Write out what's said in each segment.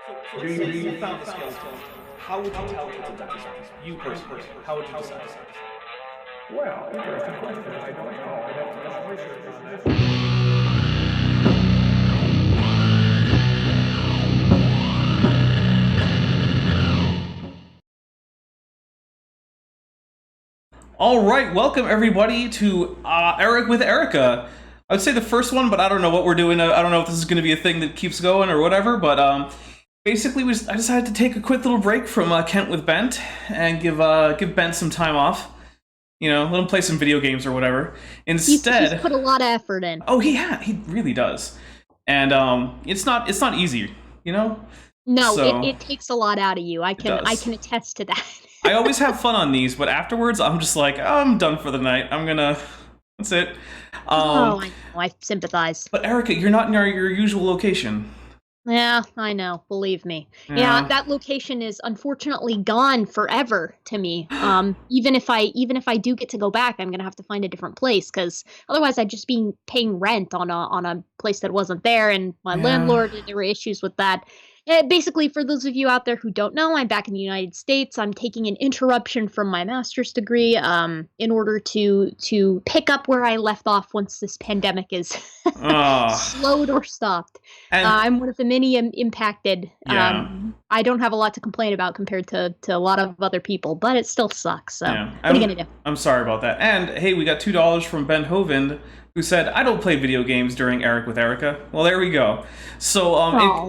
You found the skeleton. How would you tell people that was you personally? How would you decide? Well, interesting question. I don't know. I'd have to do some research. All right, welcome everybody to Eric with Erika. I would say the first one, but I don't know what we're doing. I don't know if this is going to be a thing that keeps going or whatever. But basically, I decided to take a quick little break from Kent with Bent and give Bent some time off. You know, let him play some video games or whatever. Instead, he's put a lot of effort in. Oh, he really does. And it's not easy, you know. No, so, it takes a lot out of you. I can attest to that. I always have fun on these, but afterwards I'm just like, oh, I'm done for the night. That's it. I sympathize. But Erika, you're not in your usual location. Yeah, I know. Believe me. Yeah, that location is unfortunately gone forever to me. Even if I do get to go back, I'm gonna have to find a different place because otherwise I'd just be paying rent on a place that wasn't there, and my landlord. There were issues with that. Basically, for those of you out there who don't know, I'm back in the United States. I'm taking an interruption from my master's degree in order to pick up where I left off once this pandemic is slowed or stopped. I'm one of the many impacted. Yeah. I don't have a lot to complain about compared to a lot of other people, but it still sucks. So what are you going to do? I'm sorry about that. And hey, we got $2 from Ben Hovind, who said, I don't play video games during Eric with Erika. Well, there we go. So,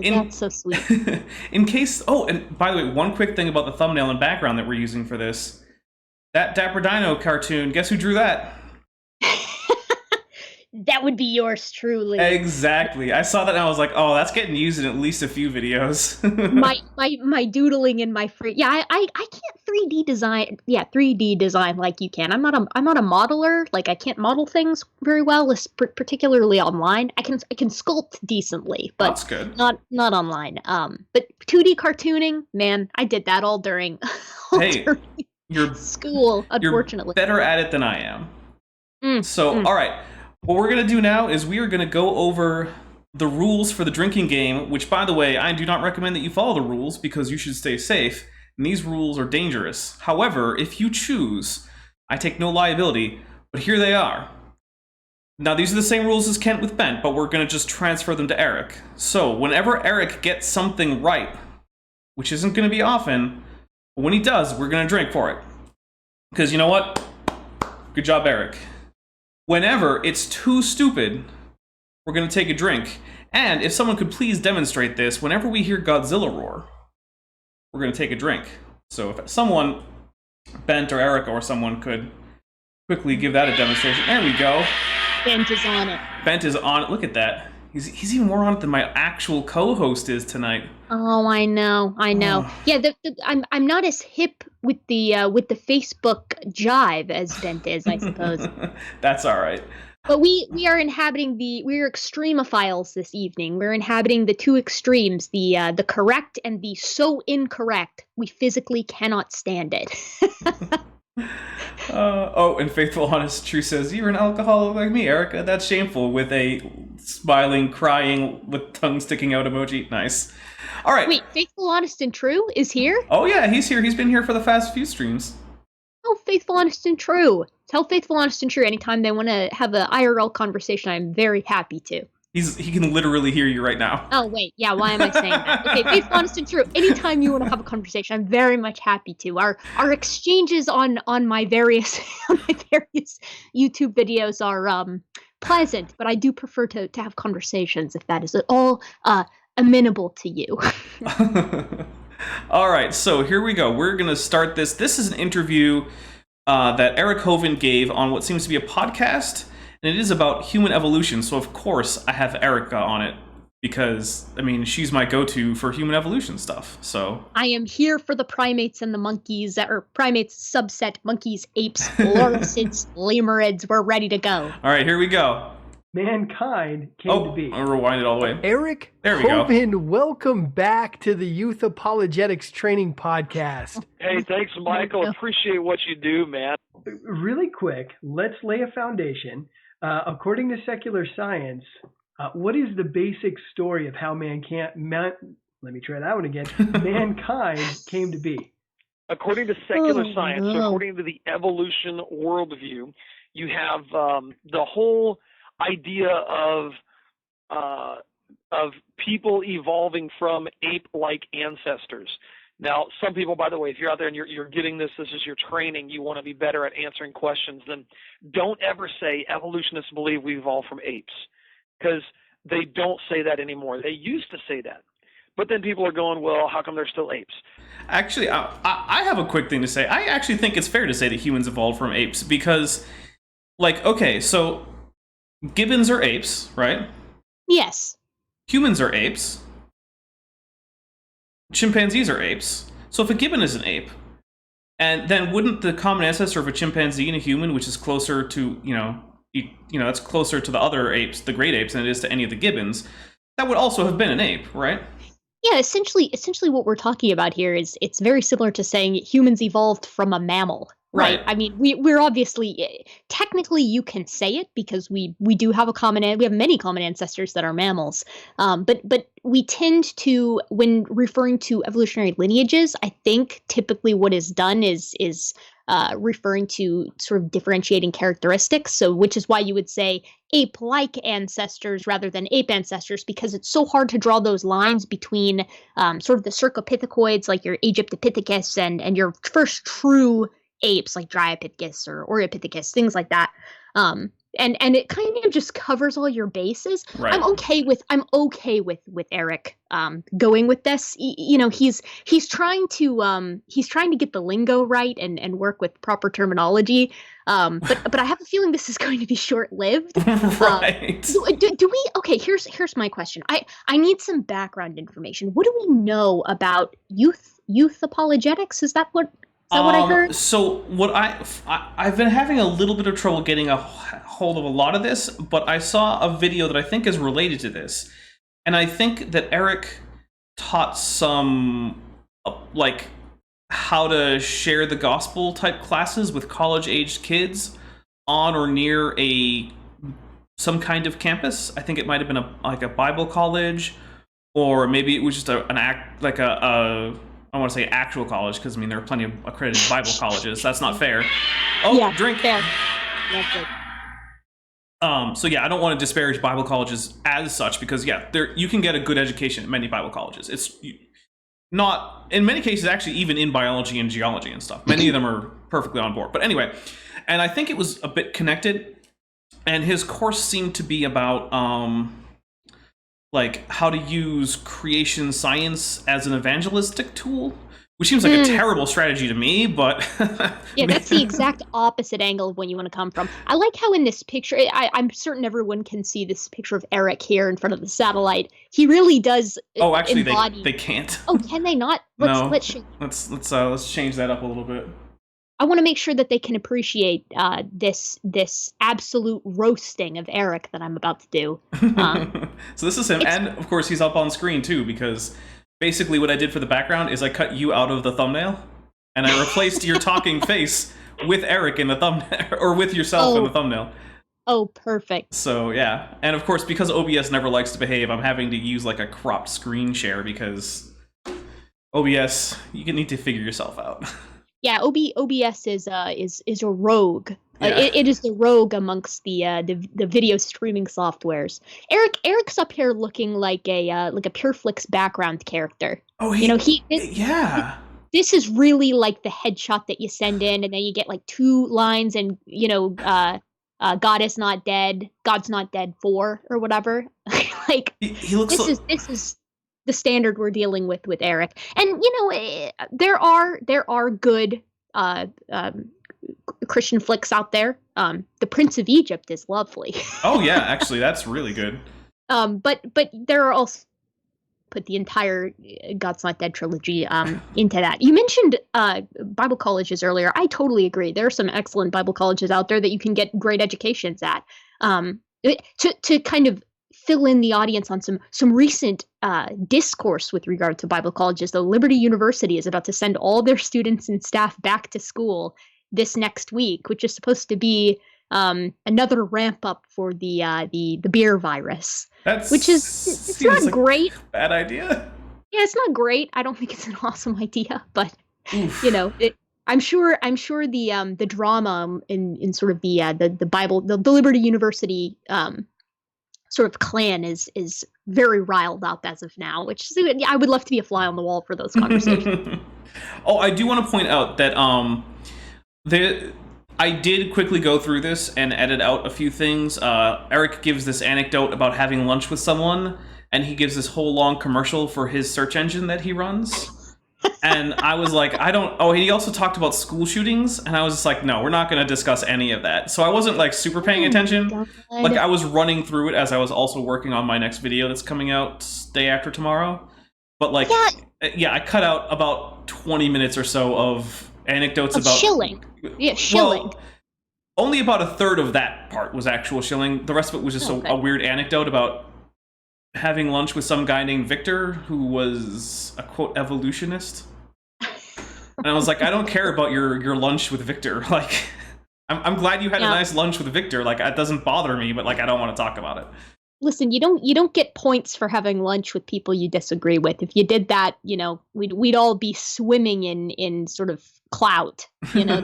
that's so sweet. In case, and by the way, one quick thing about the thumbnail and background that we're using for this. That Dapper Dino cartoon, guess who drew that? That would be yours truly. Exactly. I saw that and I was like, oh, that's getting used in at least a few videos. my doodling in my free. Yeah, I can't 3D design. Yeah, 3D design like you can. I'm not a modeler. Like I can't model things very well, particularly online. I can sculpt decently, but that's good. Not online. But 2D cartooning, man, I did that all during you're school, unfortunately. You're better at it than I am. All right. What we're going to do now is we are going to go over the rules for the drinking game, which, by the way, I do not recommend that you follow the rules because you should stay safe, and these rules are dangerous. However, if you choose, I take no liability, but here they are. Now, these are the same rules as Kent with Bent, but we're going to just transfer them to Eric. So, whenever Eric gets something right, which isn't going to be often, but when he does, we're going to drink for it. Because you know what? Good job, Eric. Whenever it's too stupid, we're going to take a drink. And if someone could please demonstrate this, whenever we hear Godzilla roar, we're going to take a drink. So if someone, Bent or Erika or someone, could quickly give that a demonstration. There we go. Bent is on it. Bent is on it. Look at that. He's even more on it than my actual co-host is tonight. Oh, I know. Yeah, I'm not as hip with the Facebook jive as Bent is, I suppose. That's all right. But we are inhabiting we're extremophiles this evening. We're inhabiting the two extremes, the correct and the so incorrect. We physically cannot stand it. And Faithful Honest True says, you're an alcoholic like me, Erika. That's shameful, with a smiling, crying, with tongue sticking out emoji. Nice. All right. Wait, Faithful Honest and True is here? Oh, yeah, he's here. He's been here for the past few streams. Oh, Faithful Honest and True. Tell Faithful Honest and True anytime they want to have an IRL conversation, I'm very happy to. He can literally hear you right now. Oh, wait. Yeah, why am I saying that? Okay, Faithful, Honest, and True. Anytime you want to have a conversation, I'm very much happy to. Our exchanges on my various YouTube videos are pleasant, but I do prefer to have conversations if that is at all amenable to you. All right, so here we go. We're going to start this. This is an interview that Eric Hovind gave on what seems to be a podcast. And it is about human evolution, so of course I have Erika on it, because, I mean, she's my go-to for human evolution stuff, so... I am here for the primates and the monkeys, or primates subset, monkeys, apes, lorisids, lemurids, we're ready to go. Alright, here we go. Mankind came to be. I'll rewind it all the way. Eric Hovind, welcome back to the Youth Apologetics Training Podcast. Hey, thanks, Michael. Appreciate what you do, man. Really quick, let's lay a foundation. According to secular science, what is the basic story of how let me try that one again, mankind came to be? According to secular science, so according to the evolution worldview, you have the whole idea of people evolving from ape-like ancestors. Now, some people, by the way, if you're out there and you're getting this is your training, you want to be better at answering questions, then don't ever say evolutionists believe we evolved from apes, because they don't say that anymore. They used to say that. But then people are going, well, how come they're still apes? Actually, I have a quick thing to say. I actually think it's fair to say that humans evolved from apes because, like, okay, so gibbons are apes, right? Yes. Humans are apes. Chimpanzees are apes. So if a gibbon is an ape, and then wouldn't the common ancestor of a chimpanzee and a human, which is closer to, it's closer to the other apes, the great apes, than it is to any of the gibbons, that would also have been an ape, right? Yeah, essentially what we're talking about here is it's very similar to saying humans evolved from a mammal, right? I mean, we're obviously technically you can say it because we do have we have many common ancestors that are mammals, but we tend to, when referring to evolutionary lineages, I think typically what is done is referring to sort of differentiating characteristics. So, which is why you would say ape-like ancestors rather than ape ancestors, because it's so hard to draw those lines between sort of the Cercopithecus, like your Aegyptopithecus, and your first true apes like Dryopithecus or Oreopithecus, things like that. And it kind of just covers all your bases. Right. I'm okay with Eric going with this. He's trying to get the lingo right and work with proper terminology. But I have a feeling this is going to be short-lived. Right. Do we? Okay. Here's my question. I need some background information. What do we know about youth apologetics? Is that what I heard? So what I've been having a little bit of trouble getting a hold of a lot of this, but I saw a video that I think is related to this, and I think that Eric taught some like how to share the gospel type classes with college-aged kids on or near some kind of campus. I think it might have been a Bible college, or maybe it was just I want to say actual college, because I mean there are plenty of accredited Bible colleges. That's not fair. Oh, yeah, drink. Fair. That's good. So yeah, I don't want to disparage Bible colleges as such, because you can get a good education at many Bible colleges. It's not, in many cases, actually, even in biology and geology and stuff. Many of them are perfectly on board. But anyway, and I think it was a bit connected, and his course seemed to be about like how to use creation science as an evangelistic tool, which seems like a terrible strategy to me, but yeah, that's the exact opposite angle of when you want to come from. I like how in this picture, I'm certain everyone can see this picture of Eric here in front of the satellite. He really does. Oh, actually, they can't. Oh, can they not? Let's change that up a little bit. I want to make sure that they can appreciate this absolute roasting of Eric that I'm about to do. So this is him, and of course he's up on screen too, because basically what I did for the background is I cut you out of the thumbnail, and I replaced your talking face with Eric in the thumbnail, or with yourself in the thumbnail. Oh, perfect. So yeah, and of course because OBS never likes to behave, I'm having to use like a cropped screen share, because OBS, you need to figure yourself out. Yeah, OBS is a rogue. Yeah. It is the rogue amongst the video streaming softwares. Eric's up here looking like a PureFlix background character. Oh, yeah. This is really like the headshot that you send in, and then you get like 2 lines, and God is not dead, God's not dead 4 or whatever. Like he looks. This is the standard we're dealing with Eric. And there are good Christian flicks out there. The Prince of Egypt is lovely. Oh yeah, actually that's really good. But there are also put the entire God's Not Dead trilogy into that. You mentioned Bible colleges earlier. I totally agree. There are some excellent Bible colleges out there that you can get great educations at. To kind of fill in the audience on some recent discourse with regard to Bible colleges, though, Liberty University is about to send all their students and staff back to school this next week, which is supposed to be another ramp up for the beer virus. It's not like great. Bad idea. Yeah, it's not great. I don't think it's an awesome idea, but Oof. you know, I'm sure the drama in sort of the Bible, the Liberty University sort of clan is very riled up as of now, which I would love to be a fly on the wall for those conversations. Oh, I do want to point out that I did quickly go through this and edit out a few things. Eric gives this anecdote about having lunch with someone, and he gives this whole long commercial for his search engine that he runs. And I was like, he also talked about school shootings, and I was just like, no, we're not going to discuss any of that. So I wasn't like super paying attention. God. Like I was running through it as I was also working on my next video that's coming out day after tomorrow. But like, yeah, I cut out about 20 minutes or so of anecdotes about shilling. Yeah, shilling. Well, only about a third of that part was actual shilling. The rest of it was just a weird anecdote about having lunch with some guy named Victor who was a quote evolutionist. And I was like, I don't care about your lunch with Victor. Like, I'm glad you had a nice lunch with Victor. Like, it doesn't bother me, but like, I don't want to talk about it. Listen, you don't get points for having lunch with people you disagree with. If you did that, you know, we'd all be swimming in sort of clout. You know,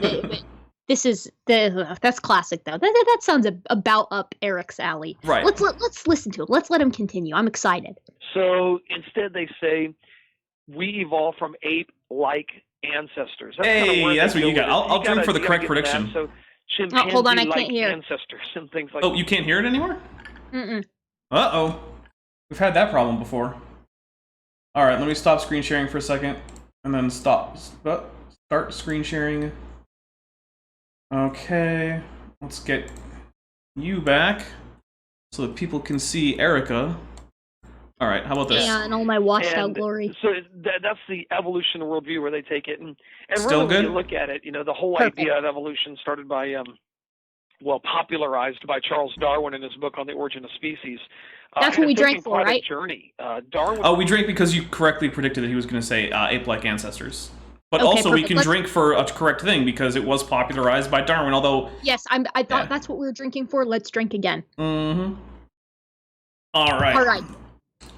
that's classic though. That sounds about up Eric's alley. Right. Let's listen to him. Let's let him continue. I'm excited. So instead, they say we evolved from ape-like ancestors. That's what you got. I'll drink for the correct prediction. So chimpanzee-like hold on, I can't hear. ancestors and things like. Oh, you can't hear it anymore? Mm-mm. Uh-oh. We've had that problem before. All right, let me stop screen sharing for a second, and then start screen sharing. Okay, let's get you back so that people can see Erika. All right, how about this? Yeah, and all my washed-out glory. So that's the evolution worldview where they take it, and Still really good? when you look at it, you know, the whole idea of evolution started by popularized by Charles Darwin in his book on the origin of species. That's what we drank for, right? Journey. Darwin. Oh, we drank because you correctly predicted that he was going to say ape-like ancestors. But Okay, also, perfect. we can drink for a correct thing because it was popularized by Darwin. Although, Yes, I thought that's what we were drinking for. Let's drink again. mm-hmm. All right. All right.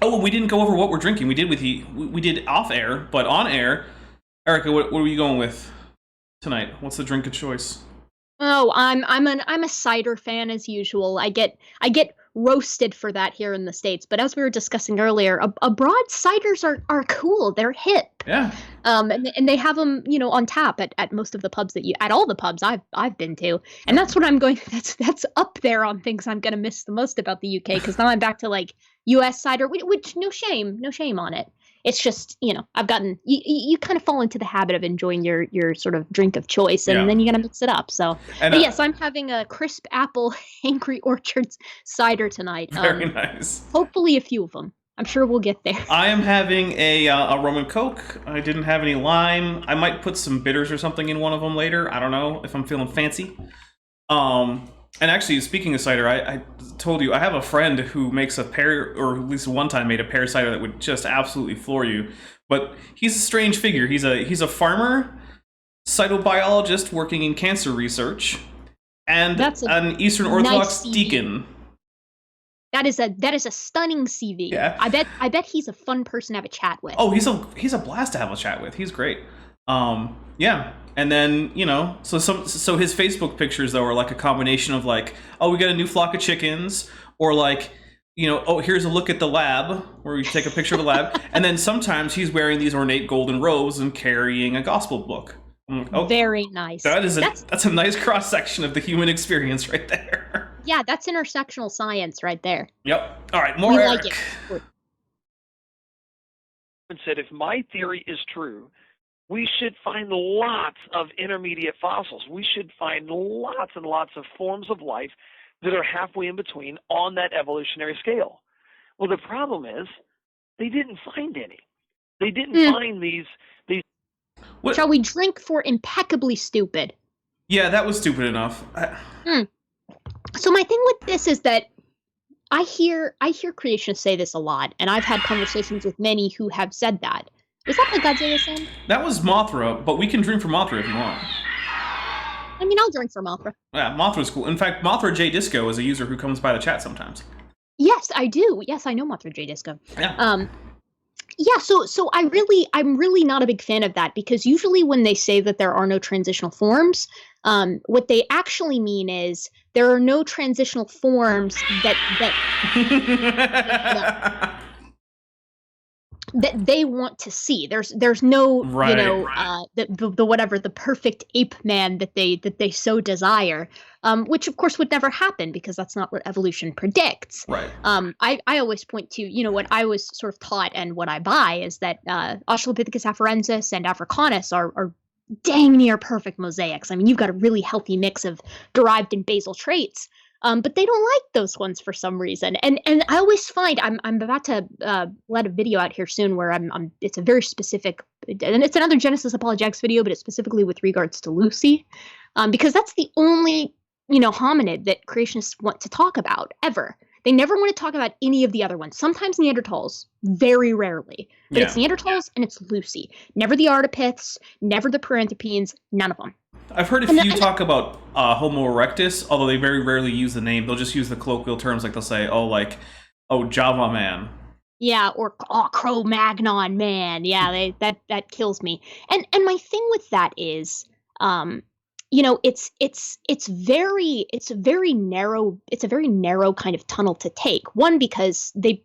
Oh, well, we didn't go over what we're drinking. We did off air, but on air, Erika, what are you going with tonight? What's the drink of choice? Oh, I'm a cider fan as usual. I get roasted for that here in the States, but as we were discussing earlier, abroad ciders are cool. They're hip. Yeah. And they have them, you know, on tap at most of the pubs at all the pubs I've been to, and that's what I'm going. That's up there on things I'm gonna miss the most about the UK, because now I'm back to like U.S. cider, which no shame on it. It's just, you know, I've gotten you kind of fall into the habit of enjoying your sort of drink of choice, and then you gotta mix it up. So, but yes, I'm having a crisp apple Angry Orchards cider tonight. Very nice. Hopefully, a few of them. I'm sure we'll get there. I am having a rum and coke. I didn't have any lime. I might put some bitters or something in one of them later. I don't know if I'm feeling fancy. And actually, speaking of cider, I told you I have a friend who makes a pear, or at least one time made a pear cider that would just absolutely floor you. But he's a strange figure. He's a farmer, cytobiologist working in cancer research, and an Eastern Orthodox deacon. That is a stunning CV. Yeah. I bet he's a fun person to have a chat with. Oh, he's a blast to have a chat with. He's great. Yeah. And then, you know, so his Facebook pictures though are like a combination of like, oh, we got a new flock of chickens, or like, you know, oh, here's a look at the lab, where you take a picture of the lab, and then sometimes he's wearing these ornate golden robes and carrying a gospel book. I'm like, oh, very nice. That's a nice cross section of the human experience right there. Yeah, that's intersectional science right there. Yep. All right, more we Eric. like it. And said, if my theory is true, we should find lots of intermediate fossils. We should find lots and lots of forms of life that are halfway in between on that evolutionary scale. Well, the problem is they didn't find any. They didn't find these. What? Shall we drink for impeccably stupid? Yeah, that was stupid enough. So my thing with this is that I hear creationists say this a lot, and I've had conversations with many who have said that. Is that the Godzilla sound? That was Mothra, but we can drink for Mothra if you want. I mean, I'll drink for Mothra. Yeah, Mothra's cool. In fact, Mothra J Disco is a user who comes by the chat sometimes. Yes, I do. Yes, I know Mothra J Disco. Yeah. I'm really not a big fan of that, because usually when they say that there are no transitional forms, what they actually mean is there are no transitional forms that that they want to see. There's no the perfect ape man that they so desire, which of course would never happen, because that's not what evolution predicts. Right. I always point to, what I was sort of taught and what I buy is that Australopithecus afarensis and Africanus are dang near perfect mosaics. I mean, you've got a really healthy mix of derived and basal traits. But they don't like those ones for some reason, and I always find I'm about to let a video out here soon where it's a very specific, and it's another Genesis apologetics video, but it's specifically with regards to Lucy, because that's the only hominid that creationists want to talk about ever. They never want to talk about any of the other ones. Sometimes Neanderthals, very rarely, but it's Neanderthals and it's Lucy. Never the Ardipiths, never the Paranthropines, none of them. I've heard a few talk about Homo erectus, although they very rarely use the name. They'll just use the colloquial terms, like they'll say, Java man. Yeah, or Cro-Magnon man. Yeah, that kills me. And my thing with that is, it's a very narrow kind of tunnel to take. One, because they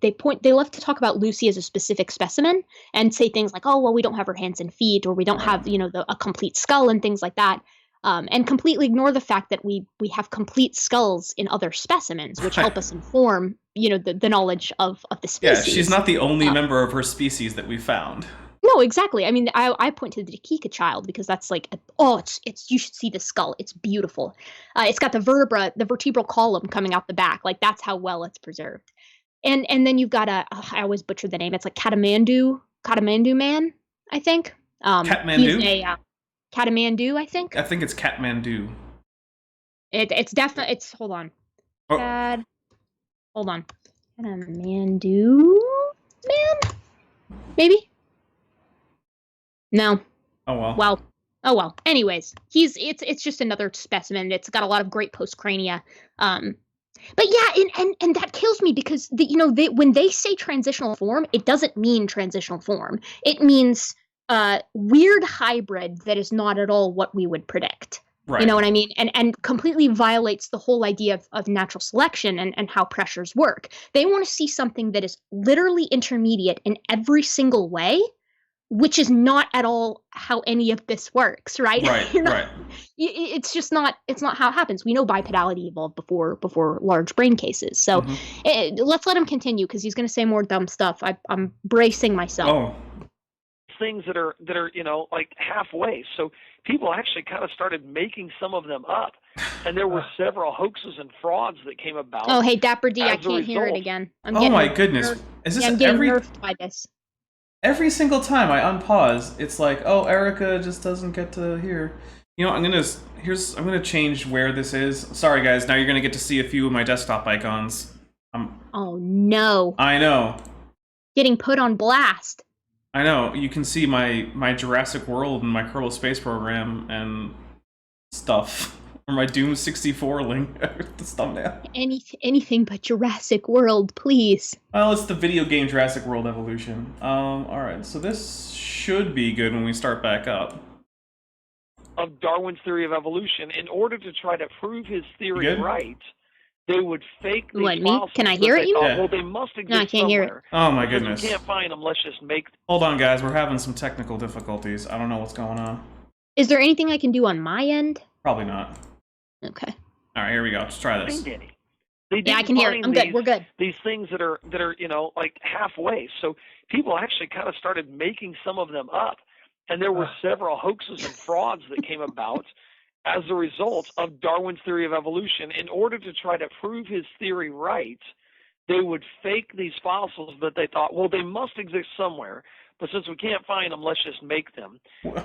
love to talk about Lucy as a specific specimen and say things like, oh, well, we don't have her hands and feet, or we don't have, a complete skull and things like that. And completely ignore the fact that we have complete skulls in other specimens, which help us inform, the knowledge of the species. Yeah, she's not the only member of her species that we found. No, exactly. I mean, I point to the Dakika child because that's like, it's you should see the skull. It's beautiful. It's got the vertebral column coming out the back. Like, that's how well it's preserved. And then you've got I always butcher the name. It's like Kathmandu man, I think. Kathmandu? He's a Kathmandu, I think. I think it's Kathmandu. It's definitely, hold on. Hold on. Kathmandu man? Maybe? No. Oh well. Well. Anyways, it's just another specimen. It's got a lot of great postcrania. But yeah, and that kills me because when they say transitional form, it doesn't mean transitional form. It means weird hybrid that is not at all what we would predict. Right. You know what I mean? And completely violates the whole idea of natural selection and how pressures work. They want to see something that is literally intermediate in every single way, which is not at all how any of this works, right? Right. It's just not. It's not how it happens. We know bipedality evolved before large brain cases. So let's let him continue because he's going to say more dumb stuff. I'm bracing myself. Oh. Things that are like halfway. So people actually kind of started making some of them up, and there were several hoaxes and frauds that came about. Oh, hey, Dapper D, I can't hear it again. Oh my goodness! Is this I'm getting nerfed by this? Every single time I unpause, it's like, oh, Erika just doesn't get to hear. I'm gonna change where this is. Sorry guys, now you're gonna get to see a few of my desktop icons. Oh no. I know. Getting put on blast. I know. You can see my Jurassic World and my Kerbal Space Program and stuff. Or my Doom 64 link, this thumbnail. Anything but Jurassic World, please. Well, it's the video game Jurassic World Evolution. Alright, so this should be good when we start back up. Of Darwin's theory of evolution, in order to try to prove his theory right, they would fake these fossils. Can I hear it? Yeah. Well, they must exist no, I can't somewhere. Hear it. Oh my goodness. If we can't find them, let's just make them. Hold on, guys. We're having some technical difficulties. I don't know what's going on. Is there anything I can do on my end? Probably not. Okay. All right, here we go. Let's try this. Yeah, I can hear it. I'm good. We're good. These things that are like halfway. So people actually kind of started making some of them up, and there were several hoaxes and frauds that came about as a result of Darwin's theory of evolution. In order to try to prove his theory right, they would fake these fossils that they thought, well, they must exist somewhere, but since we can't find them, let's just make them.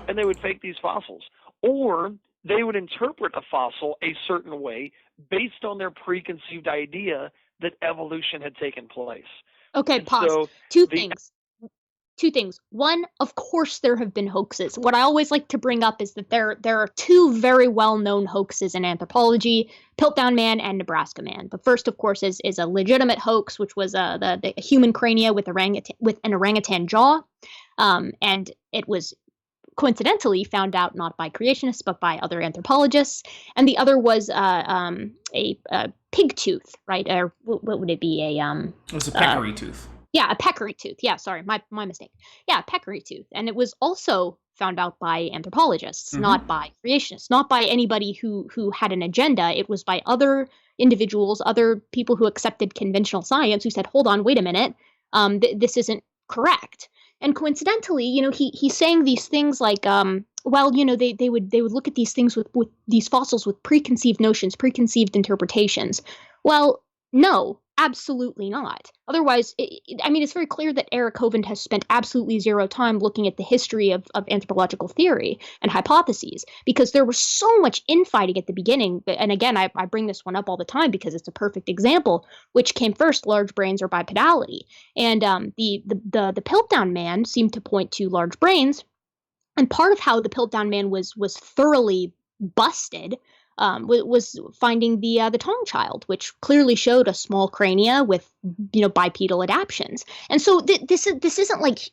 And they would fake these fossils. Or they would interpret a fossil a certain way based on their preconceived idea that evolution had taken place. Okay, pause. So Two two things. One, of course there have been hoaxes. What I always like to bring up is that there are two very well-known hoaxes in anthropology, Piltdown Man and Nebraska Man. The first, of course, is a legitimate hoax, which was the human crania with an orangutan jaw. And it was coincidentally found out not by creationists but by other anthropologists. And the other was a pig tooth, right? Or what would it be? It was a peccary tooth. Yeah, a peccary tooth. Yeah, sorry, my mistake. Yeah, a peccary tooth. And it was also found out by anthropologists, not by creationists, not by anybody who had an agenda. It was by other individuals, other people who accepted conventional science who said, hold on, wait a minute, this isn't correct. And coincidentally, he's saying these things like, well, they would look at these things with these fossils with preconceived notions, preconceived interpretations. Well, no, absolutely not. Otherwise, it's very clear that Eric Hovind has spent absolutely zero time looking at the history of anthropological theory and hypotheses, because there was so much infighting at the beginning. And again, I bring this one up all the time because it's a perfect example. Which came first, large brains or bipedality? And the Piltdown Man seemed to point to large brains. And part of how the Piltdown Man was thoroughly busted was finding the Tong child, which clearly showed a small crania with bipedal adaptions. And so this isn't like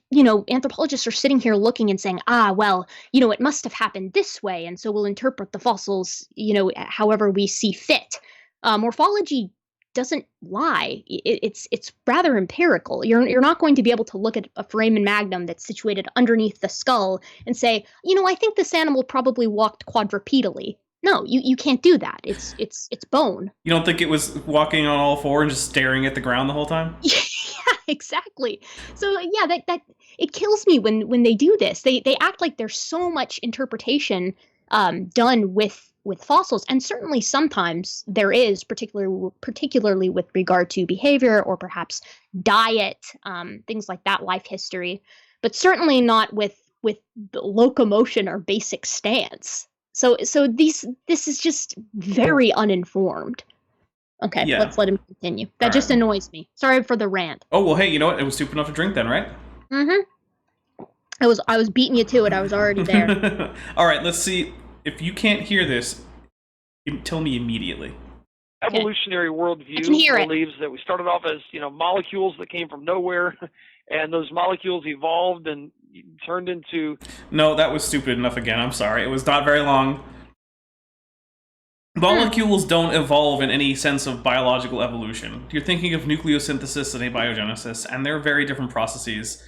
anthropologists are sitting here looking and saying, well, it must have happened this way, and so we'll interpret the fossils however we see fit. Morphology doesn't lie. It's rather empirical. You're not going to be able to look at a foramen magnum that's situated underneath the skull and say, I think this animal probably walked quadrupedally. No, you can't do that. It's bone. You don't think it was walking on all four and just staring at the ground the whole time? Yeah, exactly. So yeah, that it kills me when they do this. They act like there's so much interpretation done with fossils, and certainly sometimes there is, particularly with regard to behavior or perhaps diet, things like that, life history, but certainly not with locomotion or basic stance. So this is just very uninformed. Okay, yeah. Let's let him continue. That just annoys me. Sorry for the rant. Oh, well, hey, you know what? It was soup enough to drink then, right? Mm-hmm. I was beating you to it. I was already there. All right, let's see. If you can't hear this, tell me immediately. Evolutionary worldview believes that we started off as molecules that came from nowhere, and those molecules evolved and turned into... No, that was stupid enough again. I'm sorry. It was not very long. Molecules don't evolve in any sense of biological evolution. You're thinking of nucleosynthesis and abiogenesis, and they're very different processes.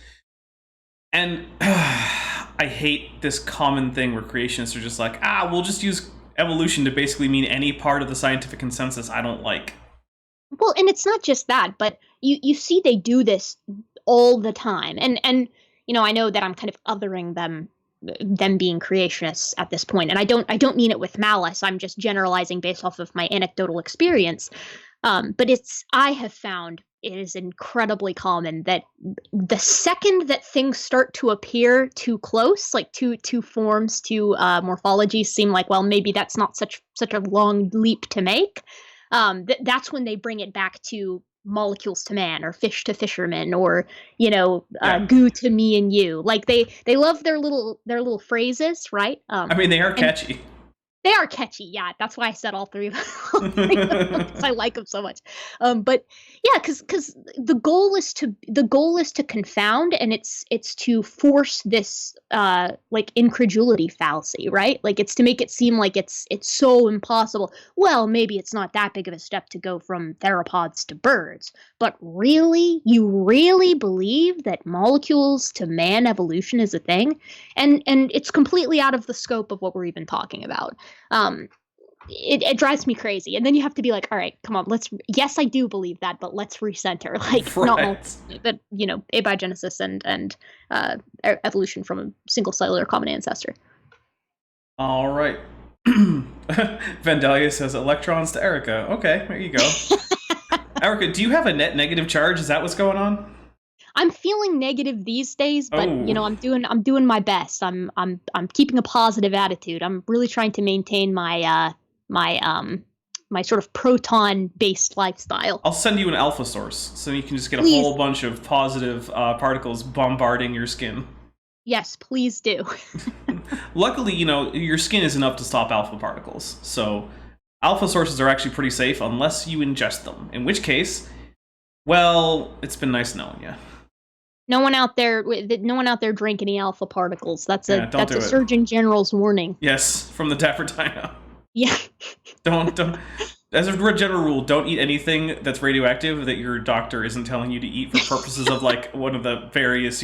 And I hate this common thing where creationists are just like, we'll just use evolution to basically mean any part of the scientific consensus I don't like. Well, and it's not just that, but you see they do this all the time. And I know that I'm kind of othering them being creationists at this point, and I don't mean it with malice. I'm just generalizing based off of my anecdotal experience. But I have found it is incredibly common that the second that things start to appear too close, like two forms, two morphologies seem like, well, maybe that's not such a long leap to make. That's when they bring it back to molecules to man, or fish to fisherman, or goo to me and you. Like they love their little phrases, right? They are catchy. They are catchy, yeah. That's why I said all three of them, because I like them so much. But yeah, because the goal is to confound, and it's to force this like incredulity fallacy, right? Like it's to make it seem like it's so impossible. Well, maybe it's not that big of a step to go from theropods to birds, but really, you really believe that molecules to man evolution is a thing, and it's completely out of the scope of what we're even talking about. It drives me crazy. And then you have to be like, all right, come on, yes, I do believe that, but let's recenter. Like, right. That, abiogenesis and evolution from a single cellular common ancestor. All right. Vandalia says electrons to Erika. Okay, there you go. Erika, do you have a net negative charge? Is that what's going on? I'm feeling negative these days, but I'm doing my best. I'm keeping a positive attitude. I'm really trying to maintain my my sort of proton based lifestyle. I'll send you an alpha source so you can just get a Please. whole bunch of positive particles bombarding your skin. Yes, please do. Luckily, your skin is enough to stop alpha particles, so alpha sources are actually pretty safe unless you ingest them, in which case, well, it's been nice knowing you. No one out there drink any alpha particles. That's a Surgeon General's warning. Yes, from the Dapper Dino. Yeah. Don't. As a general rule, don't eat anything that's radioactive that your doctor isn't telling you to eat for purposes of like one of the various,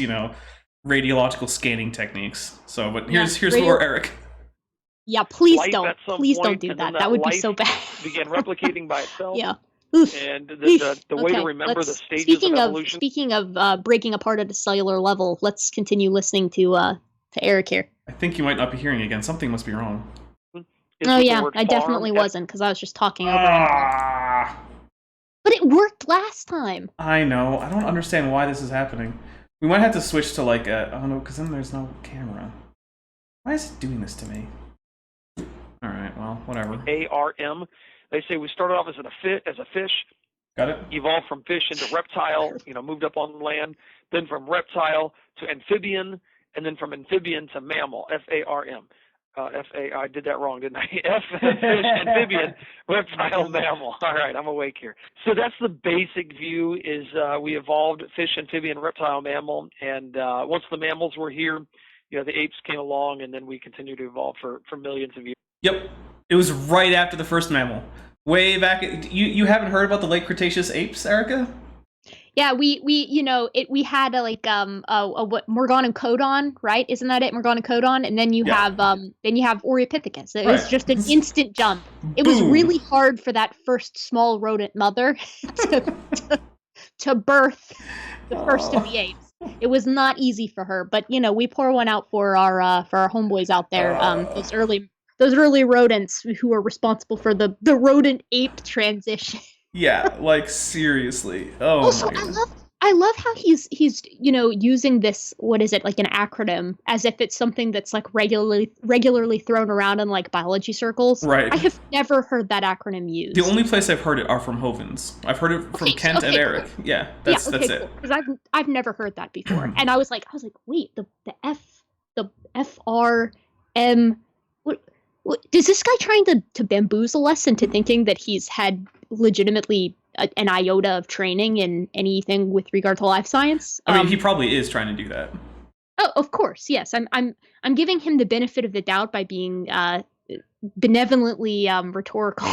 radiological scanning techniques. So, but here's more Eric. Yeah, please Life don't. Please don't do that. That would be so bad. Began replicating by itself. Yeah. Oof. And the way to remember the stages of evolution. Speaking of breaking apart at a cellular level, let's continue listening to Eric here. I think you might not be hearing again. Something must be wrong. Oh yeah, I definitely wasn't because I was just talking over him. But it worked last time. I know. I don't understand why this is happening. We might have to switch to like oh no, because then there's no camera. Why is it doing this to me? All right, well, whatever. ARM. They say we started off as a fish. Got it. Evolved from fish into reptile. Moved up on land. Then from reptile to amphibian, and then from amphibian to mammal. FARM. I did that wrong, didn't I? Fish, amphibian, reptile, mammal. All right, I'm awake here. So that's the basic view is we evolved fish, amphibian, reptile, mammal, and once the mammals were here, the apes came along, and then we continued to evolve for millions of years. Yep. It was right after the first mammal. Way back. You haven't heard about the late Cretaceous apes, Erika? Yeah, we had what Morganocodon, right? Isn't that it? Morganocodon, and then you have Oreopithecus. It was just an instant jump. It was really hard for that first small rodent mother to birth the first of the apes. It was not easy for her, but we pour one out for our homeboys out there. Those early rodents who are responsible for the rodent ape transition. Yeah, like seriously. Oh. Also, I love how he's using this, what is it, like an acronym, as if it's something that's like regularly thrown around in like biology circles. Right. I have never heard that acronym used. The only place I've heard it are from Hovinds. I've heard it from Kent and Eric. Cool. Yeah, that's it. Because I've never heard that before, and I was like, wait, the FRM. What, is this guy trying to bamboozle us into thinking that he's had legitimately an iota of training in anything with regard to life science? I mean, he probably is trying to do that. Oh, of course, yes. I'm giving him the benefit of the doubt by being benevolently rhetorical.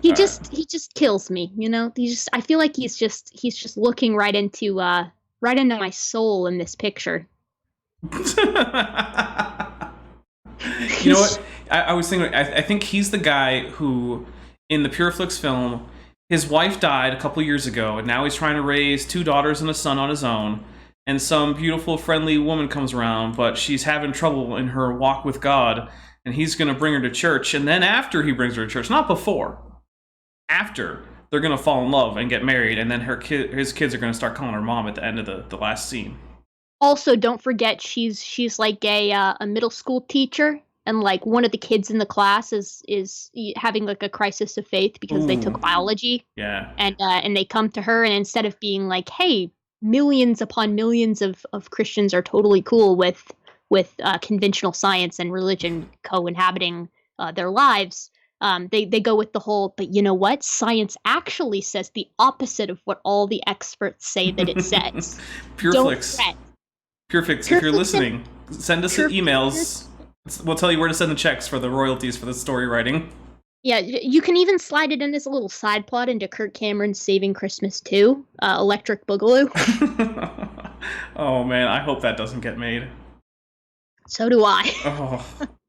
He just kills me, I feel like he's just looking right into my soul in this picture. You know what? I was thinking, I think he's the guy who, in the Pureflix film, his wife died a couple years ago, and now he's trying to raise 2 daughters and a son on his own, and some beautiful, friendly woman comes around, but she's having trouble in her walk with God, and he's going to bring her to church, and then after he brings her to church, not before, after, they're going to fall in love and get married, and then his kids are going to start calling her mom at the end of the last scene. Also, don't forget she's like a middle school teacher, and like one of the kids in the class is having like a crisis of faith because they took biology. Yeah. And they come to her, and instead of being like, "Hey, millions upon millions of Christians are totally cool with conventional science and religion co-inhabiting their lives," they go with the whole, "But you know what? Science actually says the opposite of what all the experts say that it says." Pureflix. Pureflix, if you're listening, send us emails. We'll tell you where to send the checks for the royalties for the story writing. Yeah, you can even slide it in as a little side plot into Kirk Cameron's Saving Christmas 2, Electric Boogaloo. Oh man, I hope that doesn't get made. So do I.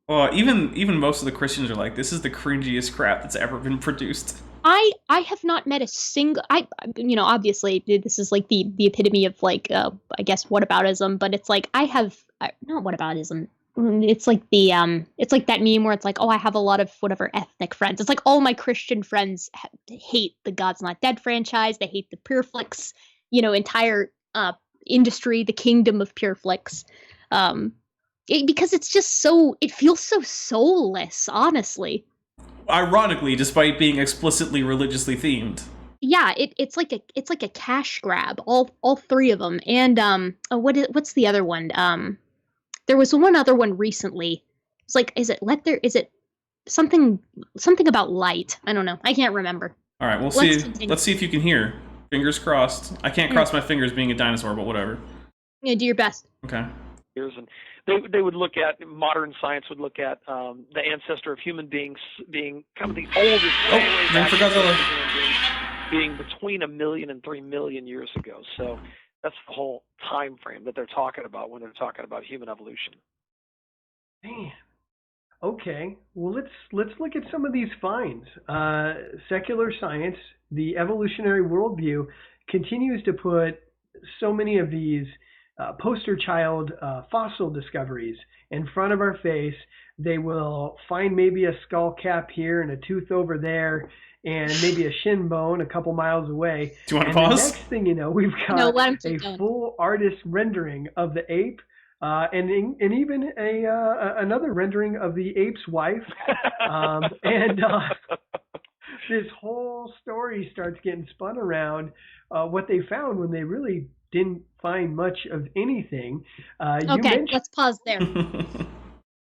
Oh, even most of the Christians are like, this is the cringiest crap that's ever been produced. I have not met a single. Obviously this is like the epitome of like I guess whataboutism, but it's like not whataboutism. It's like it's like that meme where it's like, oh, I have a lot of whatever ethnic friends. It's like all my Christian friends hate the God's Not Dead franchise. They hate the Pureflix, entire industry, the kingdom of Pureflix, because it's just it feels so soulless, honestly. Ironically, despite being explicitly religiously themed. Yeah, it's like a cash grab. All three of them. And what's the other one? There was one other one recently. It's like, is it something about light? I don't know. I can't remember. All right, we'll see. Let's see if you can hear. Fingers crossed. I can't cross my fingers being a dinosaur, but whatever. Yeah, do your best. Okay. And they would look at, modern science would look at the ancestor of human beings being kind of the oldest. Then for Godzilla. Being between 1 million and 3 million years ago. So that's the whole time frame that they're talking about when they're talking about human evolution. Man. Okay. Well, let's look at some of these finds. Secular science, the evolutionary worldview, continues to put so many of these poster child fossil discoveries in front of our face. They will find maybe a skull cap here and a tooth over there, and maybe a shin bone a couple miles away. Do you want to pause? The next thing you know, we've got a full artist rendering of the ape, and even another rendering of the ape's wife. This whole story starts getting spun around what they found when they really didn't find much of anything. Let's pause there.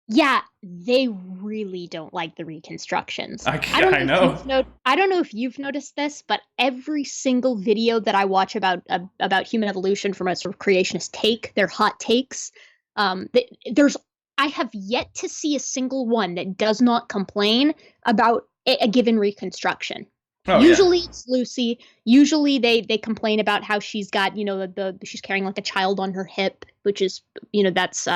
Yeah, they really don't like the reconstructions. I know. I don't know if you've noticed this, but every single video that I watch about human evolution from a sort of creationist take, their hot takes, I have yet to see a single one that does not complain about a given reconstruction. Usually it's Lucy. Usually they complain about how she's got, she's carrying like a child on her hip, which is, that's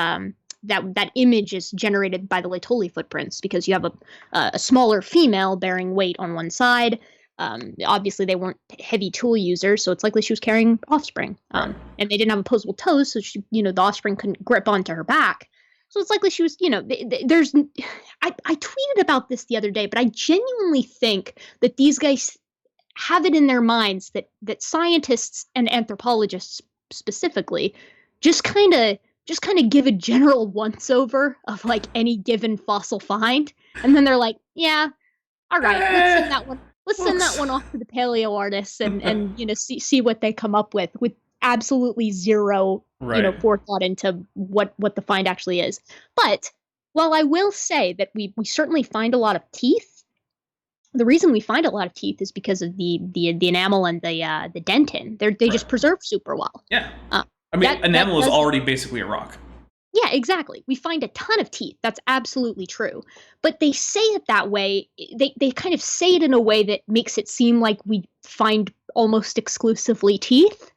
that image is generated by the Laetoli footprints because you have a smaller female bearing weight on one side. Obviously they weren't heavy tool users, so it's likely she was carrying offspring. And they didn't have opposable toes, so she, the offspring couldn't grip onto her back. So it's likely she was, I tweeted about this the other day, but I genuinely think that these guys have it in their minds that scientists and anthropologists specifically just kind of give a general once-over of like any given fossil find, and then they're like, yeah, all right, let's send that one. Let's send that one off to the paleo artists and see what they come up with absolutely zero forethought into what the find actually is. But while I will say that we certainly find a lot of teeth, the reason we find a lot of teeth is because of the enamel and the dentin. They just preserve super well. Yeah. Enamel is already basically a rock. Yeah, exactly. We find a ton of teeth. That's absolutely true. But they say it that way. They kind of say it in a way that makes it seem like we find almost exclusively teeth,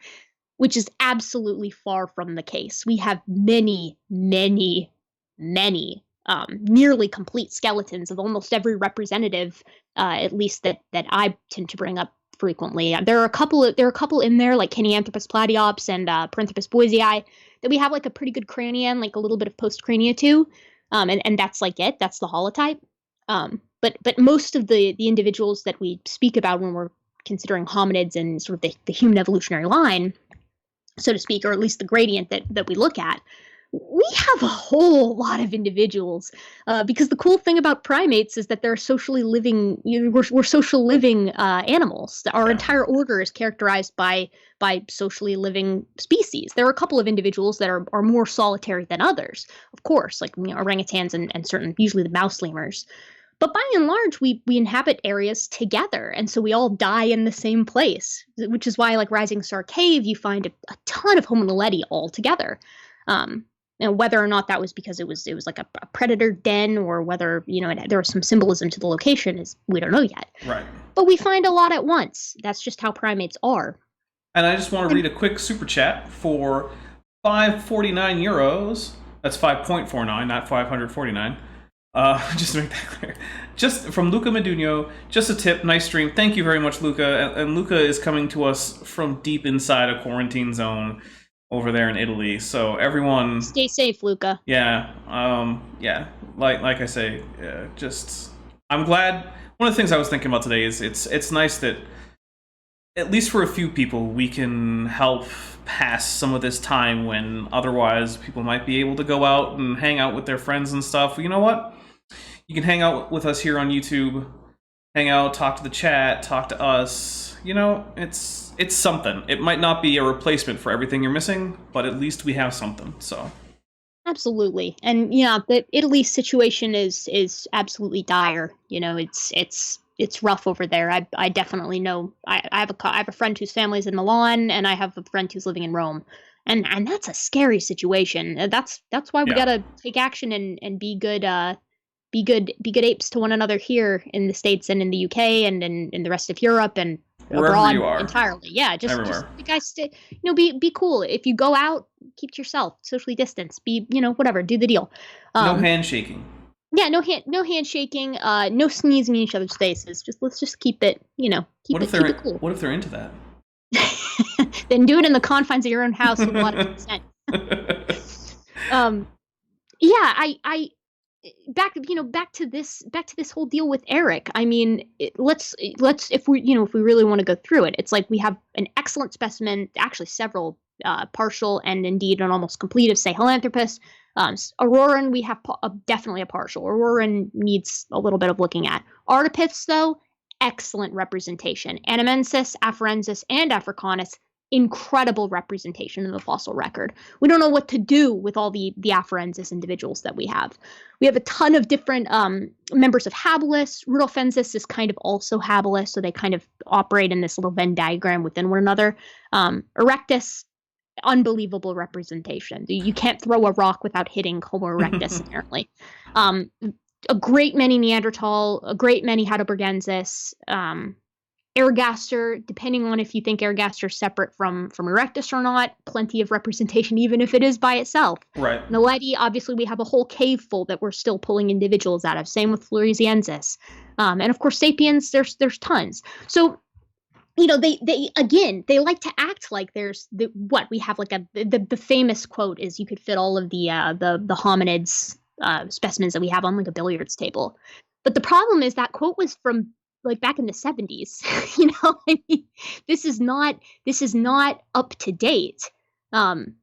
which is absolutely far from the case. We have many, many, many nearly complete skeletons of almost every representative, at least that I tend to bring up frequently. There are a couple in there, like Kenyanthropus platyops and Paranthropus boisei, that we have like a pretty good crania and like a little bit of postcrania too. And that's like it. That's the holotype. But most of the individuals that we speak about when we're considering hominids and sort of the human evolutionary line, so to speak, or at least the gradient that we look at, we have a whole lot of individuals, because the cool thing about primates is that they're socially living. We're social living animals. Our entire order is characterized by socially living species. There are a couple of individuals that are more solitary than others, of course, like orangutans and certain, usually the mouse lemurs. But by and large, we inhabit areas together, and so we all die in the same place, which is why, like Rising Star Cave, you find a ton of hominileti all together. And whether or not that was because it was like a predator den, or whether there was some symbolism to the location, is we don't know yet. Right. But we find a lot at once. That's just how primates are. And I just want to read a quick super chat for €549. That's 5.49, not 549. Just to make that clear. Just from Luca Meduno, just a tip, nice stream. Thank you very much, Luca. And Luca is coming to us from deep inside a quarantine zone over there in Italy. So everyone, stay safe, Luca. Yeah. Like I say, I'm glad. One of the things I was thinking about today is it's nice that at least for a few people we can help pass some of this time when otherwise people might be able to go out and hang out with their friends and stuff. You know what? You can hang out with us here on YouTube, hang out, talk to the chat, talk to us. You know, it's something. It might not be a replacement for everything you're missing, but at least we have something. So. Absolutely, and yeah, the Italy situation is absolutely dire. You know, it's rough over there. I definitely know. I have a friend whose family's in Milan, and I have a friend who's living in Rome, and that's a scary situation. That's why we gotta take action and be good apes to one another here in the States and in the UK and in the rest of Europe and wherever abroad you are. entirely. Yeah, just you guys stay, be cool. If you go out, keep to yourself, socially distance, be, whatever, do the deal. No handshaking. Yeah, no handshaking, no sneezing in each other's faces. Let's just keep it, keep it cool. What if they're into that? Then do it in the confines of your own house with a lot of consent. I back to this whole deal with Eric. I mean, let's if we really want to go through it, it's like we have an excellent specimen, actually several partial and indeed an almost complete of Sahelanthropus. Auroran, we have definitely a partial. Auroran needs a little bit of looking at. Artipiths, though, excellent representation. Anamensis, Afarensis, and Africanus, incredible representation in the fossil record. We don't know what to do with all the Afarensis individuals that we have. We have a ton of different members of habilis. Rudolfensis is kind of also habilis, so they kind of operate in this little Venn diagram within one another. Erectus, unbelievable representation. You can't throw a rock without hitting Homo erectus, apparently. A great many Neanderthal, a great many Heidelbergensis, Ergaster, depending on if you think Ergaster is separate from Erectus or not, plenty of representation, even if it is by itself. Right. Naledi, obviously, we have a whole cave full that we're still pulling individuals out of. Same with Floresiensis. And of course, Sapiens, there's tons. So, they like to act like there's we have like the famous quote is you could fit all of the hominids specimens that we have on like a billiards table. But the problem is that quote was from like back in the 70s. I mean, this is not up to date.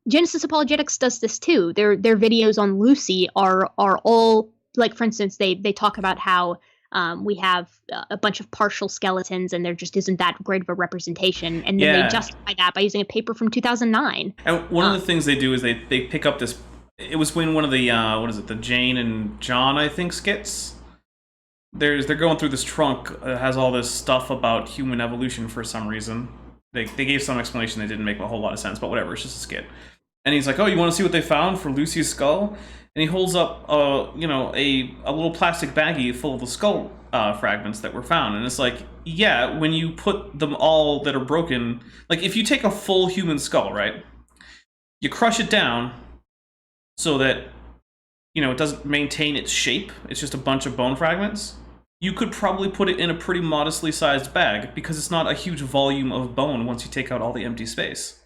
Genesis Apologetics does this too. Their videos on Lucy are all like, for instance, they talk about how we have a bunch of partial skeletons and there just isn't that great of a representation, and then they justify that by using a paper from 2009. And one of the things they do is they pick up this. It was when one of the the Jane and John, I think, skits. They're going through this trunk that has all this stuff about human evolution for some reason. They gave some explanation that didn't make a whole lot of sense, but whatever, it's just a skit. And he's like, "Oh, you want to see what they found for Lucy's skull?" And he holds up a little plastic baggie full of the skull fragments that were found. And it's like, yeah, when you put them all that are broken, like if you take a full human skull, right? You crush it down so that it doesn't maintain its shape. It's just a bunch of bone fragments. You could probably put it in a pretty modestly sized bag because it's not a huge volume of bone once you take out all the empty space.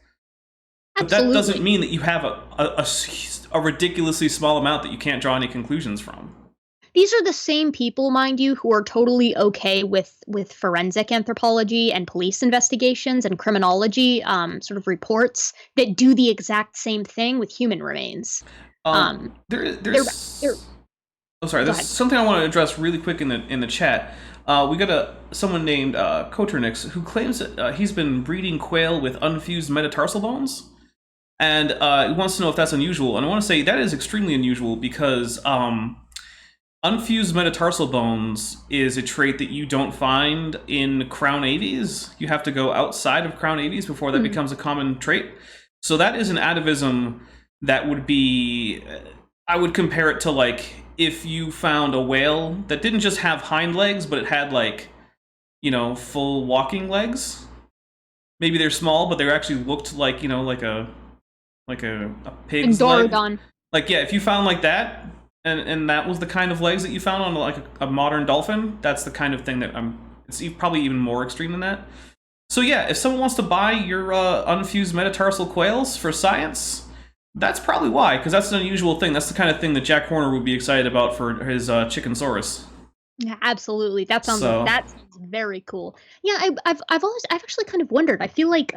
But that doesn't mean that you have a ridiculously small amount that you can't draw any conclusions from. These are the same people, mind you, who are totally okay with forensic anthropology and police investigations and criminology sort of reports that do the exact same thing with human remains. There's something I want to address really quick in the chat. We got someone named Koternix who claims that he's been breeding quail with unfused metatarsal bones, and he wants to know if that's unusual. And I want to say that is extremely unusual because unfused metatarsal bones is a trait that you don't find in crown aves. You have to go outside of crown aves before that becomes a common trait. So that is an atavism that would be, I would compare it to like if you found a whale that didn't just have hind legs, but it had like, full walking legs. Maybe they're small, but they actually looked like, like a pig's leg. Like, yeah, if you found like that, and that was the kind of legs that you found on like a modern dolphin, that's the kind of thing that it's probably even more extreme than that. So yeah, if someone wants to buy your unfused metatarsal quails for science, that's probably why, because that's an unusual thing. That's the kind of thing that Jack Horner would be excited about for his Chickensaurus. Yeah, absolutely. That sounds very cool. Yeah, I've actually kind of wondered. I feel like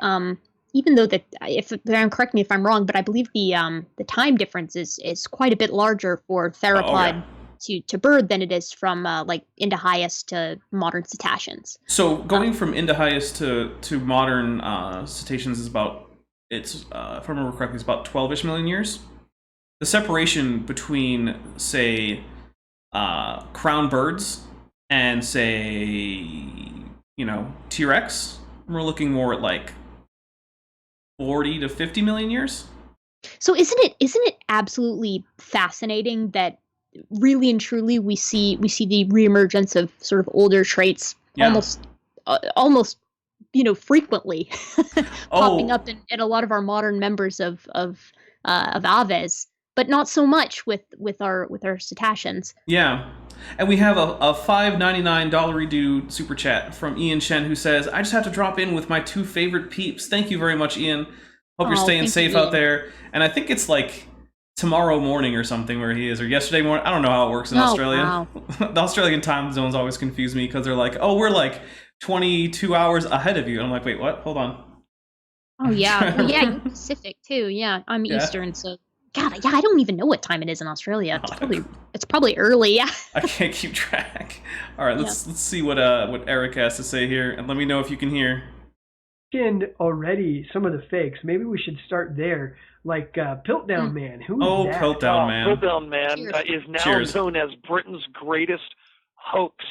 even though correct me if I'm wrong, but I believe the time difference is quite a bit larger for theropod to bird than it is from like Indohyus to modern cetaceans. So going from Indohyus to modern cetaceans is about, if I remember correctly, it's about 12-ish million years. The separation between, say, crown birds and, say, T-Rex, we're looking more at like 40 to 50 million years. So isn't it absolutely fascinating that really and truly we see the reemergence of sort of older traits almost frequently popping up in a lot of our modern members of Aves, but not so much with our cetaceans. Yeah. And we have a $5.99 redo super chat from Ian Shen, who says, I just have to drop in with my 2 favorite peeps. Thank you very much, Ian. Hope you're staying safe out there. And I think it's like tomorrow morning or something where he is, or yesterday morning. I don't know how it works in Australia. Wow. The Australian time zones always confuse me because they're like, oh, we're like 22 hours ahead of you. And I'm like, wait, what? Hold on. Oh, yeah. Well, yeah, you're Pacific, too. Yeah, I'm Eastern, so... God, yeah, I don't even know what time it is in Australia. It's probably early, yeah. I can't keep track. All right, let's see what Erika has to say here, and let me know if you can hear. Already some of the fakes. Maybe we should start there. Like Piltdown Man. Who's that? Piltdown Man. Piltdown Man is now known as Britain's greatest hoax.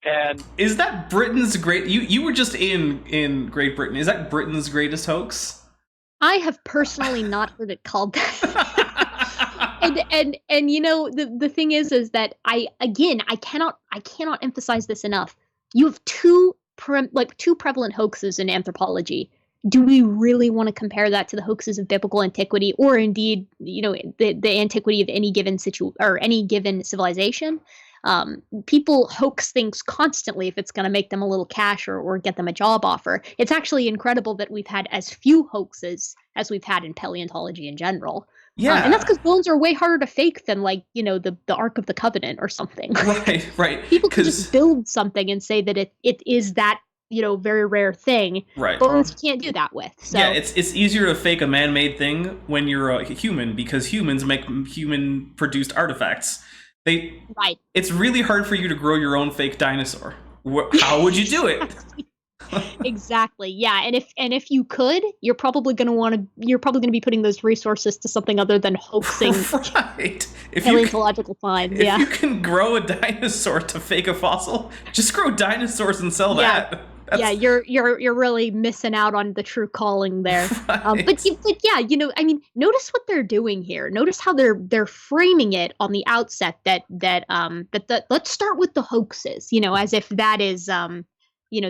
And is that Britain's great? You were just in Great Britain. Is that Britain's greatest hoax? I have personally not heard it called that. and the thing is that I cannot emphasize this enough. You have two prevalent hoaxes in anthropology. Do we really want to compare that to the hoaxes of biblical antiquity, or indeed, the antiquity of any given any given civilization? People hoax things constantly if it's going to make them a little cash or get them a job offer. It's actually incredible that we've had as few hoaxes as we've had in paleontology in general. Yeah. And that's because bones are way harder to fake than the Ark of the Covenant or something. Right. People can just build something and say that it is that, very rare thing. Right. Bones you can't do that with. So. Yeah, it's easier to fake a man-made thing when you're a human, because humans make human-produced artifacts. Right. It's really hard for you to grow your own fake dinosaur. How would you do it? Exactly. Yeah, and if you could, you're probably going to be putting those resources to something other than hoaxing paleontological finds. If you can grow a dinosaur to fake a fossil, just grow dinosaurs and sell that. You're really missing out on the true calling there. Right. But notice what they're doing here. Notice how they're framing it on the outset that let's start with the hoaxes, as if that is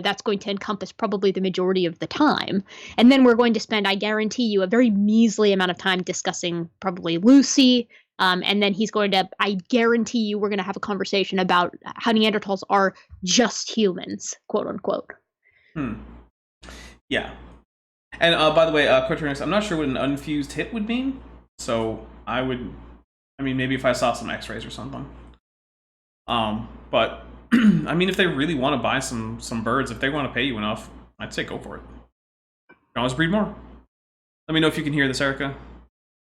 that's going to encompass probably the majority of the time. And then we're going to spend, I guarantee you, a very measly amount of time discussing probably Lucy. And then I guarantee you, we're going to have a conversation about how Neanderthals are just humans, quote unquote. Yeah. And by the way, Quaternius, I'm not sure what an unfused hip would mean. So maybe if I saw some x-rays or something. But if they really want to buy some birds, if they want to pay you enough, I'd say go for it. You can always breed more. Let me know if you can hear this, Erika.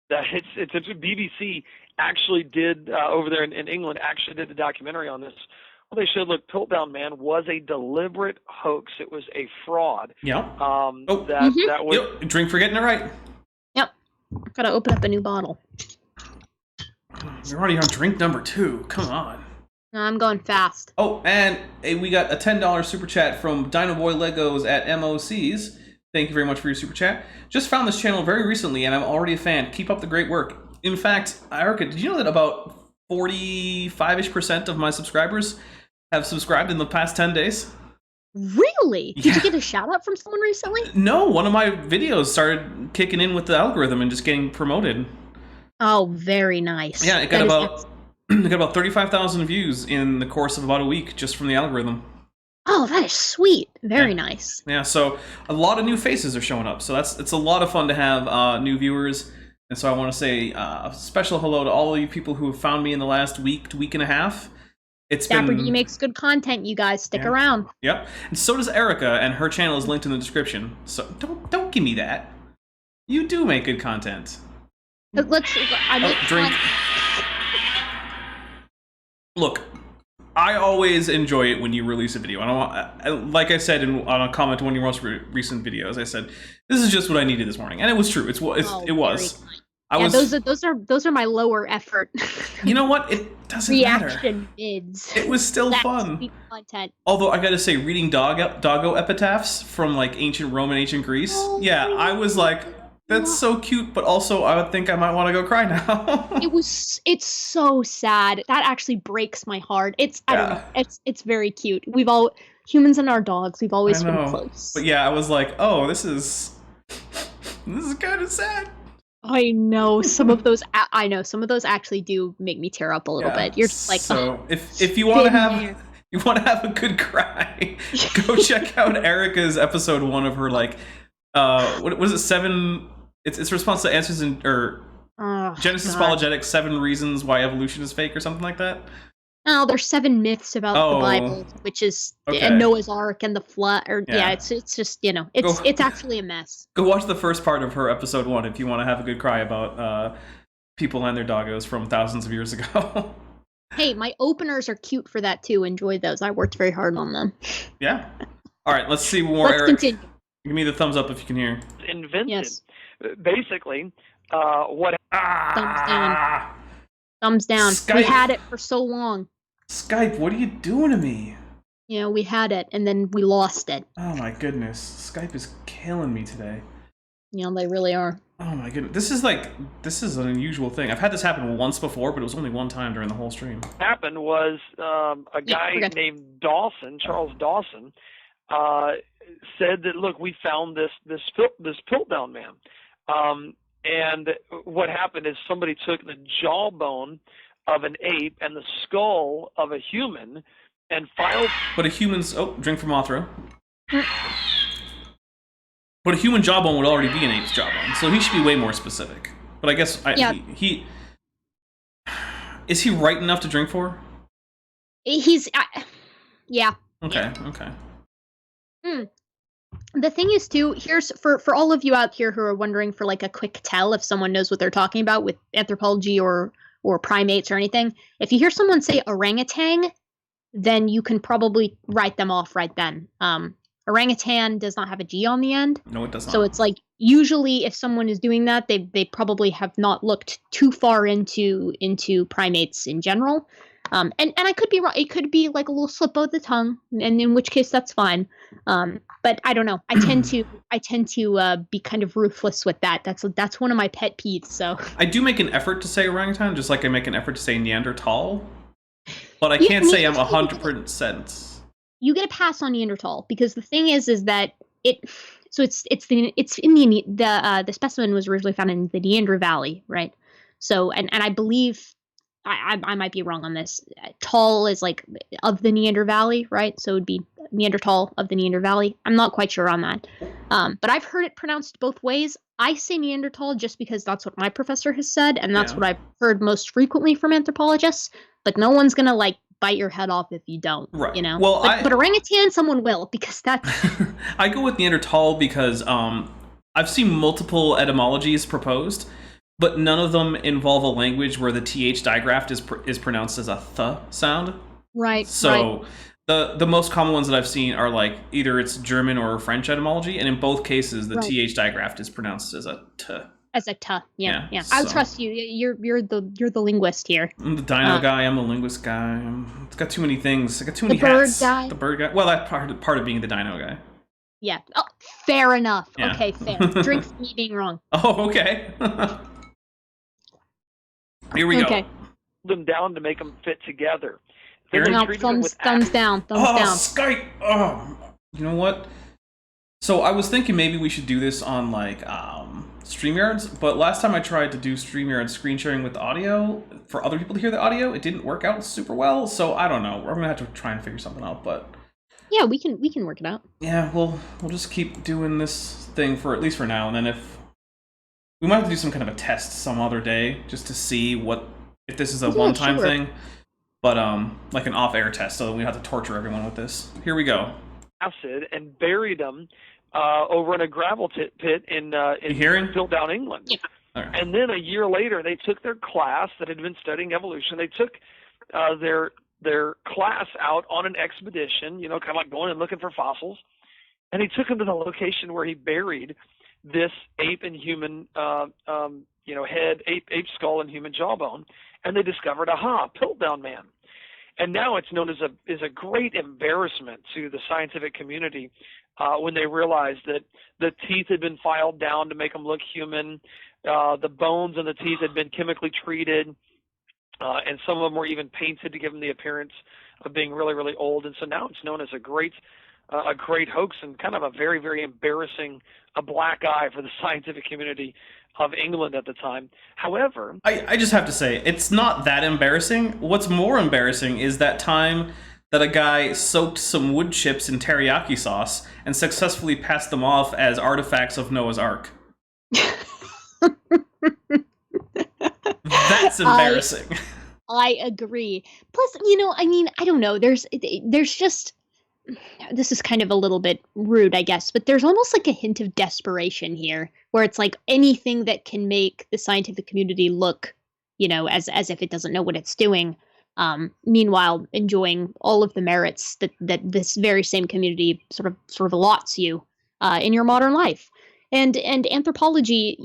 It's BBC actually did over there in England actually did the documentary on this. Well, they showed, look, Piltdown Man was a deliberate hoax. It was a fraud. Yeah. That was drink for getting it right. Yep. Gotta open up a new bottle. You're already on drink number 2. Come on. I'm going fast. Oh, and we got a $10 super chat from Dino Boy Legos at MOCs. Thank you very much for your super chat. Just found this channel very recently, and I'm already a fan. Keep up the great work. In fact, Erika, did you know that about 45-ish% of my subscribers have subscribed in the past 10 days? Really? Yeah. Did you get a shout out from someone recently? No, one of my videos started kicking in with the algorithm and just getting promoted. Oh, very nice. Yeah, it got about 35,000 views in the course of about a week just from the algorithm. Oh, that is sweet. Very nice. Yeah, so a lot of new faces are showing up. So it's a lot of fun to have new viewers. And so I want to say a special hello to all of you people who have found me in the last week and a half. Dapper D makes good content, you guys. Stick around. Yep. And so does Erika, and her channel is linked in the description. So don't give me that. You do make good content. Drink. Look, I always enjoy it when you release a video. Like I said on a comment to one of your most recent videos, I said, this is just what I needed this morning. And it was true. It was. Those are my lower effort. You know what? It doesn't reaction matter. Vids. It was still fun. Content. Although I gotta say, reading doggo epitaphs from like ancient Rome and ancient Greece, I was like, that's so cute, but also I would think I might want to go cry now. It's so sad. That actually breaks my heart. I don't know. It's very cute. Humans and our dogs, we've always been close. But yeah, I was like, oh, this is kind of sad. I know some of those actually do make me tear up a little bit. You're just like, so if you want to have a good cry, go check out Erika's episode 1 of her what was it, 7? It's response to answers Genesis Apologetics, 7 reasons why evolution is fake or something like that. Oh, there's 7 myths about the Bible, which is Noah's Ark and the flood. It's just it's actually a mess. Go watch the first part of her episode 1 if you want to have a good cry about people and their doggos from thousands of years ago. Hey, my openers are cute for that too. Enjoy those. I worked very hard on them. Yeah. All right, let's see more. Let's Eric. Continue. Give me the thumbs up if you can hear. Invented. Yes. Basically, what? Thumbs down. Thumbs down. Skype. We had it for so long. Skype, what are you doing to me? We had it, and then we lost it. Oh my goodness. Skype is killing me today. They really are. Oh my goodness. This is an unusual thing. I've had this happen once before, but it was only one time during the whole stream. What happened was a guy named Dawson, Charles Dawson, said that, look, we found this Piltdown man. And what happened is somebody took the jawbone of an ape and the skull of a human and filed... But a human's... Oh, drink from Mothra. But a human jawbone would already be an ape's jawbone, so he should be way more specific. But I guess he is he right enough to drink for? He's... yeah. Okay. The thing is, too, here's for all of you out here who are wondering for like a quick tell if someone knows what they're talking about with anthropology or primates or anything. If you hear someone say orangutan, then you can probably write them off right then. Orangutan does not have a G on the end. No, it does not. So it's like usually if someone is doing that, they probably have not looked too far into primates in general. And I could be wrong. It could be like a little slip of the tongue, and in which case that's fine. But I don't know. I tend to be kind of ruthless with that. That's one of my pet peeves. So I do make an effort to say orangutan, just like I make an effort to say Neanderthal. But I can't say I'm 100%. You get a pass on Neanderthal because the thing is that it's in the specimen was originally found in the Neander Valley, right? So and I believe. I might be wrong on this. Tall is like of the Neander Valley, right? So it would be Neanderthal of the Neander Valley. I'm not quite sure on that. But I've heard it pronounced both ways. I say Neanderthal just because that's what my professor has said, and that's what I've heard most frequently from anthropologists. But no one's gonna like bite your head off if you don't, right? Well, but orangutan, someone will, because that's. I go with Neanderthal because I've seen multiple etymologies proposed. But none of them involve a language where the th digraft is pronounced as a th sound. Right. So the most common ones that I've seen are like either it's German or French etymology, and in both cases the th digraft is pronounced as a t. As a t. Yeah. I'll trust you. You're the linguist here. I'm the dino guy. I'm the linguist guy. It's got too many things. I got too many hats. The bird guy. Well, that's part of being the dino guy. Yeah. Oh, fair enough. Yeah. Okay, fair. Drink for me being wrong. Oh, okay. Here we go. Them down to make them fit together. Thumbs down. Skype. Oh, you know what? So I was thinking maybe we should do this on like StreamYards, but last time I tried to do StreamYard screen sharing with audio for other people to hear the audio, it didn't work out super well. So I don't know. We're gonna have to try and figure something out, but yeah, we can work it out. Yeah, we'll just keep doing this thing for at least for now, and then if. We might have to do some kind of a test some other day just to see if this is a one-time thing, but like an off-air test, so that we don't have to torture everyone with this. Here we go. Acid and buried them over in a gravel pit in Piltdown, England. Yeah. Okay. And then a year later, they took their class that had been studying evolution. They took their their class out on an expedition, kind of like going and looking for fossils. And he took them to the location where he buried this ape and human, head, ape skull and human jawbone. And they discovered, Piltdown Man. And now it's known as a great embarrassment to the scientific community when they realized that the teeth had been filed down to make them look human. The bones and the teeth had been chemically treated. And some of them were even painted to give them the appearance of being really, really old. And so now it's known as a great hoax and kind of a very, very embarrassing, a black eye for the scientific community of England at the time. However, I just have to say, it's not that embarrassing. What's more embarrassing is that time that a guy soaked some wood chips in teriyaki sauce and successfully passed them off as artifacts of Noah's Ark. That's embarrassing. I agree. Plus, I don't know. There's just, this is kind of a little bit rude, I guess, but there's almost like a hint of desperation here, where it's like anything that can make the scientific community look, as if it doesn't know what it's doing. Meanwhile, enjoying all of the merits that this very same community sort of allots you in your modern life. And anthropology,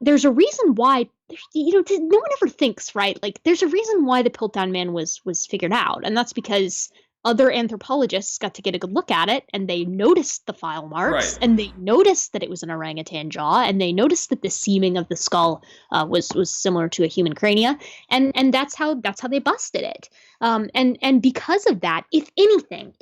there's a reason why, no one ever thinks, right? Like, there's a reason why the Piltdown Man was figured out, and that's because other anthropologists got to get a good look at it, and they noticed the file marks, and they noticed that it was an orangutan jaw, and they noticed that the seaming of the skull was similar to a human crania, and that's how they busted it. And because of that, if anything,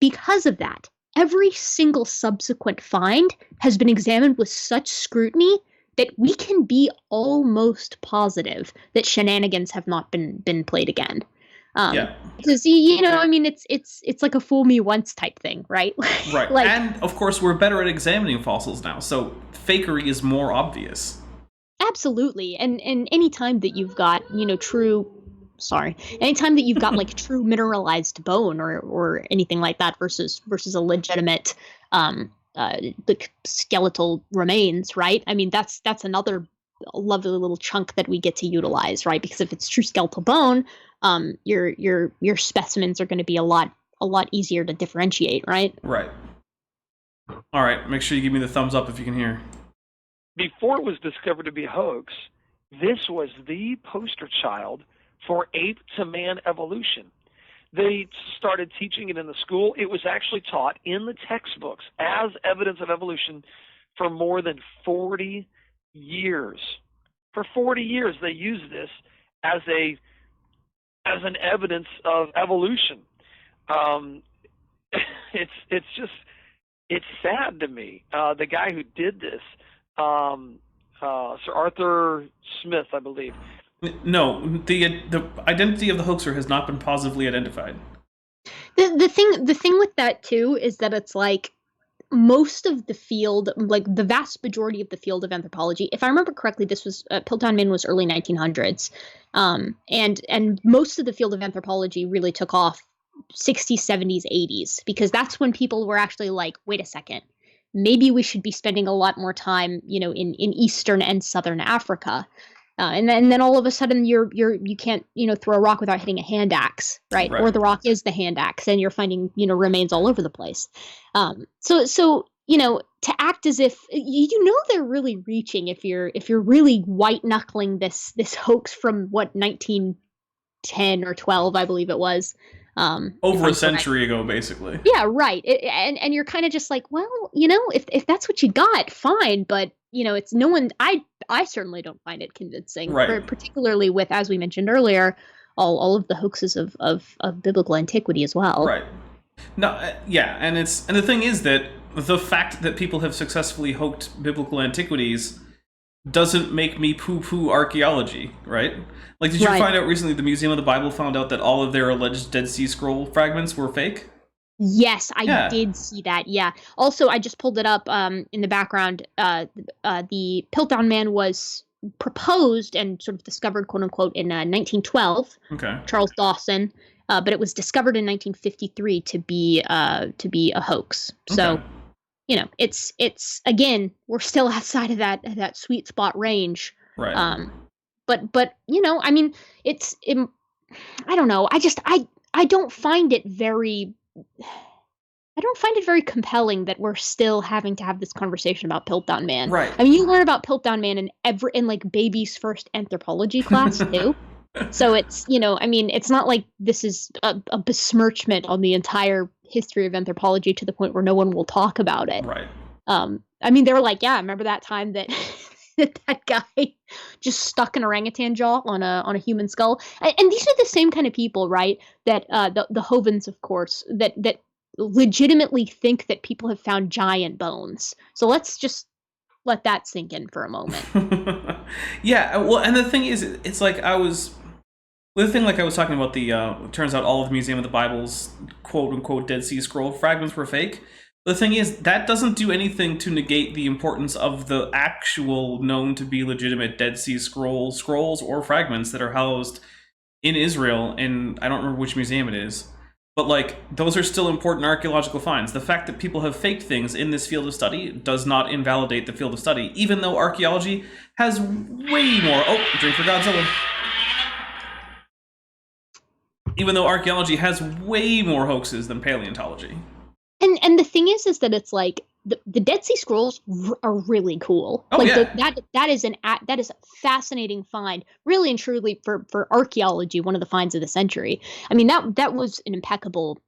because of that, every single subsequent find has been examined with such scrutiny that we can be almost positive that shenanigans have not been played again. Because it's like a fool me once type thing, right? Right. Like, and of course, we're better at examining fossils now, so fakery is more obvious. Absolutely. And anytime that you've got, anytime that you've got like true mineralized bone or anything like that versus a legitimate like skeletal remains, right? I mean, that's another lovely little chunk that we get to utilize, right? Because if it's true skeletal bone, your specimens are going to be a lot easier to differentiate, right? Right. All right, make sure you give me the thumbs up if you can hear. Before it was discovered to be a hoax, this was the poster child for ape to man evolution. They started teaching it in the school. It was actually taught in the textbooks as evidence of evolution for more than 40 years. For 40 years, they used this as an evidence of evolution. It's sad to me. The guy who did this, Sir Arthur Smith, I believe. No, the identity of the hoaxer has not been positively identified. The thing with that too is that it's like most of the field, like the vast majority of the field of anthropology, if I remember correctly, this was Piltdown Man was early 1900s, and most of the field of anthropology really took off 60s, 70s, 80s, because that's when people were actually like, wait a second, maybe we should be spending a lot more time, in Eastern and Southern Africa. And then all of a sudden you can't, throw a rock without hitting a hand axe, right? Or the rock is the hand axe, and you're finding, remains all over the place. So to act as if, they're really reaching if you're really white knuckling this hoax from 1910 or 12, I believe it was. Over a century ago, basically. Yeah, right. And you're kind of just like, well, if that's what you got, fine. But, it's no one, I certainly don't find it convincing, right. Particularly with, as we mentioned earlier, all of the hoaxes of biblical antiquity as well. Right. No, yeah, and the thing is that the fact that people have successfully hoaxed biblical antiquities doesn't make me poo-poo archaeology, right? Like, did you find out recently the Museum of the Bible found out that all of their alleged Dead Sea Scroll fragments were fake? Yes, I did see that, yeah. Also, I just pulled it up in the background. The Piltdown Man was proposed and sort of discovered, quote-unquote, in 1912. Okay. Charles Dawson. But it was discovered in 1953 to be a hoax. So... Okay. It's again, we're still outside of that sweet spot range. Right. But I mean, I don't know. I don't find it very. I don't find it very compelling that we're still having to have this conversation about Piltdown Man. Right. I mean, you learn about Piltdown Man in like baby's first anthropology class too. So it's, I mean, it's not like this is a besmirchment on the entire history of anthropology to the point where no one will talk about it. Right. I mean, they were like, yeah, remember that time that that guy just stuck an orangutan jaw on a human skull? And these are the same kind of people, right? That the Hovinds, of course, that legitimately think that people have found giant bones. So let's just let that sink in for a moment. Yeah, well, and the thing is, it's like I was talking about it turns out all of the Museum of the Bible's quote-unquote Dead Sea Scroll fragments were fake. The thing is, that doesn't do anything to negate the importance of the actual known to be legitimate Dead Sea scrolls or fragments that are housed in Israel, and I don't remember which museum it is. But, like, those are still important archaeological finds. The fact that people have faked things in this field of study does not invalidate the field of study, even though archaeology has way more... Oh, drink for Godzilla. Even though archaeology has way more hoaxes than paleontology. And the thing is that it's like the Dead Sea Scrolls are really cool. Oh, like yeah. that is a fascinating find, really and truly for archaeology, one of the finds of the century. I mean, that was an impeccable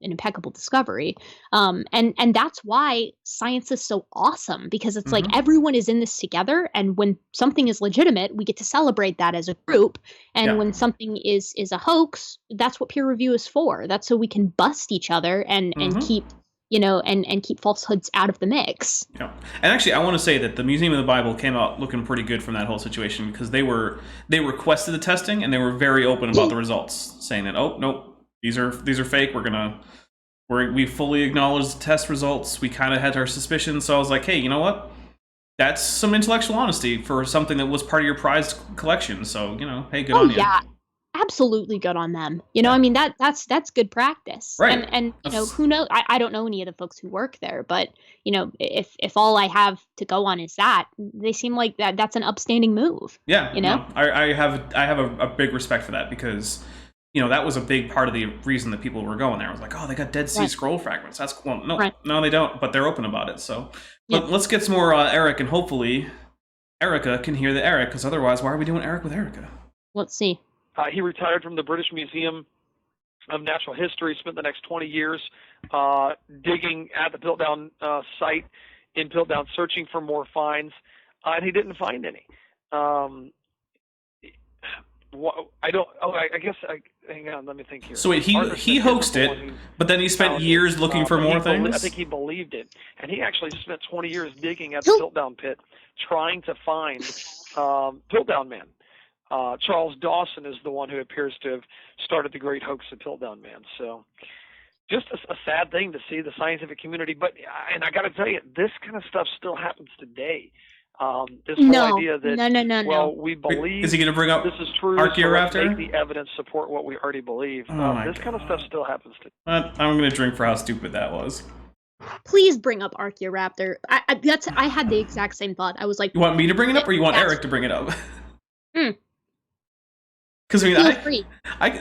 discovery. And that's why science is so awesome, because it's like everyone is in this together, and when something is legitimate, we get to celebrate that as a group. And when something is a hoax, that's what peer review is for. That's so we can bust each other and keep and keep falsehoods out of the mix. Yeah. And actually, I want to say that the Museum of the Bible came out looking pretty good from that whole situation, because they requested the testing, and they were very open about the results, saying that, oh, nope, these are fake. We fully acknowledge the test results. We kind of had our suspicions. So I was like, hey, you know what? That's some intellectual honesty for something that was part of your prized collection. So, hey, good on you. Yeah. Absolutely good on them. I mean, that's good practice. Right. And who knows? I don't know any of the folks who work there, but if all I have to go on is that, they seem like that's an upstanding move. Yeah. No, I have a big respect for that, because that was a big part of the reason that people were going there. I was like, oh, they got Dead Sea Scroll fragments. That's cool. No, they don't, but they're open about it. So let's get some more Eric, and hopefully Erika can hear the Eric, because otherwise, why are we doing Eric with Erika? Let's see. He retired from the British Museum of Natural History, spent the next 20 years digging at the Piltdown site in Piltdown, searching for more finds, and he didn't find any. Hang on, let me think here. So wait, he hoaxed it, but then he spent years looking for more things? I think he believed it, and he actually spent 20 years digging at the Piltdown pit, trying to find Piltdown Man. Charles Dawson is the one who appears to have started the great hoax of Piltdown Man. So just a sad thing to see the scientific community. And I got to tell you, this kind of stuff still happens today. This whole idea that, no. we believe is he going to bring up this is true, Archaeoraptor? so let's make the evidence support what we already believe. This kind of stuff still happens today. I'm going to drink for how stupid that was. Please bring up Archaeoraptor. I had the exact same thought. I was like, you want me to bring it up, or you want Eric to bring it up? Because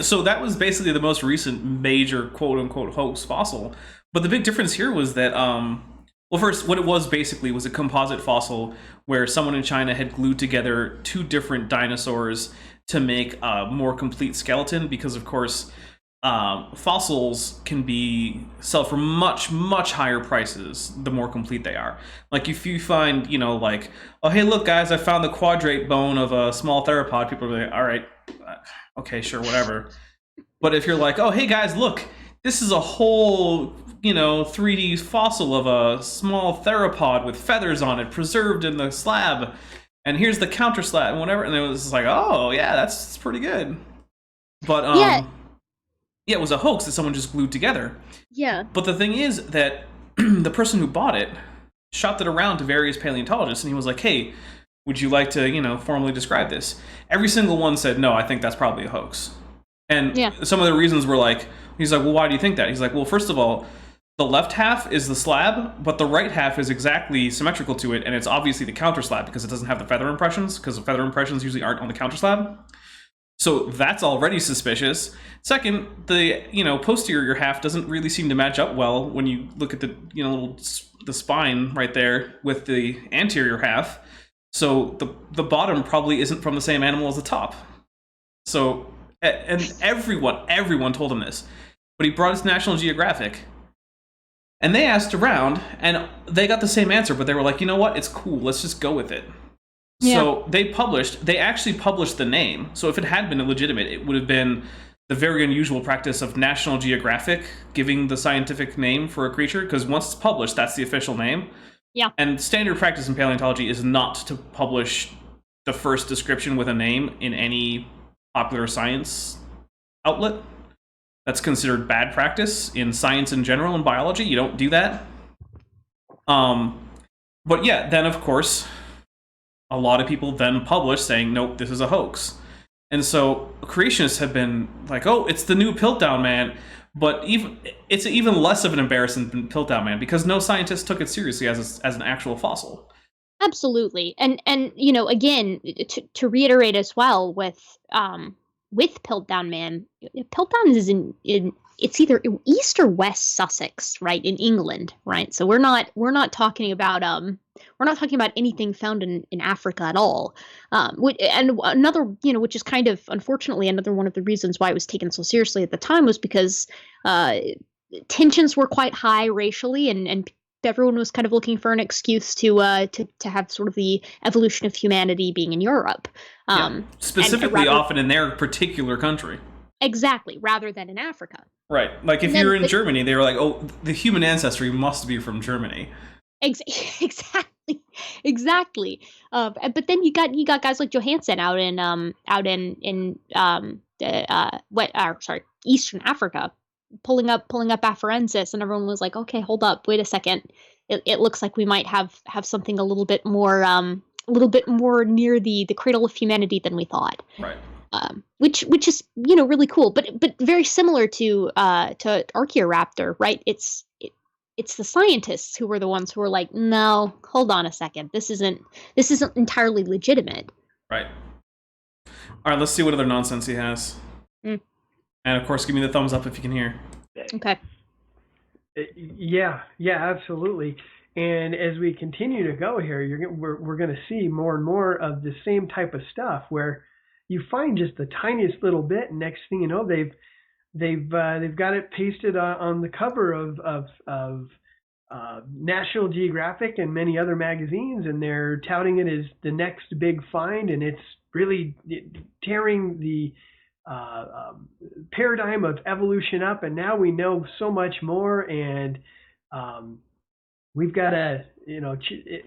so that was basically the most recent major quote-unquote hoax fossil. But the big difference here was that, first, what it was basically was a composite fossil where someone in China had glued together two different dinosaurs to make a more complete skeleton, because, of course, fossils can be sell for much, much higher prices the more complete they are. Like, if you find, like, oh, hey, look, guys, I found the quadrate bone of a small theropod, people are like, all right, okay, sure, whatever. But if you're like, oh, hey, guys, look, this is a whole, 3D fossil of a small theropod with feathers on it, preserved in the slab, and here's the counter slab and whatever, and it was like, oh, yeah, that's pretty good. But, yeah, it was a hoax that someone just glued together. Yeah. But the thing is that the person who bought it shopped it around to various paleontologists, and he was like, hey, would you like to, formally describe this? Every single one said, no, I think that's probably a hoax. And some of the reasons were like, he's like, well, why do you think that? He's like, well, first of all, the left half is the slab, but the right half is exactly symmetrical to it, and it's obviously the counter slab because it doesn't have the feather impressions, because the feather impressions usually aren't on the counter slab. So that's already suspicious. Second, the posterior half doesn't really seem to match up well when you look at the the spine right there with the anterior half. So the bottom probably isn't from the same animal as the top. So, and everyone told him this, but he brought us National Geographic, and they asked around, and they got the same answer, but they were like, you know what, it's cool, let's just go with it. Yeah. So they actually published the name. So if it had been illegitimate, it would have been the very unusual practice of National Geographic giving the scientific name for a creature, because once it's published, that's the official name. Yeah. And standard practice in paleontology is not to publish the first description with a name in any popular science outlet. That's considered bad practice in science in general and biology. You don't do that. But yeah, then of course, a lot of people then publish saying, nope, this is a hoax. And so creationists have been like, oh, it's the new Piltdown Man. But it's even less of an embarrassment than Piltdown Man, because no scientist took it seriously as an actual fossil. Absolutely. And again, to reiterate as well with Piltdown Man, Piltdown is in it's either East or West Sussex, right, in England, right? So we're not talking about anything found in Africa at all. And another, which is kind of unfortunately another one of the reasons why it was taken so seriously at the time was because tensions were quite high racially, and everyone was kind of looking for an excuse to have sort of the evolution of humanity being in Europe. Specifically, often in their particular country. Exactly, rather than in Africa. Right. Like if you're in Germany, they were like, oh, the human ancestry must be from Germany. Exactly. But then you got guys like Johansen out in Eastern Africa, pulling up Afarensis, and everyone was like, okay, hold up, wait a second. It looks like we might have something a little bit more near the cradle of humanity than we thought. Right. Which is really cool, but very similar to Archaeoraptor, right? It's the scientists who were the ones who were like, no, hold on a second, this isn't entirely legitimate. Right. All right, let's see what other nonsense he has. And of course, give me the thumbs up if you can hear. Okay. Yeah, absolutely. And as we continue to go here, we're going to see more and more of the same type of stuff where you find just the tiniest little bit, and next thing you know, they've got it pasted on the cover of National Geographic and many other magazines, and they're touting it as the next big find, and it's really tearing the paradigm of evolution up, and now we know so much more, and we've got to,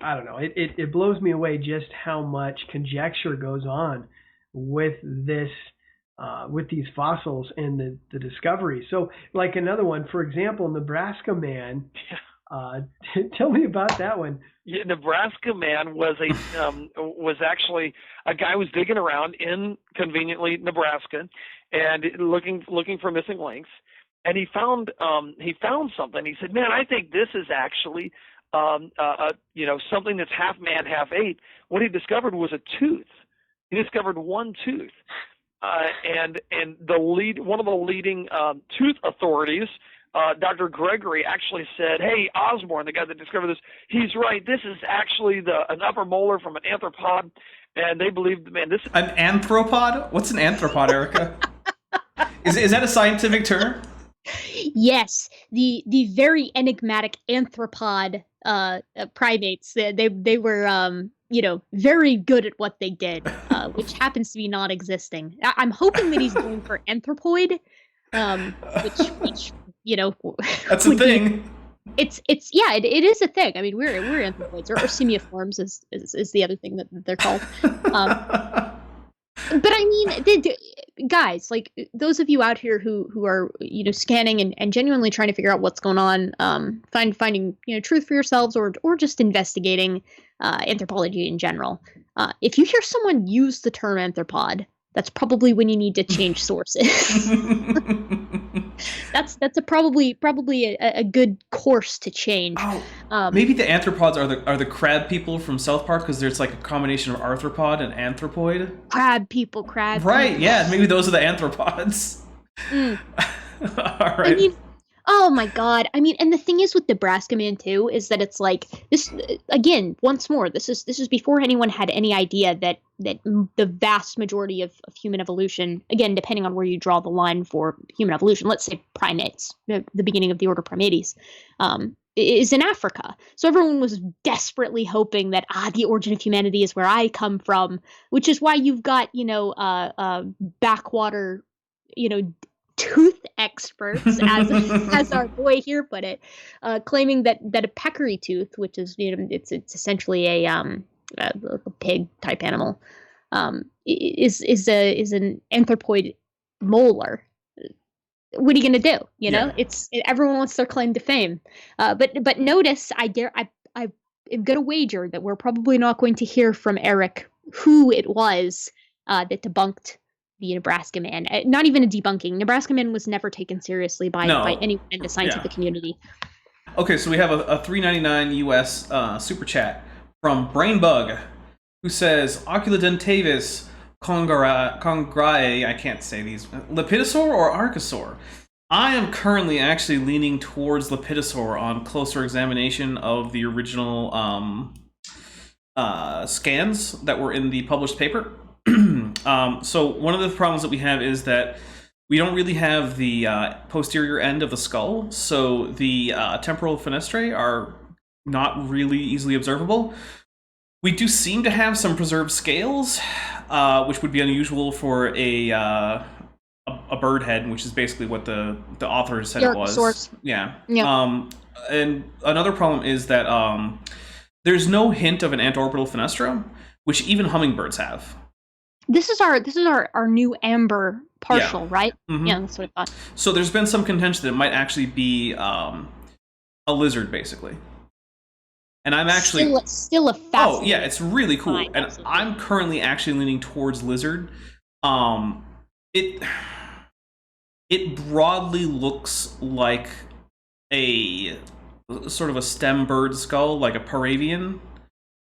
I don't know, it blows me away just how much conjecture goes on with this, with these fossils and the discovery. So, like another one, for example, Nebraska Man. Tell me about that one. Yeah, Nebraska Man was actually a guy who was digging around in conveniently Nebraska and looking for missing links, and he found something. He said, "Man, I think this is actually something that's half man, half ape." What he discovered was a tooth. He discovered one tooth, and one of the leading tooth authorities, Dr. Gregory, actually said, "Hey, Osborne, the guy that discovered this, he's right. This is actually an upper molar from an arthropod," and they believed, man, this an arthropod. What's an arthropod, Erika? Is that a scientific term? Yes, the very enigmatic arthropod primates. They were very good at what they did, which happens to be non-existing. I'm hoping that he's going for anthropoid, which that's a thing. It is a thing. I mean, we're anthropoids, or simiiforms is the other thing that they're called. But I mean, guys, like those of you out here who are scanning and genuinely trying to figure out what's going on, finding truth for yourselves, or just investigating anthropology in general. If you hear someone use the term anthropod, that's probably when you need to change sources. That's probably a good course to change. Maybe the anthropods are the crab people from South Park, because there's like a combination of arthropod and anthropoid. Crab people. Right? Yeah, maybe those are the anthropods. All right. I mean, oh my god. I mean, and the thing is with Nebraska Man too is that it's like this again. Once more, this is before anyone had any idea that the vast majority of human evolution, again, depending on where you draw the line for human evolution, let's say primates, the beginning of the order Primates, is in Africa. So everyone was desperately hoping that the origin of humanity is where I come from, which is why you've got backwater, tooth experts, as our boy here put it, claiming that a peccary tooth, which is it's essentially a pig type animal, is an anthropoid molar. What are you gonna do? Everyone wants their claim to fame, but notice I am gonna wager that we're probably not going to hear from Eric who it was that debunked the Nebraska Man. Not even a debunking. Nebraska Man was never taken seriously by anyone in the scientific community. Okay, so we have a $3.99 US super chat from Brainbug, who says Oculodentavis congrae, I can't say these, Lepidosaur or Archosaur? I am currently actually leaning towards Lepidosaur on closer examination of the original scans that were in the published paper. So one of the problems that we have is that we don't really have the posterior end of the skull, so the temporal fenestrae are not really easily observable. We do seem to have some preserved scales, which would be unusual for a bird head, which is basically what the author said it was. Source. Yeah. And another problem is that there's no hint of an antorbital fenestra, which even hummingbirds have. This is our new amber partial, right? Mm-hmm. Yeah, that's what I thought. So there's been some contention that it might actually be a lizard, basically. And I'm actually still a fascinating. Oh yeah, it's really cool, and absolutely. I'm currently actually leaning towards lizard. It broadly looks like a sort of a stem bird skull, like a Paravian.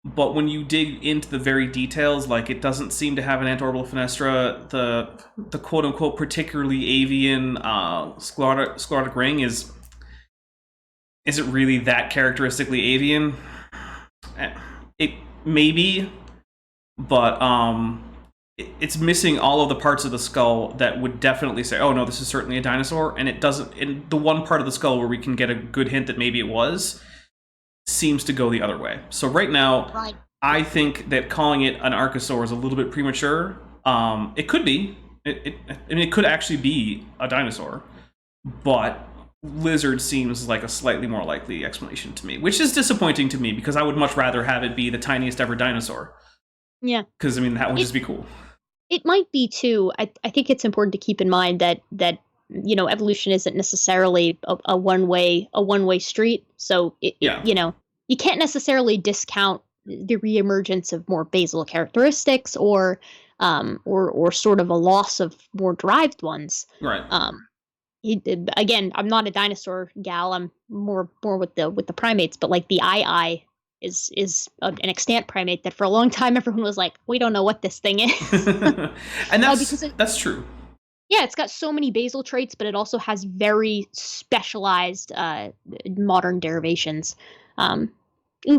But when you dig into the very details, like it doesn't seem to have an antorbital fenestra. The quote unquote particularly avian sclerotic ring is it really that characteristically avian? It maybe, but it's missing all of the parts of the skull that would definitely say, oh no, this is certainly a dinosaur. And it doesn't. In the one part of the skull where we can get a good hint that maybe it was, seems to go the other way. So right now, I think that calling it an archosaur is a little bit premature. It could be. It could actually be a dinosaur, but lizard seems like a slightly more likely explanation to me, which is disappointing to me because I would much rather have it be the tiniest ever dinosaur. Yeah. Because that would just be cool. It might be too. I think it's important to keep in mind that evolution isn't necessarily a one-way street. So you can't necessarily discount the reemergence of more basal characteristics or sort of a loss of more derived ones. Right. Again, I'm not a dinosaur gal. I'm more with the primates, but like the eye is an extant primate that for a long time everyone was like, we don't know what this thing is. And that's true. Yeah, it's got so many basal traits, but it also has very specialized modern derivations.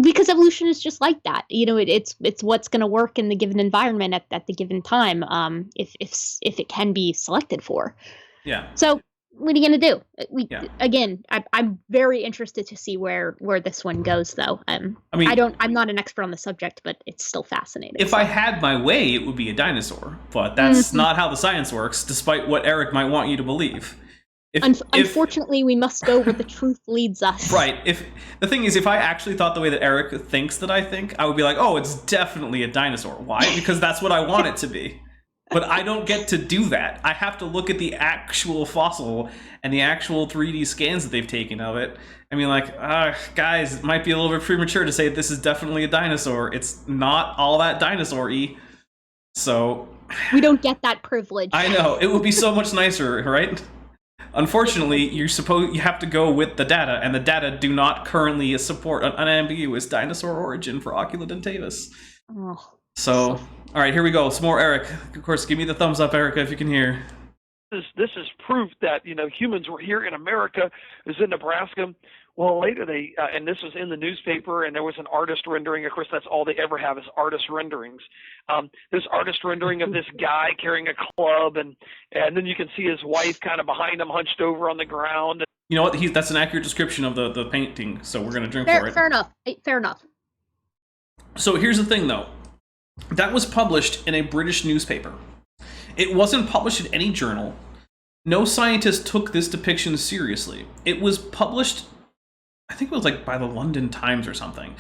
Because evolution is just like that. It's what's going to work in the given environment at the given time, if it can be selected for. Yeah. So what are you going to do? Again, I'm very interested to see where this one goes, though. I'm not an expert on the subject, but it's still fascinating. If I had my way, it would be a dinosaur, but that's not how the science works, despite what Eric might want you to believe. Unfortunately, we must go where the truth leads us. Right. If the thing is, if I actually thought the way that Eric thinks that I think, I would be like, oh, it's definitely a dinosaur. Why? Because that's what I want it to be. But I don't get to do that. I have to look at the actual fossil and the actual 3D scans that they've taken of it. I mean, like, guys, it might be a little bit premature to say this is definitely a dinosaur. It's not all that dinosaur-y. So... we don't get that privilege. I know. It would be so much nicer, right? Unfortunately, you have to go with the data, and the data do not currently support an unambiguous dinosaur origin for oculodentatus. Oh. So, all right, here we go. Some more Eric. Of course, give me the thumbs up, Erica, if you can hear. This is proof that humans were here in America. It was in Nebraska. Well, later they and this was in the newspaper, and there was an artist rendering. Of course, that's all they ever have is artist renderings. This artist rendering of this guy carrying a club, and then you can see his wife kind of behind him, hunched over on the ground. You know what? That's an accurate description of the painting. So we're gonna drink for it. Fair enough. Fair enough. So here's the thing, though. That was published in a British newspaper. It wasn't published in any journal. No scientist took this depiction seriously. It was published, I think it was like by the London Times or something.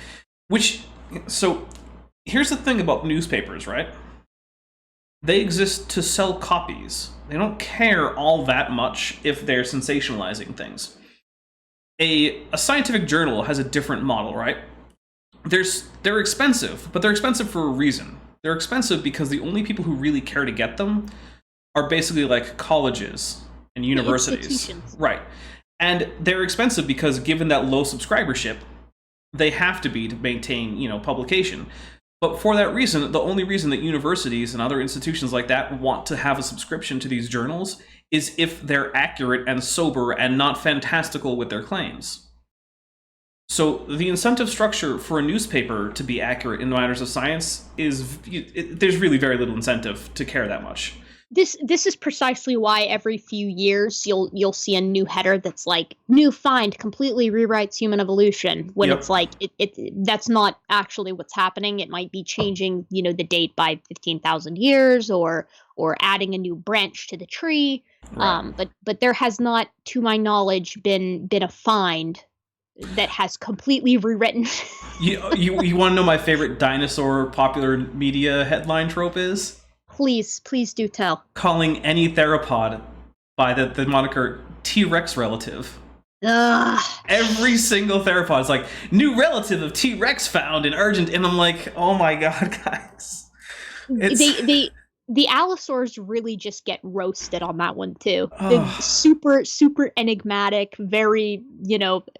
So here's the thing about newspapers, right? They exist to sell copies. They don't care all that much if they're sensationalizing things. A scientific journal has a different model, right? They're expensive, but they're expensive for a reason. They're expensive because the only people who really care to get them are basically like colleges and universities. Right. And they're expensive because given that low subscribership, they have to be to maintain, publication. But for that reason, the only reason that universities and other institutions like that want to have a subscription to these journals is if they're accurate and sober and not fantastical with their claims. So the incentive structure for a newspaper to be accurate in matters of science there's really very little incentive to care that much. This is precisely why every few years you'll see a new header that's like new find completely rewrites human evolution when It's like that's not actually what's happening. It might be changing the date by 15,000 years or adding a new branch to the tree. Right. But there has not, to my knowledge, been a find that has completely rewritten. You want to know my favorite dinosaur popular media headline trope is? Please do tell. Calling any theropod by the moniker T-Rex relative. Ugh. Every single theropod is like, new relative of T-Rex found in urgent, and I'm like, oh my god, guys. The allosaurs really just get roasted on that one too. The super enigmatic, very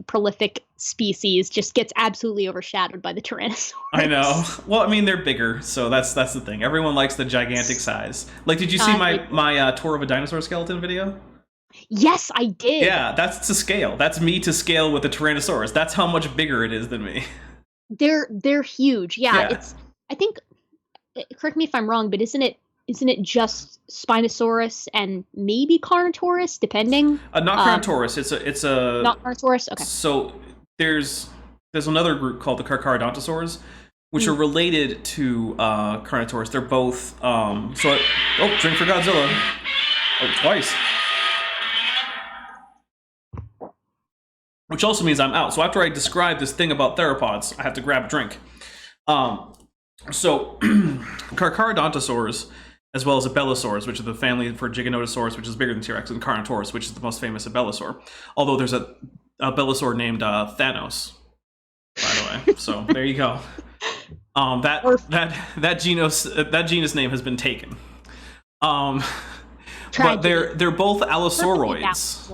prolific species just gets absolutely overshadowed by the Tyrannosaurus. I know. Well, I mean, they're bigger, so that's the thing. Everyone likes the gigantic size. Like, did you see my tour of a dinosaur skeleton video? Yes, I did. Yeah, that's to scale. That's me to scale with the Tyrannosaurus. That's how much bigger it is than me. They're huge. Yeah. It's. I think. Correct me if I'm wrong, but isn't it just Spinosaurus and maybe Carnotaurus, depending? Not Carnotaurus. It's a not Carnotaurus. Okay. So there's another group called the Carcharodontosaurs, which are related to Carnotaurus. They're both drink for Godzilla. Oh, twice. Which also means I'm out. So after I describe this thing about theropods, I have to grab a drink. So Carcharodontosaurs, as well as Abelisaurs, which is the family for Giganotosaurus, which is bigger than T-Rex, and Carnotaurus, which is the most famous Abelisaur. Although there's a Abelisaur named Thanos, by the way. So there you go. That genus name has been taken. But they're both Allosauroids.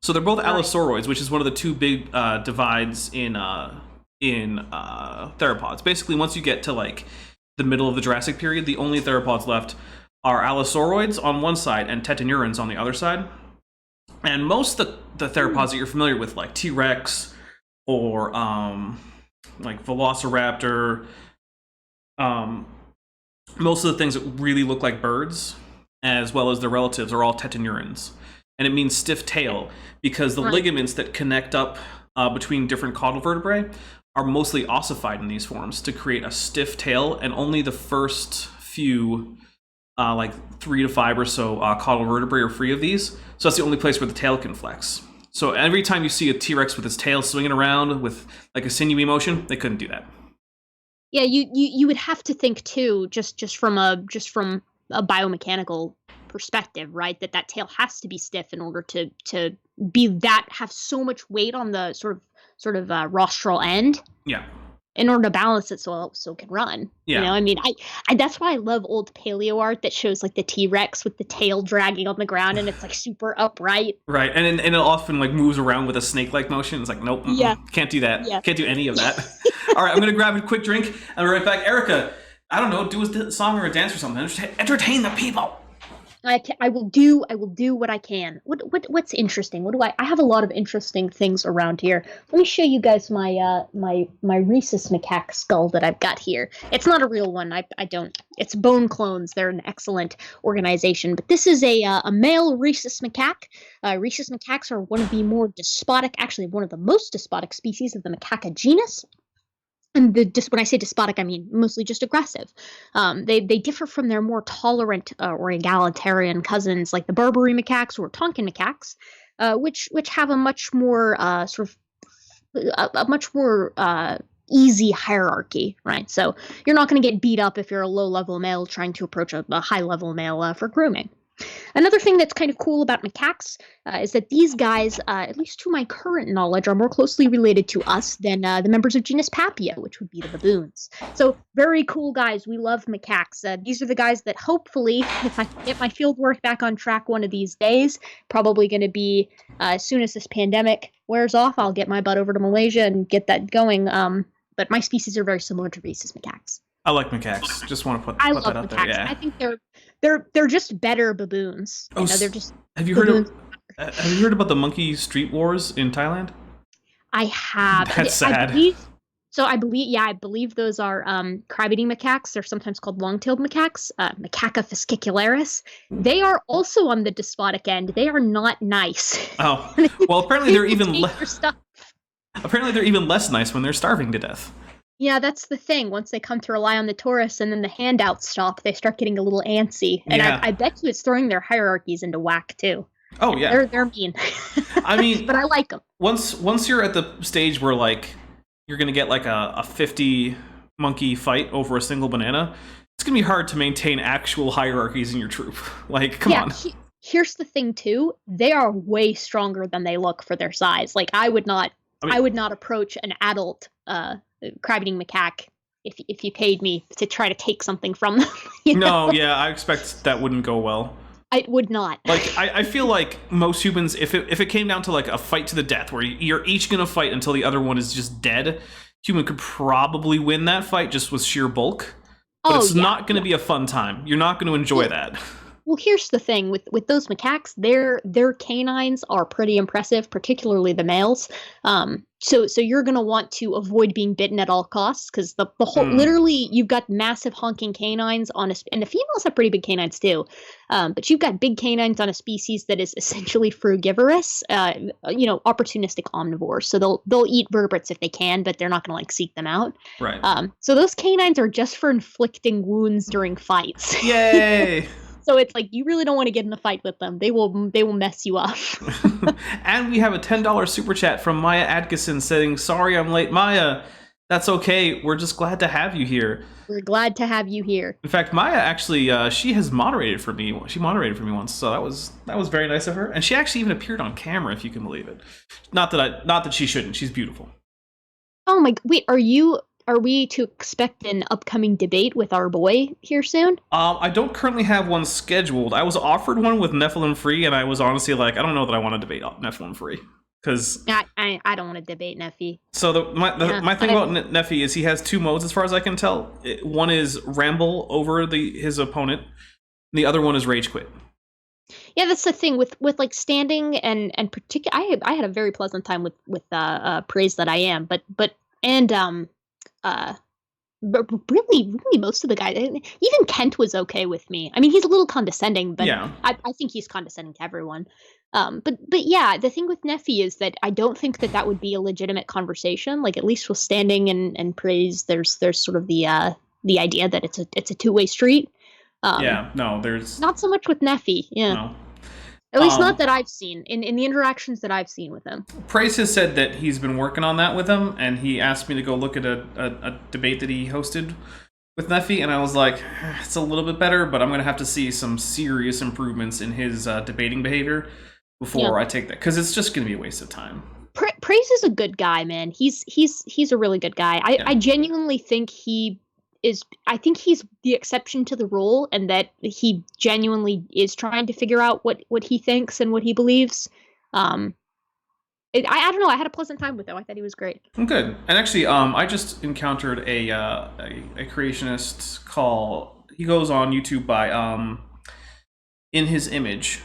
So they're both Allosauroids, which is one of the two big divides in theropods. Basically, once you get to like the middle of the Jurassic period, the only theropods left are Allosauroids on one side and Tetanurans on the other side. And most of the theropods that you're familiar with, like T-Rex or like Velociraptor, most of the things that really look like birds, as well as their relatives, are all Tetanurans. And it means stiff tail because the ligaments that connect up between different caudal vertebrae are mostly ossified in these forms to create a stiff tail, and only the first few, like 3 to 5 or so caudal vertebrae are free of these. So that's the only place where the tail can flex. So every time you see a T-Rex with its tail swinging around with like a sinewy motion, they couldn't do that. Yeah, you would have to think too, just from a biomechanical perspective, right? That tail has to be stiff in order to be have so much weight on the sort of rostral end. Yeah. in order to balance it so it can run. Yeah. You know, I mean, I that's why I love old paleo art that shows like the T-Rex with the tail dragging on the ground and it's like super upright. Right, and it often like moves around with a snake-like motion. It's like, nope, can't do that. Yeah. Can't do any of that. All right, I'm gonna grab a quick drink and be right back. Erica, I don't know, do a song or a dance or something. Entertain the people. I will do what I can. What's interesting? I have a lot of interesting things around here. Let me show you guys my my rhesus macaque skull that I've got here. It's not a real one. I don't. It's Bone Clones. They're an excellent organization. But this is a male rhesus macaque. Rhesus macaques are one of the more despotic, actually one of the most despotic species of the macaca genus. And when I say despotic, I mean mostly just aggressive. They differ from their more tolerant or egalitarian cousins like the Barbary macaques or Tonkin macaques, which have a much more easy hierarchy, right? So you're not going to get beat up if you're a low-level male trying to approach a high-level male for grooming. Another thing that's kind of cool about macaques is that these guys, at least to my current knowledge, are more closely related to us than the members of genus Papia, which would be the baboons. So very cool guys. We love macaques. These are the guys that hopefully, if I can get my field work back on track one of these days, probably going to be as soon as this pandemic wears off, I'll get my butt over to Malaysia and get that going. But my species are very similar to rhesus macaques. I like macaques. Just want to put I that love out macaques. there. Yeah. I think they're just better baboons. Oh, they're just. Have you heard about the monkey street wars in Thailand? I have. That's sad. I believe those are crab-eating macaques. They're sometimes called long-tailed macaques, Macaca fascicularis. They are also on the despotic end. They are not nice. Oh, well, apparently they're even Apparently they're even less nice when they're starving to death. Yeah, that's the thing. Once they come to rely on the tourists and then the handouts stop, they start getting a little antsy. And yeah. I bet you it's throwing their hierarchies into whack, too. Oh, yeah. They're mean. I mean... but I like them. Once you're at the stage where, like, you're going to get, like, a 50 monkey fight over a single banana, it's going to be hard to maintain actual hierarchies in your troop. Like, come on. Here's the thing, too. They are way stronger than they look for their size. Like, I would not approach an adult... crab-eating macaque if you paid me to try to take something from them. No, yeah, I expect that wouldn't go well. It would not. Like, I feel like most humans, if it came down to like a fight to the death, where you're each gonna fight until the other one is just dead, human could probably win that fight just with sheer bulk. But it's not gonna be a fun time. You're not gonna enjoy that. Well, here's the thing with those macaques, their canines are pretty impressive, particularly the males. So you're gonna want to avoid being bitten at all costs because the whole literally you've got massive honking canines and the females have pretty big canines too. But you've got big canines on a species that is essentially frugivorous, opportunistic omnivores. So they'll eat vertebrates if they can, but they're not gonna like seek them out. Right. So those canines are just for inflicting wounds during fights. Yay! So it's like you really don't want to get in a fight with them. They will mess you up. And we have a $10 super chat from Maya Atkinson saying, "Sorry I'm late, Maya. That's okay. We're just glad to have you here." We're glad to have you here. In fact, Maya actually she has moderated for me. She moderated for me once, so that was very nice of her. And she actually even appeared on camera, if you can believe it. Not that she shouldn't. She's beautiful. Oh my! Wait, are we to expect an upcoming debate with our boy here soon? I don't currently have one scheduled. I was offered one with Nephilim Free, and I was honestly like, I don't know that I want to debate Nephilim Free. Because I don't want to debate Nephi. So my thing about Nephi is he has two modes as far as I can tell. One is ramble over his opponent, and the other one is rage quit. Yeah, that's the thing with like standing and particular. I had a very pleasant time with praise that I am, but really most of the guys, even Kent was okay with me. I mean, he's a little condescending, but yeah. I think he's condescending to everyone. But yeah, the thing with Nephi is that I don't think that would be a legitimate conversation. Like at least with standing and praise, there's sort of the idea that it's a two-way street. There's not so much with Nephi. Yeah. No. At least not that I've seen, in the interactions that I've seen with him. Praise has said that he's been working on that with him, and he asked me to go look at a debate that he hosted with Nephi, and I was like, it's a little bit better, but I'm going to have to see some serious improvements in his debating behavior before I take that, because it's just going to be a waste of time. Praise is a good guy, man. He's a really good guy. I genuinely think I think he's the exception to the rule, and that he genuinely is trying to figure out what he thinks and what he believes. I don't know. I had a pleasant time with him. I thought he was great. Good. And actually, I just encountered a creationist call. He goes on YouTube by In His Image,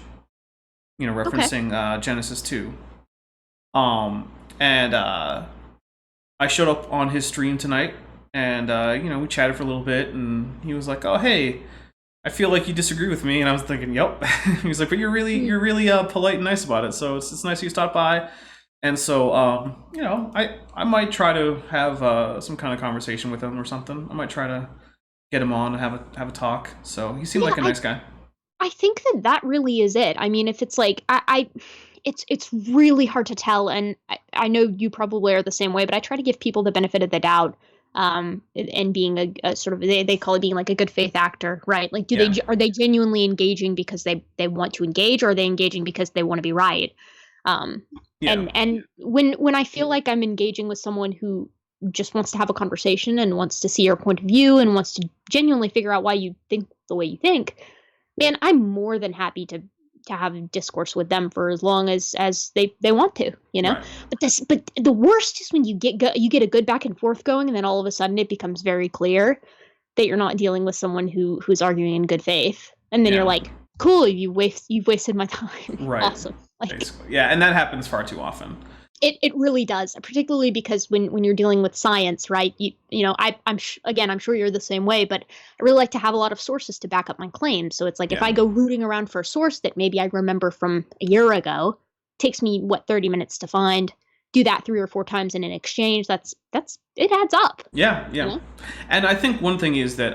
referencing Genesis 2. And I showed up on his stream tonight, and we chatted for a little bit, and he was like, "Oh, hey, I feel like you disagree with me," and I was thinking, "Yep." He was like, "But you're really polite and nice about it, so it's nice you stopped by." And so, I might try to have some kind of conversation with him or something. I might try to get him on and have a talk. So he seemed like a nice guy. I think that really is it. I mean, if it's like it's really hard to tell, and I know you probably are the same way, but I try to give people the benefit of the doubt. And being a sort of, they call it being like a good faith actor, right? Like, are they genuinely engaging because they want to engage, or are they engaging because they want to be right? And when I feel like I'm engaging with someone who just wants to have a conversation and wants to see your point of view and wants to genuinely figure out why you think the way you think, man, I'm more than happy to have a discourse with them for as long as they want to, Right. But the worst is when you get a good back and forth going, and then all of a sudden it becomes very clear that you're not dealing with someone who's arguing in good faith, and then you're like, cool, you've wasted my time. Right. Awesome. Basically. Yeah, and that happens far too often. It really does, particularly because when you're dealing with science, right? I'm sure you're the same way, but I really like to have a lot of sources to back up my claims. So it's like if I go rooting around for a source that maybe I remember from a year ago, takes me 30 minutes to find. Do that 3 or 4 times in an exchange. That's it adds up. Yeah. And I think one thing is that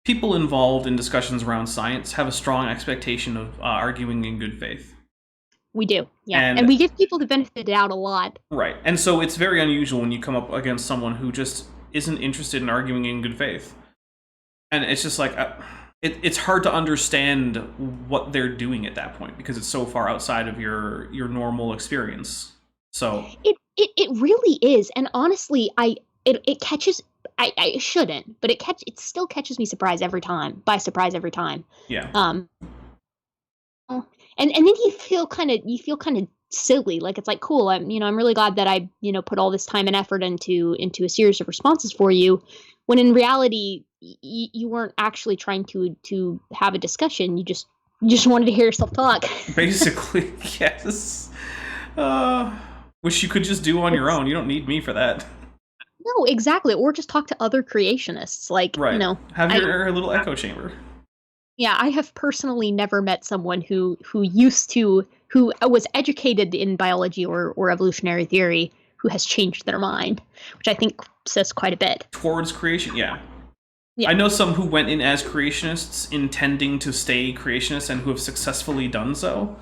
people involved in discussions around science have a strong expectation of arguing in good faith. We do, yeah. And we give people the benefit of the doubt a lot. Right. And so it's very unusual when you come up against someone who just isn't interested in arguing in good faith. And it's just like, it's hard to understand what they're doing at that point, because it's so far outside of your normal experience. So it really is. And honestly, it catches, I shouldn't, but it still catches me by surprise every time. Yeah. And then you feel kind of silly, like it's like, cool, I'm really glad that I put all this time and effort into a series of responses for you, when in reality you weren't actually trying to have a discussion. You just wanted to hear yourself talk. Basically, yes. Which you could just do on your own. You don't need me for that. No, exactly. Or just talk to other creationists, like right. Have your little echo chamber. Yeah, I have personally never met someone who was educated in biology or evolutionary theory who has changed their mind, which I think says quite a bit. Towards creation, yeah. I know some who went in as creationists intending to stay creationists and who have successfully done so.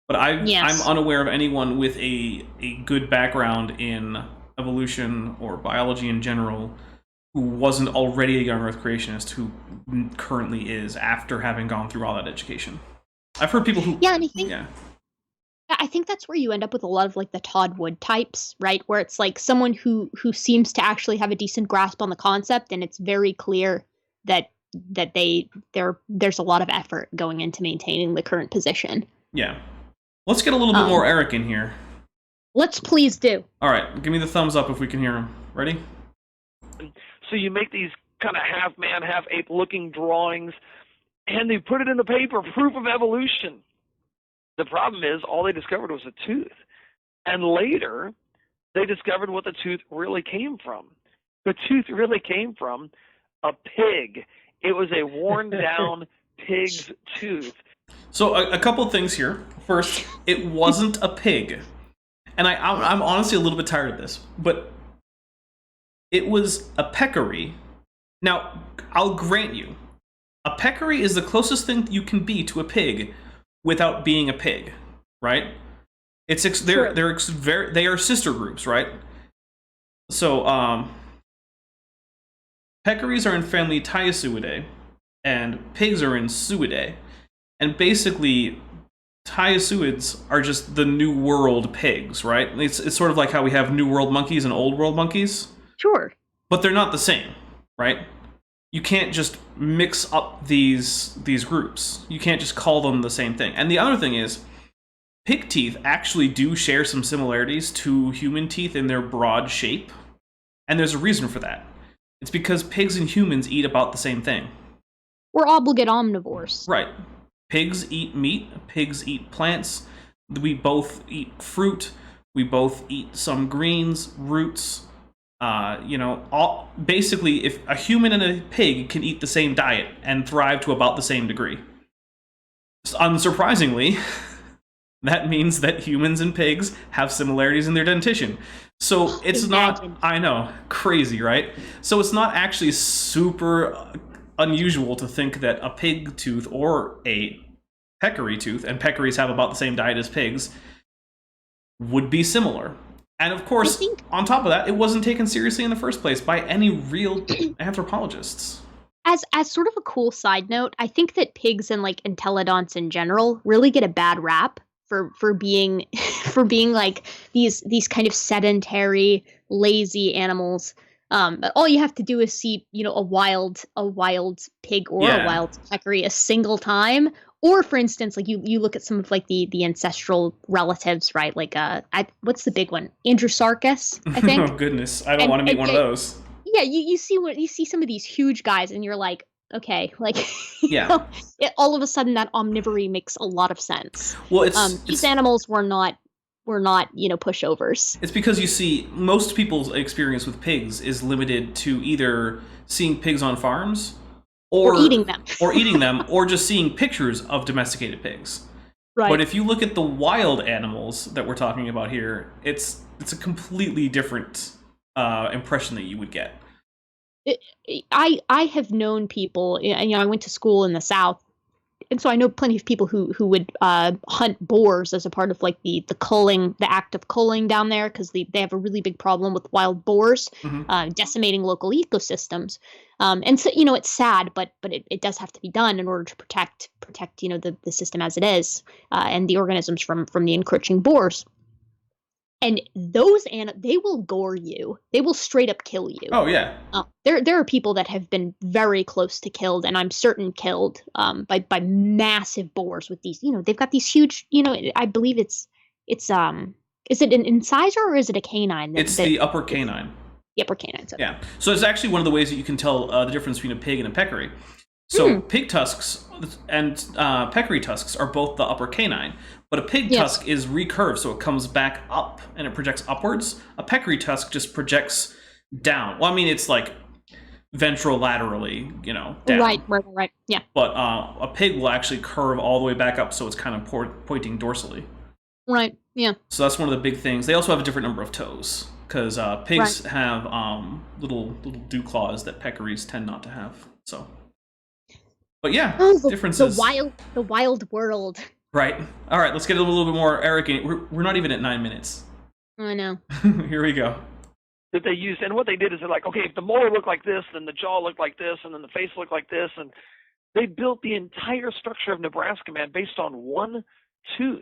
But I'm unaware of anyone with a good background in evolution or biology in general who wasn't already a young Earth creationist who currently is, after having gone through all that education. I've heard people who... Yeah, and I think that's where you end up with a lot of like the Todd Wood types, right? Where it's like someone who seems to actually have a decent grasp on the concept, and it's very clear that there's a lot of effort going into maintaining the current position. Yeah. Let's get a little bit more Eric in here. Let's please do. All right, give me the thumbs up if we can hear him. Ready? So you make these kind of half man, half ape looking drawings, and they put it in the paper, proof of evolution. The problem is all they discovered was a tooth. And later, they discovered what the tooth really came from. The tooth really came from a pig. It was a worn down pig's tooth. So a couple things here. First, it wasn't a pig. And I'm honestly a little bit tired of this, but it was a peccary. Now, I'll grant you, a peccary is the closest thing you can be to a pig without being a pig, right? They are sister groups, right? So, peccaries are in family Taiasuidae, and pigs are in Suidae. And basically, Hyasuids are just the New World pigs, right? It's sort of like how we have New World monkeys and Old World monkeys. Sure. But they're not the same, right? You can't just mix up these groups. You can't just call them the same thing. And the other thing is, pig teeth actually do share some similarities to human teeth in their broad shape. And there's a reason for that. It's because pigs and humans eat about the same thing. We're obligate omnivores. Right. Pigs eat meat, pigs eat plants, we both eat fruit, we both eat some greens, roots, basically if a human and a pig can eat the same diet and thrive to about the same degree. Unsurprisingly, that means that humans and pigs have similarities in their dentition. So it's not, I know, crazy, right? So it's not actually super unusual to think that a pig tooth or a peccary tooth, and peccaries have about the same diet as pigs, would be similar. And of course, on top of that, it wasn't taken seriously in the first place by any real anthropologists. As sort of a cool side note, I think that pigs and like entelodonts in general really get a bad rap for being like these kind of sedentary, lazy animals. But all you have to do is see, a wild pig or a wild peccary a single time. Or, for instance, like you look at some of like the ancestral relatives, right? Like, what's the big one? Andrewsarchus, I think. Oh goodness, I don't want to meet one of those. Yeah, you see some of these huge guys, and you're like, okay, like, all of a sudden that omnivory makes a lot of sense. Well, these animals were not pushovers. It's because you see, most people's experience with pigs is limited to either seeing pigs on farms, or eating them, or just seeing pictures of domesticated pigs. Right. But if you look at the wild animals that we're talking about here, it's a completely different impression that you would get. I have known people, I went to school in the South, and so I know plenty of people who would hunt boars as a part of like the culling, the act of culling down there, because they have a really big problem with wild boars decimating local ecosystems. And so it's sad, but it does have to be done in order to protect the system as it is, and the organisms from the encroaching boars. And those they will gore you. They will straight up kill you. Oh yeah. There are people that have been very close to killed, and I'm certain killed by massive boars with these. They've got these huge. I believe it's is it an incisor or is it a canine? It's the upper canine. The upper canine. So. Yeah. So it's actually one of the ways that you can tell the difference between a pig and a peccary. So pig tusks and peccary tusks are both the upper canine, but a pig tusk is recurved, so it comes back up and it projects upwards. A peccary tusk just projects down. Well, I mean, it's like ventrolaterally, down. Right. Yeah. But a pig will actually curve all the way back up, so it's kind of pointing dorsally. Right. Yeah. So that's one of the big things. They also have a different number of toes, because pigs have little dew claws that peccaries tend not to have. So. But yeah, differences. The wild world. Right. All right, let's get a little bit more Erika. We're not even at 9 minutes. I know. Here we go. That they used, and what they did is they're like, okay, if the molar looked like this, then the jaw looked like this, and then the face looked like this, and they built the entire structure of Nebraska Man based on one tooth,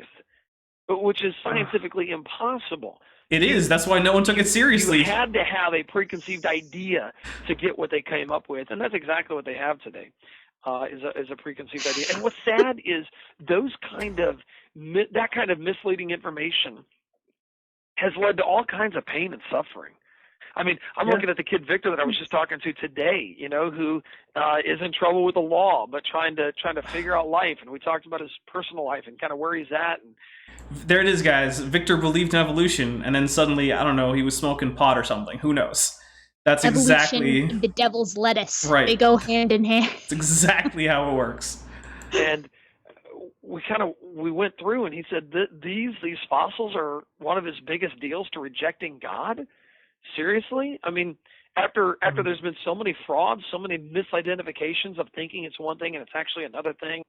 which is scientifically impossible. It is. That's why no one took it seriously. You had to have a preconceived idea to get what they came up with, and that's exactly what they have today. Is a preconceived idea. And what's sad is that kind of misleading information has led to all kinds of pain and suffering. I mean, I'm looking at the kid Victor that I was just talking to today, who is in trouble with the law, but trying to figure out life. And we talked about his personal life and kind of where he's at. And there it is, guys. Victor believed in evolution, and then suddenly, I don't know, he was smoking pot or something. Who knows? That's evolution exactly and the devil's lettuce. Right. They go hand in hand. It's exactly how it works. And we went through, and he said these fossils are one of his biggest deals to rejecting God. Seriously? I mean, after there's been so many frauds, so many misidentifications of thinking it's one thing and it's actually another thing.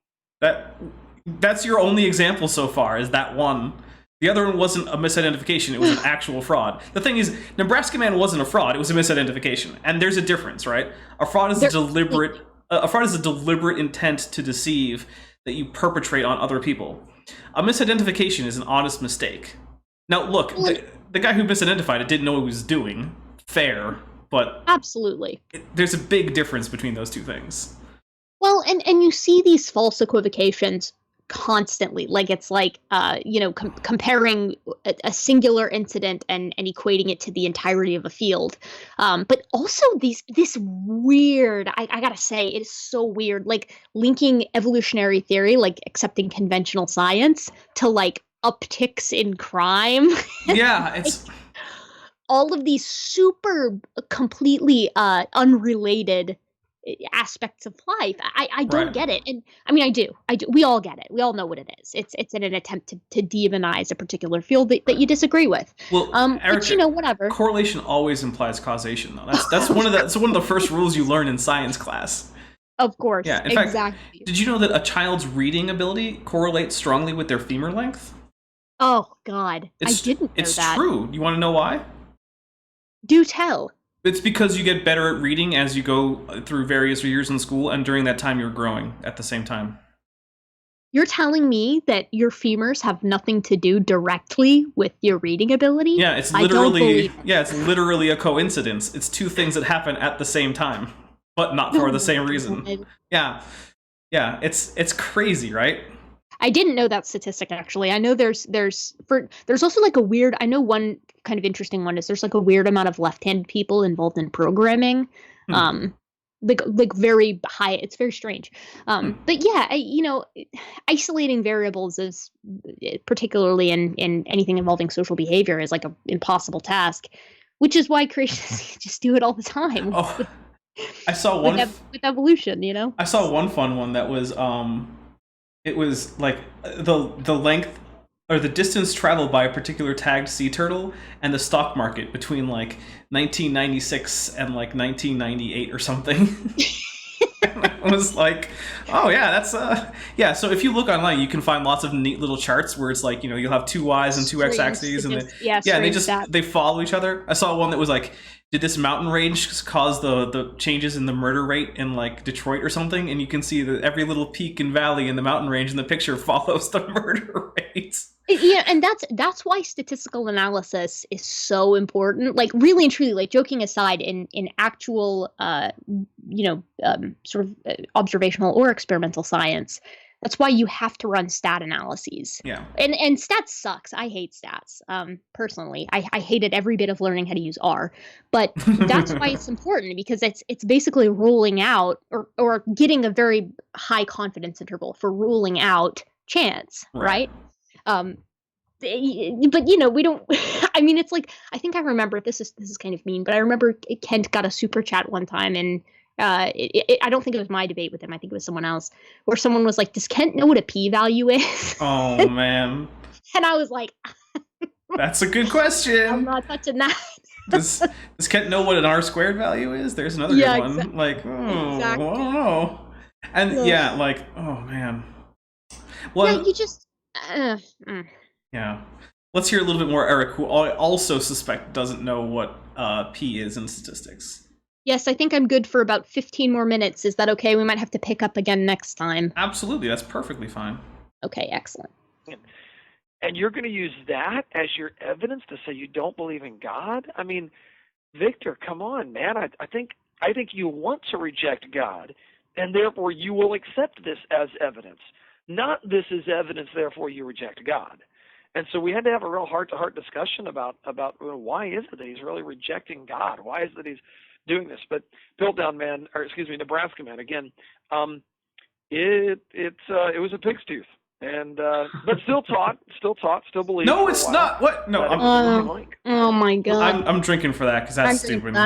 That's your only example so far, is that one. The other one wasn't a misidentification, it was an actual fraud. The thing is, Nebraska Man wasn't a fraud, it was a misidentification. And there's a difference, right? A fraud is a deliberate intent to deceive that you perpetrate on other people. A misidentification is an honest mistake. Now, look, the guy who misidentified it didn't know what he was doing. Fair, but absolutely, there's a big difference between those two things. Well, and you see these false equivocations constantly. Like, it's like, comparing a singular incident and equating it to the entirety of a field. But also this weird, I gotta say, it is so weird, like linking evolutionary theory, like accepting conventional science, to like upticks in crime. Yeah, it's... all of these super completely unrelated aspects of life. I don't get it. And I mean, I do. We all get it. We all know what it is. It's in an attempt to demonize a particular field that you disagree with. Well, Erika, but whatever. Correlation always implies causation, though. That's one of the first rules you learn in science class. Of course. Yeah. In fact, did you know that a child's reading ability correlates strongly with their femur length? Oh God, I didn't know that. It's true. You want to know why? Do tell. It's because you get better at reading as you go through various years in school, and during that time you're growing at the same time. You're telling me that your femurs have nothing to do directly with your reading ability? Yeah, it's literally a coincidence. It's two things that happen at the same time, but not for the same reason. Yeah, it's crazy, right? I didn't know that statistic, actually. I know there's also like a weird, I know one kind of interesting one is there's like a weird amount of left-handed people involved in programming. Like very high, it's very strange. But yeah, isolating variables is, particularly in anything involving social behavior, is like an impossible task, which is why creationists just do it all the time. Oh, I saw one with evolution, I saw one fun one that was it was like the length or the distance traveled by a particular tagged sea turtle and the stock market between like 1996 and like 1998 or something. I was like, oh yeah, that's So if you look online, you can find lots of neat little charts where it's like, you'll have two Y's and two X axes, and they follow each other. I saw one that was like, did this mountain range cause the changes in the murder rate in like Detroit or something? And you can see that every little peak and valley in the mountain range in the picture follows the murder rates. Yeah, and that's why statistical analysis is so important. Like, really and truly, like, joking aside, in actual sort of observational or experimental science, that's why you have to run stat analyses. Yeah. And stats sucks. I hate stats. Personally, I hated every bit of learning how to use R. But that's why it's important, because it's basically ruling out or getting a very high confidence interval for ruling out chance, right? But we don't. I mean, it's like, I think I remember, this is kind of mean, but I remember Kent got a super chat one time, and I don't think it was my debate with him. I think it was someone else, where someone was like, "Does Kent know what a p-value is?" Oh man! And I was like, "That's a good question. I'm not touching that." Does Kent know what an R-squared value is? There's another good one. Exactly. Like, exactly. I don't know. And oh man. Well, you just. Yeah. Let's hear a little bit more Eric, who I also suspect doesn't know what P is in statistics. Yes, I think I'm good for about 15 more minutes. Is that okay? We might have to pick up again next time. Absolutely. That's perfectly fine. Okay, excellent. And you're going to use that as your evidence to say you don't believe in God? I mean, Victor, come on, man. I think you want to reject God, and therefore you will accept this as evidence. Not this is evidence, therefore you reject God. And so we had to have a real heart-to-heart discussion about why is it that he's really rejecting God? Why is it that he's doing this? But Nebraska man, again, it was a pig's tooth, and but still believed. No, it's not. What? No, oh my God. I'm drinking for that because that's stupid.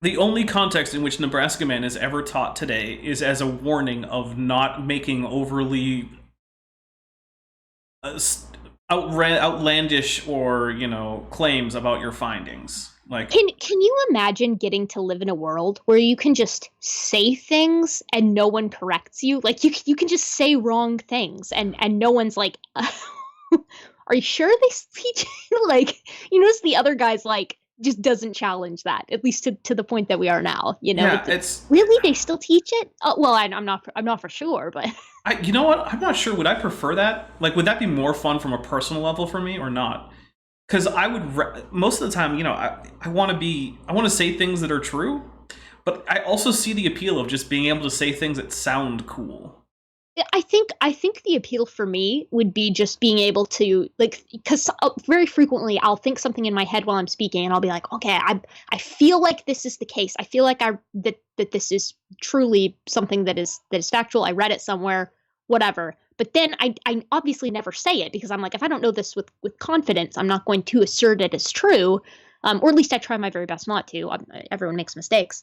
The only context in which Nebraska man is ever taught today is as a warning of not making overly outlandish or claims about your findings. Like, can you imagine getting to live in a world where you can just say things and no one corrects you? Like, you can just say wrong things and no one's like, are you sure they speak? Like, you notice the other guy's like, just doesn't challenge that, at least to the point that we are now. Yeah, it's really, they still teach it. Well, I'm not for sure, but you know what? I'm not sure. Would I prefer that? Like, would that be more fun from a personal level for me or not? Because I would most of the time, I want to say things that are true, but I also see the appeal of just being able to say things that sound cool. I think the appeal for me would be just being able to, like, because very frequently I'll think something in my head while I'm speaking, and I'll be like, okay, I feel like this is the case. I feel like that this is truly something that is factual. I read it somewhere, whatever. But then I obviously never say it, because I'm like, if I don't know this with confidence, I'm not going to assert it as true, or at least I try my very best not to. Everyone makes mistakes.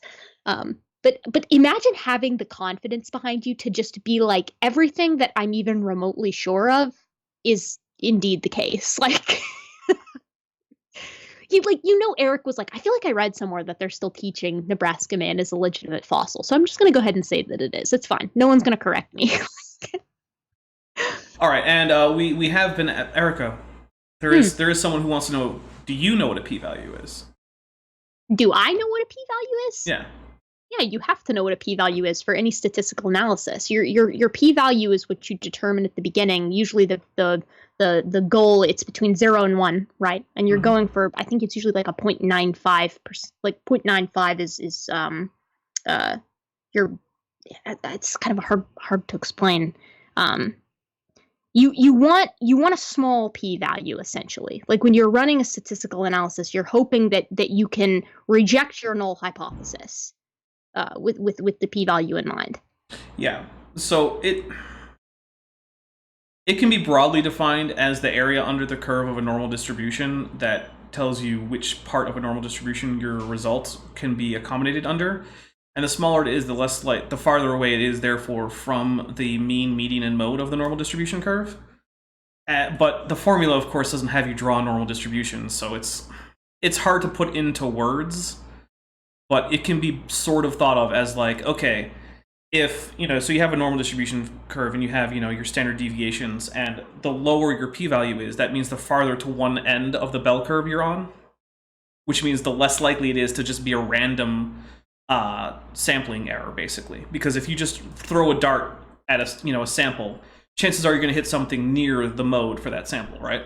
But imagine having the confidence behind you to just be like, everything that I'm even remotely sure of is indeed the case. Like, Eric was like, I feel like I read somewhere that they're still teaching Nebraska man is a legitimate fossil. So I'm just going to go ahead and say that it is. It's fine. No one's going to correct me. All right, and we have been at Erika. There is someone who wants to know, do you know what a p-value is? Do I know what a p-value is? Yeah. Yeah, you have to know what a p-value is for any statistical analysis. Your p-value is what you determine at the beginning. Usually the goal, it's between 0 and 1, right? And you're going for, I think it's usually like a 0.95%. Like 0.95 is it's kind of hard to explain. You want a small p-value, essentially. Like when you're running a statistical analysis, you're hoping that you can reject your null hypothesis. With the p-value in mind. Yeah. So it can be broadly defined as the area under the curve of a normal distribution that tells you which part of a normal distribution your results can be accommodated under. And the smaller it is, the farther away it is, therefore, from the mean, median, and mode of the normal distribution curve. But the formula, of course, doesn't have you draw normal distributions, so it's hard to put into words. But it can be sort of thought of as like, okay, if, so you have a normal distribution curve and you have, your standard deviations, and the lower your p-value is, that means the farther to one end of the bell curve you're on, which means the less likely it is to just be a random sampling error, basically. Because if you just throw a dart at a sample, chances are you're going to hit something near the mode for that sample, right?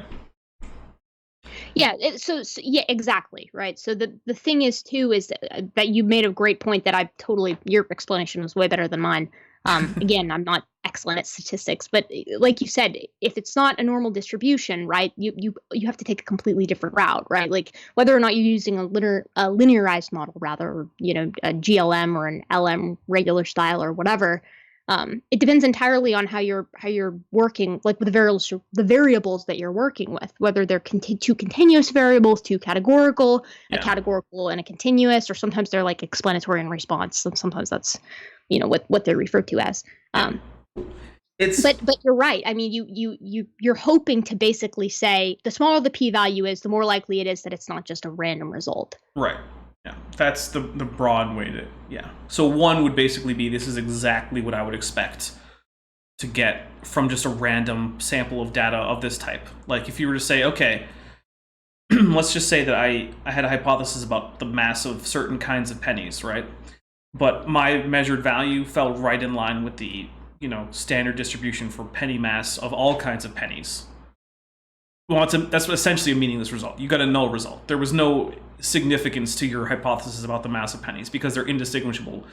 Yeah, yeah, exactly, right. So the thing is too is that you made a great point that your explanation was way better than mine. Again, I'm not excellent at statistics, but like you said, if it's not a normal distribution, right, you have to take a completely different route, right? Like whether or not you're using a linearized model, rather, or a GLM or an LM regular style or whatever. It depends entirely on how you're working, like with the variables that you're working with, whether they're two continuous variables, two categorical, a categorical and a continuous, or sometimes they're like explanatory and response. So sometimes that's, what they're referred to as. But you're right. I mean, you're hoping to basically say the smaller the p-value is, the more likely it is that it's not just a random result. Right. Yeah, that's the broad way to, So 1 would basically be, this is exactly what I would expect to get from just a random sample of data of this type. Like if you were to say, okay, let's just say that I had a hypothesis about the mass of certain kinds of pennies, right? But my measured value fell right in line with the, standard distribution for penny mass of all kinds of pennies. Well, that's essentially a meaningless result. You got a null result. There was no significance to your hypothesis about the mass of pennies because they're indistinguishable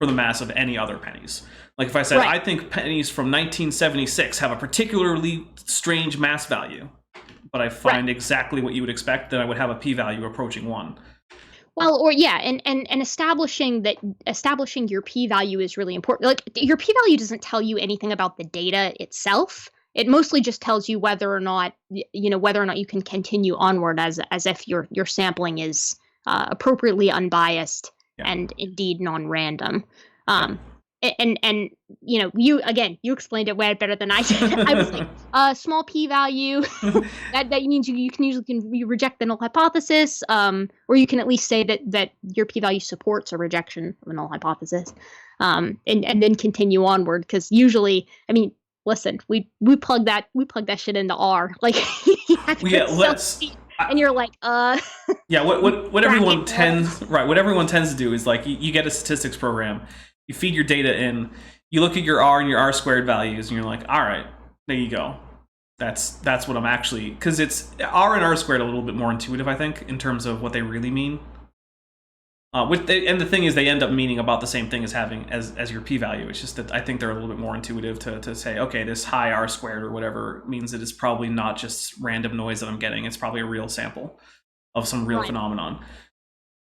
from the mass of any other pennies. Like if I said, right, I think pennies from 1976 have a particularly strange mass value, but I find exactly what you would expect, then I would have a p-value approaching 1. Well, or and establishing your p-value is really important. Like your p-value doesn't tell you anything about the data itself. It mostly just tells you whether or not you can continue onward as if your sampling is appropriately unbiased and indeed non-random. And you explained it way better than I did. I was like, small p-value. that means you reject the null hypothesis, or you can at least say that your p-value supports a rejection of a null hypothesis, and then continue onward. Because usually, I mean, listen, we plug that shit into R. Like and you're like, Yeah, what everyone bracket what everyone tends to do is like you get a statistics program, you feed your data in, you look at your R and your R squared values, and you're like, all right, there you go. That's what I'm actually, because it's R and R squared a little bit more intuitive, I think, in terms of what they really mean. And the thing is, they end up meaning about the same thing as your p-value. It's just that I think they're a little bit more intuitive to say, okay, this high R squared or whatever means that it's probably not just random noise that I'm getting. It's probably a real sample of some real phenomenon.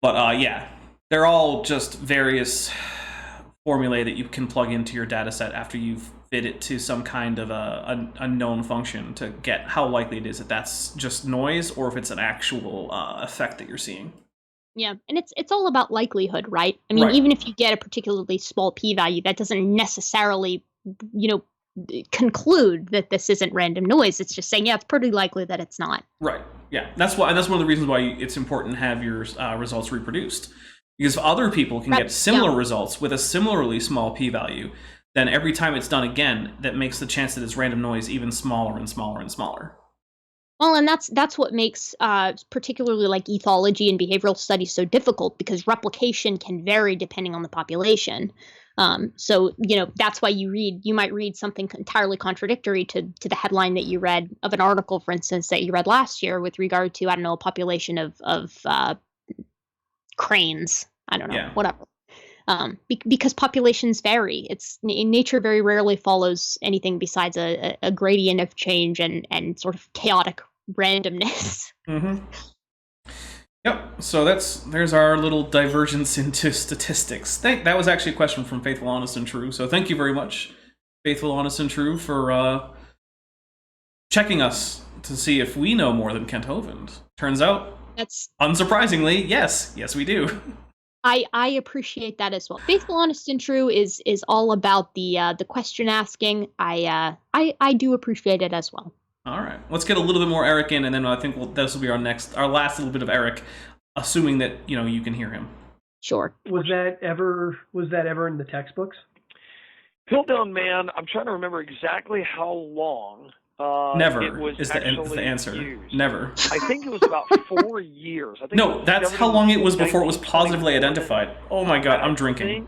But yeah, they're all just various formulae that you can plug into your data set after you've fit it to some kind of a known function to get how likely it is that that's just noise or if it's an actual effect that you're seeing. Yeah, and it's all about likelihood, right? I mean, even if you get a particularly small p-value, that doesn't necessarily, conclude that this isn't random noise. It's just saying, yeah, it's pretty likely that it's not. Right. Yeah, that's one of the reasons why it's important to have your results reproduced, because if other people can get similar results with a similarly small p-value, then every time it's done again, that makes the chance that it's random noise even smaller and smaller and smaller. Well, and that's what makes particularly like ethology and behavioral studies so difficult, because replication can vary depending on the population. So that's why you might read something entirely contradictory to the headline that you read of an article, for instance, that you read last year with regard to, I don't know, a population of cranes. I don't know, whatever. Because populations vary. Nature very rarely follows anything besides a gradient of change and sort of chaotic randomness. Mm-hmm. Yep. So there's our little divergence into statistics. That was actually a question from Faithful, Honest, and True. So thank you very much, Faithful, Honest, and True, for checking us to see if we know more than Kent Hovind. Turns out, unsurprisingly, yes, we do. I appreciate that as well. Faithful, Honest, and True is all about the question asking. I do appreciate it as well. All right, let's get a little bit more Eric in, and then I think this will be our last little bit of Eric, assuming that you can hear him. Sure. Was that ever in the textbooks? Piltdown Man, I'm trying to remember exactly how long. Never it was is the answer. Used. Never. I think it was about 4 years. No, that's how long it was before it was positively identified. Oh my God, I'm drinking.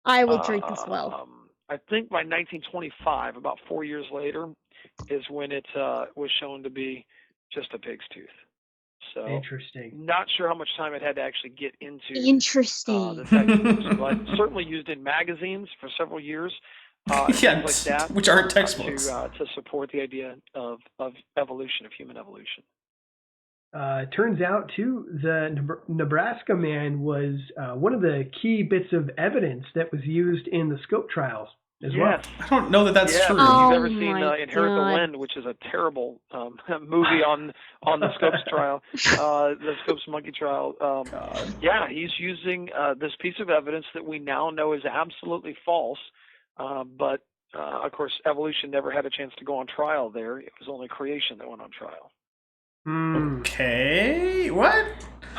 I will drink as well. I think by 1925, about 4 years later, is when it was shown to be just a pig's tooth. So interesting. Not sure how much time it had to actually get into the textbooks, but certainly used in magazines for several years. Yeah, like that, which aren't textbooks. To support the idea of evolution, of human evolution. Turns out, too, the Nebraska man was one of the key bits of evidence that was used in the scope trials as well. I don't know that that's true. You've ever seen Inherit the Wind, which is a terrible movie on the Scopes trial, the Scopes monkey trial. Yeah, he's using this piece of evidence that we now know is absolutely false. But, of course, evolution never had a chance to go on trial there. It was only creation that went on trial. Okay, what?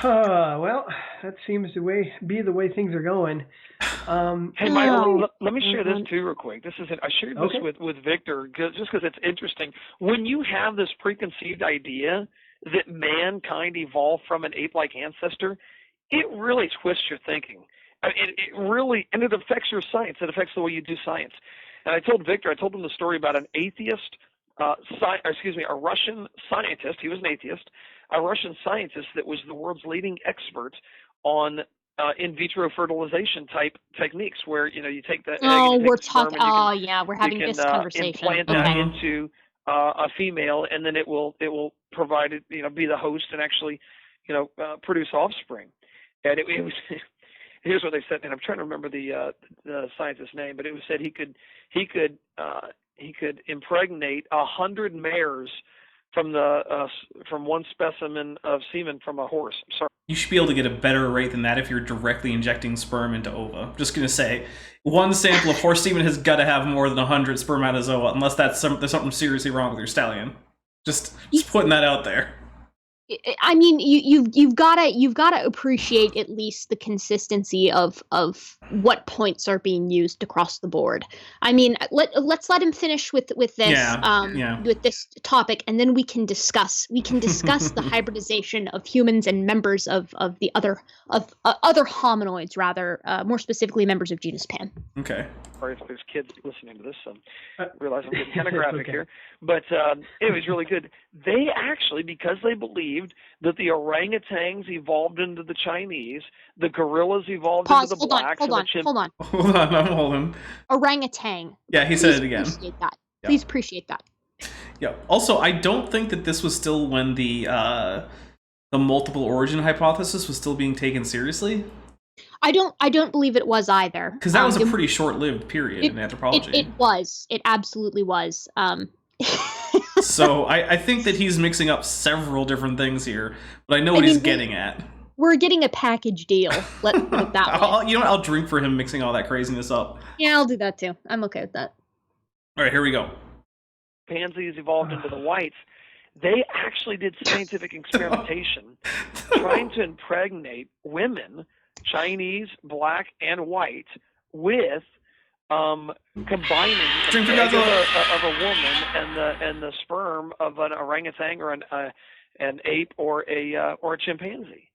Well, that seems to be the way things are going. Hey, Michael, let me share this too real quick. I shared this with Victor just because it's interesting. When you have this preconceived idea that mankind evolved from an ape-like ancestor, it really twists your thinking. I mean, it really, and it affects your science. It affects the way you do science. And I told him the story about an atheist, a Russian scientist. He was an atheist, a Russian scientist that was the world's leading expert on in vitro fertilization type techniques, where you take the egg and we're having this conversation. Implant that into a female, and then it will provide it, be the host and actually produce offspring. And it was. Here's what they said, and I'm trying to remember the scientist's name, but it was said he could impregnate 100 mares from one specimen of semen from a horse. I'm sorry. You should be able to get a better rate than that if you're directly injecting sperm into ova. I'm just gonna say, one sample of horse semen has got to have more than 100 spermatozoa, unless there's something seriously wrong with your stallion. Just putting that out there. I mean, you've gotta appreciate at least the consistency of what points are being used across the board. I mean, let's let him finish with this with this topic, and then we can discuss the hybridization of humans and members of the other hominoids, rather more specifically members of genus Pan. Okay. Sorry if there's kids listening to this. I realize I'm getting kind of graphic here, but it was really good. They actually, because they believed that the orangutans evolved into the Chinese, the gorillas evolved into the blacks, hold on. Hold on, I'm holding. Orangutan. Yeah, he said it again. Appreciate that. Yeah. Please appreciate that. Yeah. Also, I don't think that this was still when the multiple origin hypothesis was still being taken seriously. I don't believe it was either. Because that was a pretty short-lived period in anthropology. It was. It absolutely was. So I think that he's mixing up several different things here, but I know what he's getting at. We're getting a package deal. Let's put it that way. You know what? I'll drink for him mixing all that craziness up. Yeah, I'll do that too. I'm okay with that. All right, here we go. Pansies evolved into the whites. They actually did scientific experimentation trying to impregnate women, Chinese, black, and white, with combining the egg of a woman and the sperm of an orangutan or an ape or a chimpanzee.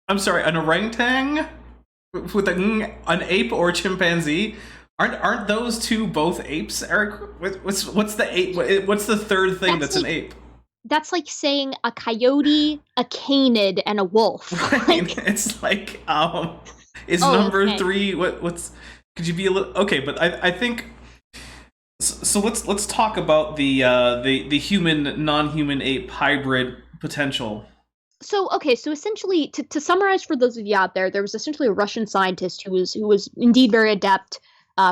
I'm sorry, an orangutan with an ape or a chimpanzee? Aren't those two both apes, Eric? What's the ape? What's the third thing that's an ape? That's like saying a coyote, a canid, and a wolf. Right. It's like is number 3 what's could you be a little okay? But I think so. Let's talk about the human non-human ape hybrid potential. So essentially, to summarize for those of you out there, there was essentially a Russian scientist who was indeed very adept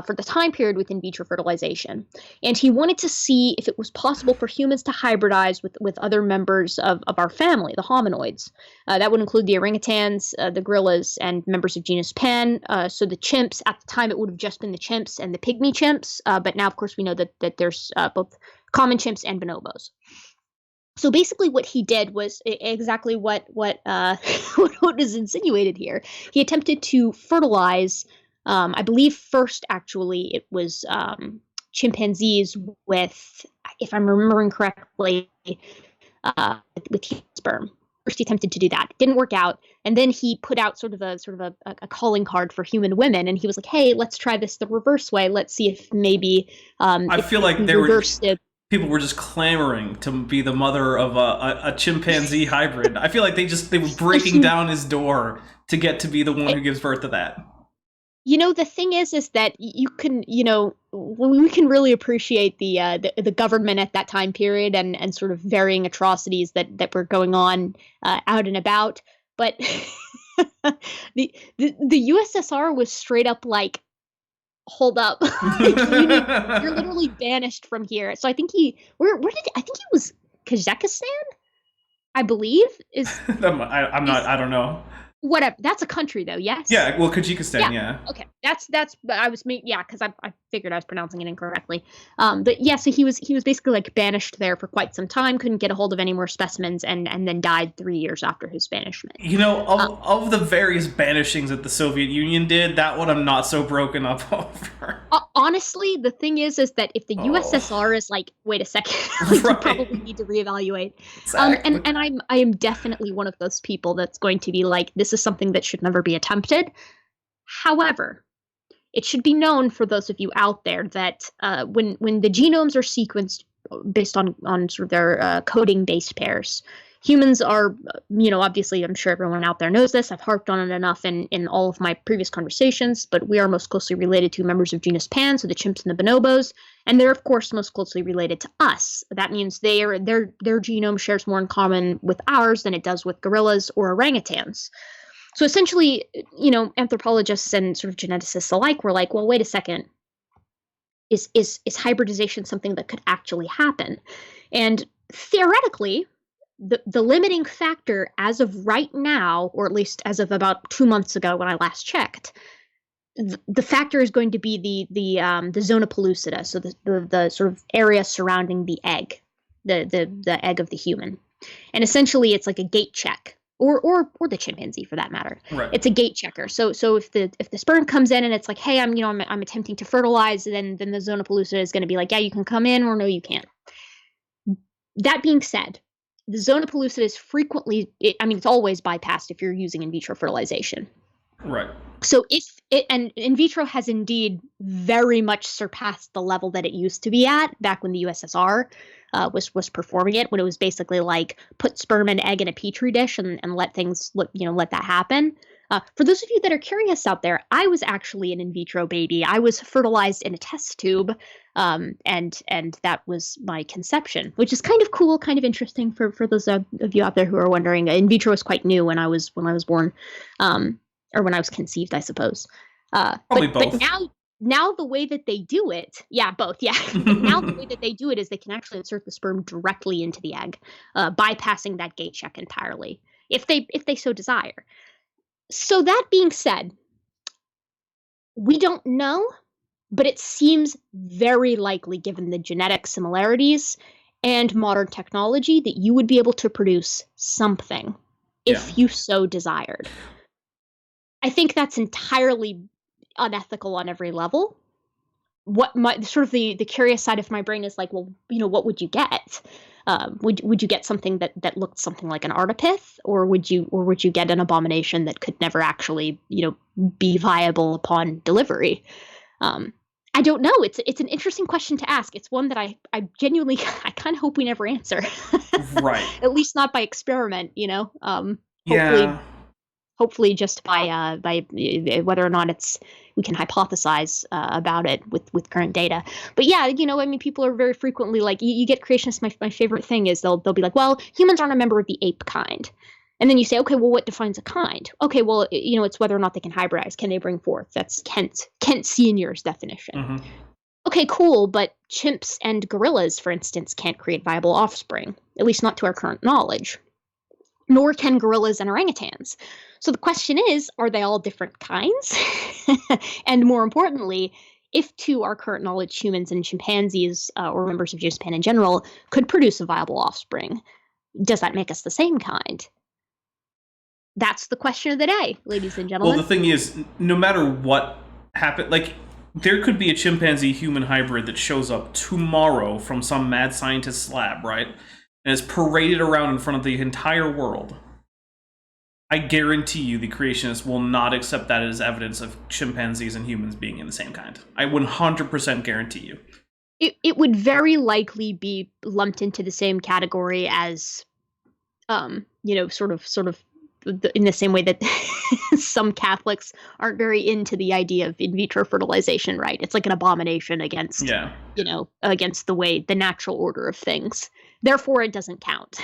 for the time period with in vitro fertilization. And he wanted to see if it was possible for humans to hybridize with other members of our family, the hominoids. That would include the orangutans, the gorillas, and members of genus Pan. So the chimps, at the time, it would have just been the chimps and the pygmy chimps. But now, of course, we know that there's both common chimps and bonobos. So basically what he did was exactly what is insinuated here. He attempted to fertilize, I believe first actually it was chimpanzees with, if I'm remembering correctly, with human sperm. First he attempted to do that. It didn't work out. And then he put out sort of a calling card for human women. And he was like, hey, let's try this the reverse way. Let's see if maybe I feel like people were just clamoring to be the mother of a chimpanzee hybrid. I feel like they were breaking down his door to get to be the one who gives birth to that. You know, the thing is that you can, we can really appreciate the government at that time period and sort of varying atrocities that were going on out and about. But the USSR was straight up like, hold up, you're literally banished from here. So I think I think he was Kazakhstan, I believe is. I don't know. Whatever. That's a country, though. Yes. Yeah. Well, Tajikistan. Yeah. Okay. That's. I was. Yeah. Because I figured I was pronouncing it incorrectly. But yeah. So he was basically like banished there for quite some time. Couldn't get a hold of any more specimens, and then died 3 years after his banishment. You know, of the various banishings that the Soviet Union did, that one I'm not so broken up over. Honestly, the thing is that if the USSR is like, wait a second, you probably need to reevaluate. Exactly. And I am definitely one of those people that's going to be like, this is something that should never be attempted. However, it should be known for those of you out there that when the genomes are sequenced based on sort of their coding base pairs, humans are, obviously, I'm sure everyone out there knows this. I've harped on it enough in all of my previous conversations, but we are most closely related to members of genus Pan, so the chimps and the bonobos, and they're, of course, most closely related to us. That means their genome shares more in common with ours than it does with gorillas or orangutans. So essentially, anthropologists and sort of geneticists alike were like, well, wait a second. Is hybridization something that could actually happen? And theoretically, the limiting factor as of right now, or at least as of about 2 months ago when I last checked, the factor is going to be the zona pellucida, so the sort of area surrounding the egg, the egg of the human. And essentially it's like a gate check, or the chimpanzee for that matter. Right. It's a gate checker. So if the sperm comes in and it's like, hey, I'm attempting to fertilize, then the zona pellucida is going to be like, yeah, you can come in, or no, you can't. That being said, the zona pellucida is frequently, it's always bypassed if you're using in vitro fertilization. Right. So and in vitro has indeed very much surpassed the level that it used to be at back when the USSR was performing it, when it was basically like put sperm and egg in a petri dish and let that happen. For those of you that are curious out there, I was actually an in vitro baby. I was fertilized in a test tube, and that was my conception, which is kind of cool, kind of interesting for those of you out there who are wondering. In vitro was quite new when I was born, or when I was conceived, I suppose. Probably both. But now the way that they do it, yeah, both, yeah. But now the way that they do it is they can actually insert the sperm directly into the egg, bypassing that gate check entirely, if they so desire. So that being said, we don't know, but it seems very likely, given the genetic similarities and modern technology, that you would be able to produce something if you so desired. I think that's entirely unethical on every level. What the curious side of my brain is like, well, what would you get? Would you get something that looked something like an artipith, or would you get an abomination that could never actually be viable upon delivery? I don't know. It's an interesting question to ask. It's one that I genuinely I kind of hope we never answer. Right. At least not by experiment. Hopefully just by whether or not we can hypothesize about it with current data. But yeah, people are very frequently like, you get creationists. My favorite thing is they'll be like, well, humans aren't a member of the ape kind. And then you say, okay, well, what defines a kind? Okay, well, it's whether or not they can hybridize. Can they bring forth? That's Kent Senior's definition. Mm-hmm. Okay, cool. But chimps and gorillas, for instance, can't create viable offspring, at least not to our current knowledge. Nor can gorillas and orangutans. So the question is, are they all different kinds? And more importantly, if to our current knowledge, humans and chimpanzees, or members of genus Pan in general, could produce a viable offspring, does that make us the same kind? That's the question of the day, ladies and gentlemen. Well, the thing is, no matter what happened, like, there could be a chimpanzee-human hybrid that shows up tomorrow from some mad scientist's lab, right? And is paraded around in front of the entire world. I guarantee you the creationists will not accept that as evidence of chimpanzees and humans being in the same kind. I 100% guarantee you. It would very likely be lumped into the same category as, sort of in the same way that some Catholics aren't very into the idea of in vitro fertilization, right? It's like an abomination against, against the natural order of things. Therefore, it doesn't count.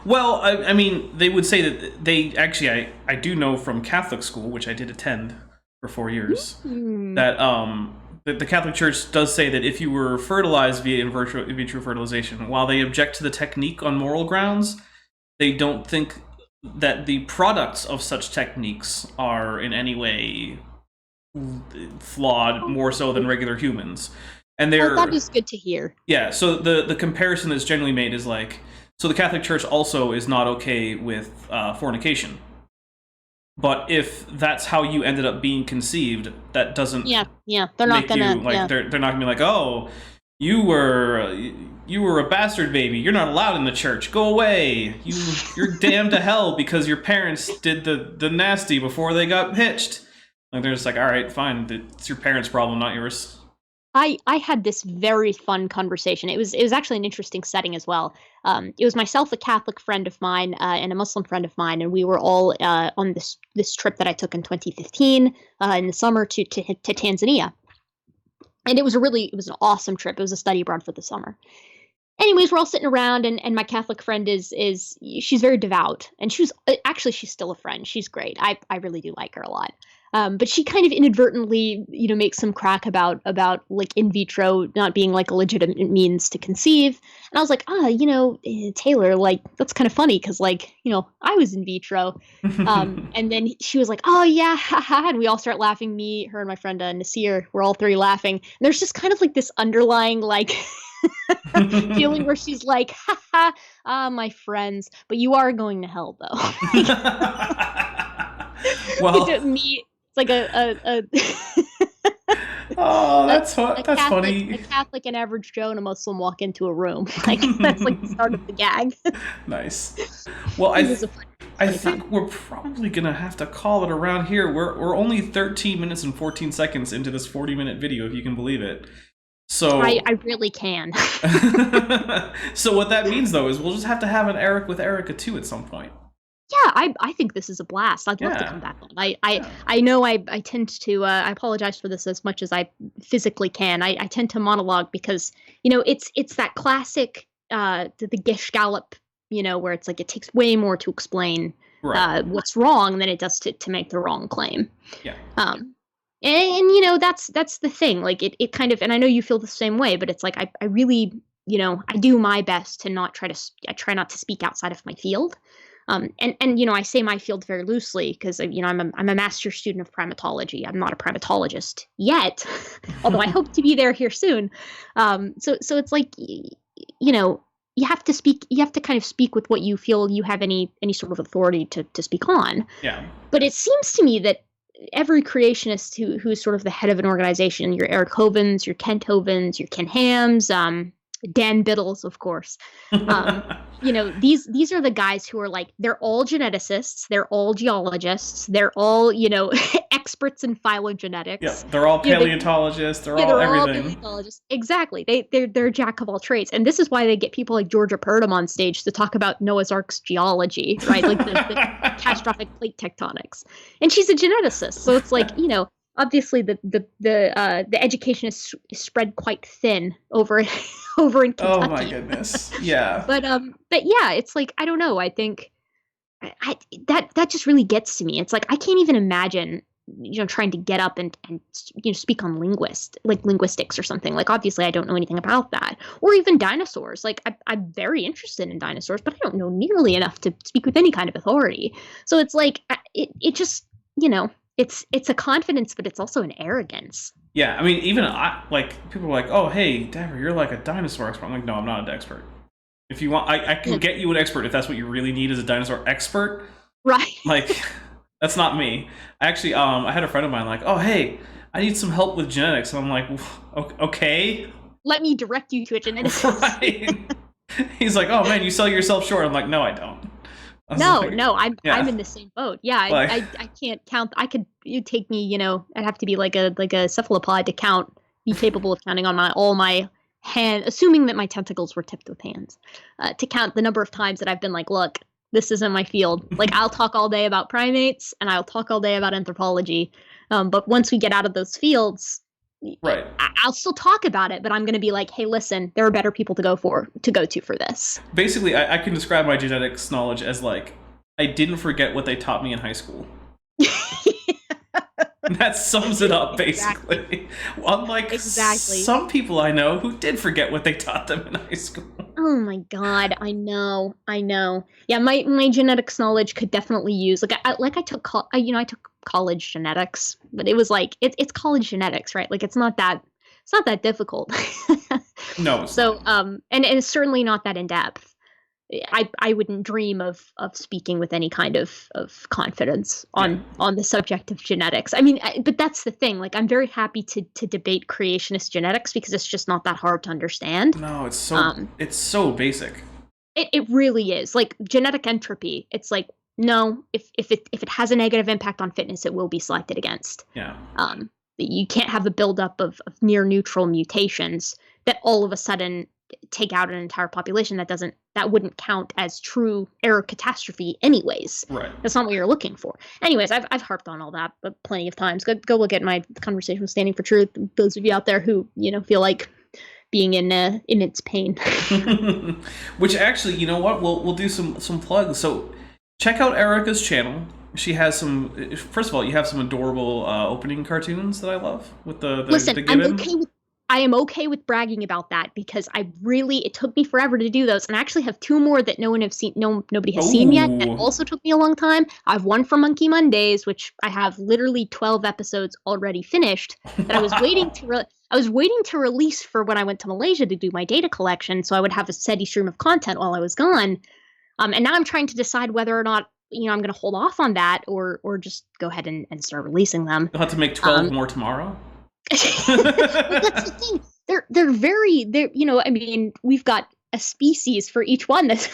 Well, I mean, they would say that they actually, I do know from Catholic school, which I did attend for 4 years, that the Catholic Church does say that if you were fertilized via in vitro fertilization, while they object to the technique on moral grounds, they don't think that the products of such techniques are in any way flawed, more so than regular humans. And that is good to hear. Yeah, so the comparison that's generally made is like, so the Catholic Church also is not okay with fornication. But if that's how you ended up being conceived, that doesn't they're not gonna they're not gonna be like, oh, you were a bastard baby, you're not allowed in the church, go away, you're damned to hell because your parents did the nasty before they got hitched. Like, they're just like, all right, fine, it's your parents' problem, not yours. I had this very fun conversation. It was actually an interesting setting as well. It was myself, a Catholic friend of mine, and a Muslim friend of mine, and we were all on this trip that I took in 2015 in the summer to Tanzania. And it was an awesome trip. It was a study abroad for the summer. Anyways, we're all sitting around, and my Catholic friend she's very devout, and she's still a friend. She's great. I really do like her a lot. But she kind of inadvertently, makes some crack about like in vitro not being like a legitimate means to conceive. And I was like, Taylor, like, that's kind of funny because, like, I was in vitro. And then she was like, oh yeah, haha. And we all start laughing. Me, her, and my friend Nasir, we're all three laughing. And there's just kind of like this underlying like feeling where she's like, haha, my friends, but you are going to hell though. Well, it's like a oh, that's funny. A Catholic, an average Joe, and a Muslim walk into a room. Like that's like the start of the gag. Nice. Well, I think we're probably gonna have to call it around here. We're only 13 minutes and 14 seconds into this 40-minute video, if you can believe it. So I really can. So what that means though is we'll just have to have an Eric with Erika too at some point. Yeah, I think this is a blast. I'd love to come back on. I know I tend to I apologize for this as much as I physically can. I tend to monologue because, you know, it's that classic the Gish Gallop, you know, where it's like it takes way more to explain what's wrong than it does to make the wrong claim. Yeah. And you know, that's the thing. Like it kind of, and I know you feel the same way, but it's like I really, you know, I do my best to not I try not to speak outside of my field. And you know, I say my field very loosely because, you know, I'm a master's student of primatology. I'm not a primatologist yet, although I hope to be there here soon. So it's like, you know, you have to kind of speak with what you feel you have any sort of authority to speak on. Yeah. But it seems to me that every creationist who's sort of the head of an organization, your Eric Hovinds, your Kent Hovinds, your Ken Hams, Dan Biddles, of course. You know, these are the guys who are like, they're all geneticists, they're all geologists, they're all, you know, experts in phylogenetics. Yeah, they're all paleontologists, they're all everything. All paleontologists. Exactly. They're jack of all trades. And this is why they get people like Georgia Purdom on stage to talk about Noah's Ark's geology, right? Like the catastrophic plate tectonics. And she's a geneticist. So it's like, you know, obviously the education is spread quite thin over in Kentucky. Oh my goodness. Yeah. But yeah, it's like, I don't know. I think that just really gets to me. It's like I can't even imagine, you know, trying to get up and you know, speak on linguistics or something. Like obviously I don't know anything about that, or even dinosaurs. Like I'm very interested in dinosaurs, but I don't know nearly enough to speak with any kind of authority. So it's like it just, you know. It's a confidence, but it's also an arrogance. Yeah, I mean, even like people are like, "Oh, hey, Dapper, you're like a dinosaur expert." I'm like, "No, I'm not an expert. If you want, I can get you an expert if that's what you really need is a dinosaur expert." Right. Like, that's not me. I actually, I had a friend of mine like, "Oh, hey, I need some help with genetics," and I'm like, "Okay." Let me direct you to a geneticist. Right. He's like, "Oh man, you sell yourself short." I'm like, "No, I don't." No, I'm in the same boat. Yeah, I can't count. It'd take me, you know, I'd have to be like a cephalopod to be capable of counting on all my hand, assuming that my tentacles were tipped with hands, to count the number of times that I've been like, look, this isn't my field. Like I'll talk all day about primates and I'll talk all day about anthropology, but once we get out of those fields, right, I'll still talk about it, but I'm going to be like, hey, listen, there are better people to go to for this. Basically, I can describe my genetics knowledge as like, I didn't forget what they taught me in high school. That sums it up, basically. Exactly. Unlike some people I know who did forget what they taught them in high school. Oh my God, I know. Yeah, my genetics knowledge could definitely use I took college genetics, but it was like it's college genetics, right? Like it's not that difficult. No. So and it's certainly not that in depth. I wouldn't dream of speaking with any kind of confidence on the subject of genetics. I mean, but that's the thing. Like, I'm very happy to debate creationist genetics because it's just not that hard to understand. No, it's so basic. It really is. Like genetic entropy. It's like, no, if it has a negative impact on fitness, it will be selected against. Yeah. You can't have a buildup of near neutral mutations that all of a sudden take out an entire population. That wouldn't count as true error catastrophe anyways. Right. That's not what you're looking for. Anyways, I've harped on all that but plenty of times. Go look at my conversation with Standing for Truth. Those of you out there who, you know, feel like being in its pain. Which actually, you know what? We'll do some plugs. So check out Erika's channel. She has first of all, you have some adorable opening cartoons that I love with the Listen, the Gibbon. I am okay with bragging about that because it took me forever to do those, and I actually have 2 more that nobody has seen yet. That also took me a long time. I have one for Monkey Mondays, which I have literally 12 episodes already finished that I was waiting to release for when I went to Malaysia to do my data collection, so I would have a steady stream of content while I was gone. And now I'm trying to decide whether or not I'm going to hold off on that or just go ahead and start releasing them. You'll have to make 12 more tomorrow. Well, that's the thing. I mean, we've got a species for each one. It's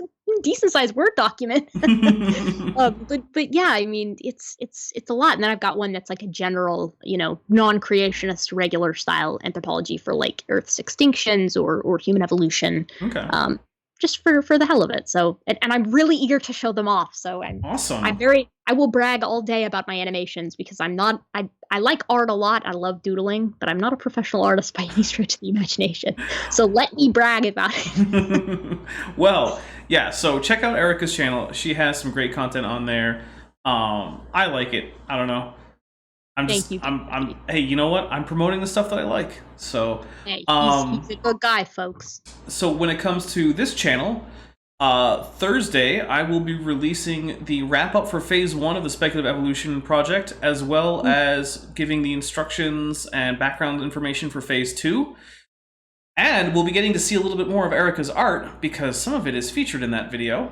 a decent sized Word document. But yeah, I mean, it's a lot. And then I've got one that's like a general, non-creationist, regular style anthropology for like Earth's extinctions or human evolution. Okay. Just for the hell of it. So, and I'm really eager to show them off. So awesome. I will brag all day about my animations because I like art a lot. I love doodling, but I'm not a professional artist by any stretch of the imagination. So let me brag about it. Well, yeah. So check out Erika's channel. She has some great content on there. I like it. I don't know. Thank you. Hey, you know what? I'm promoting the stuff that I like. So, hey, he's a good guy, folks. So when it comes to this channel, Thursday, I will be releasing the wrap-up for Phase 1 of the Speculative Evolution project, as well as giving the instructions and background information for Phase 2. And we'll be getting to see a little bit more of Erika's art, because some of it is featured in that video.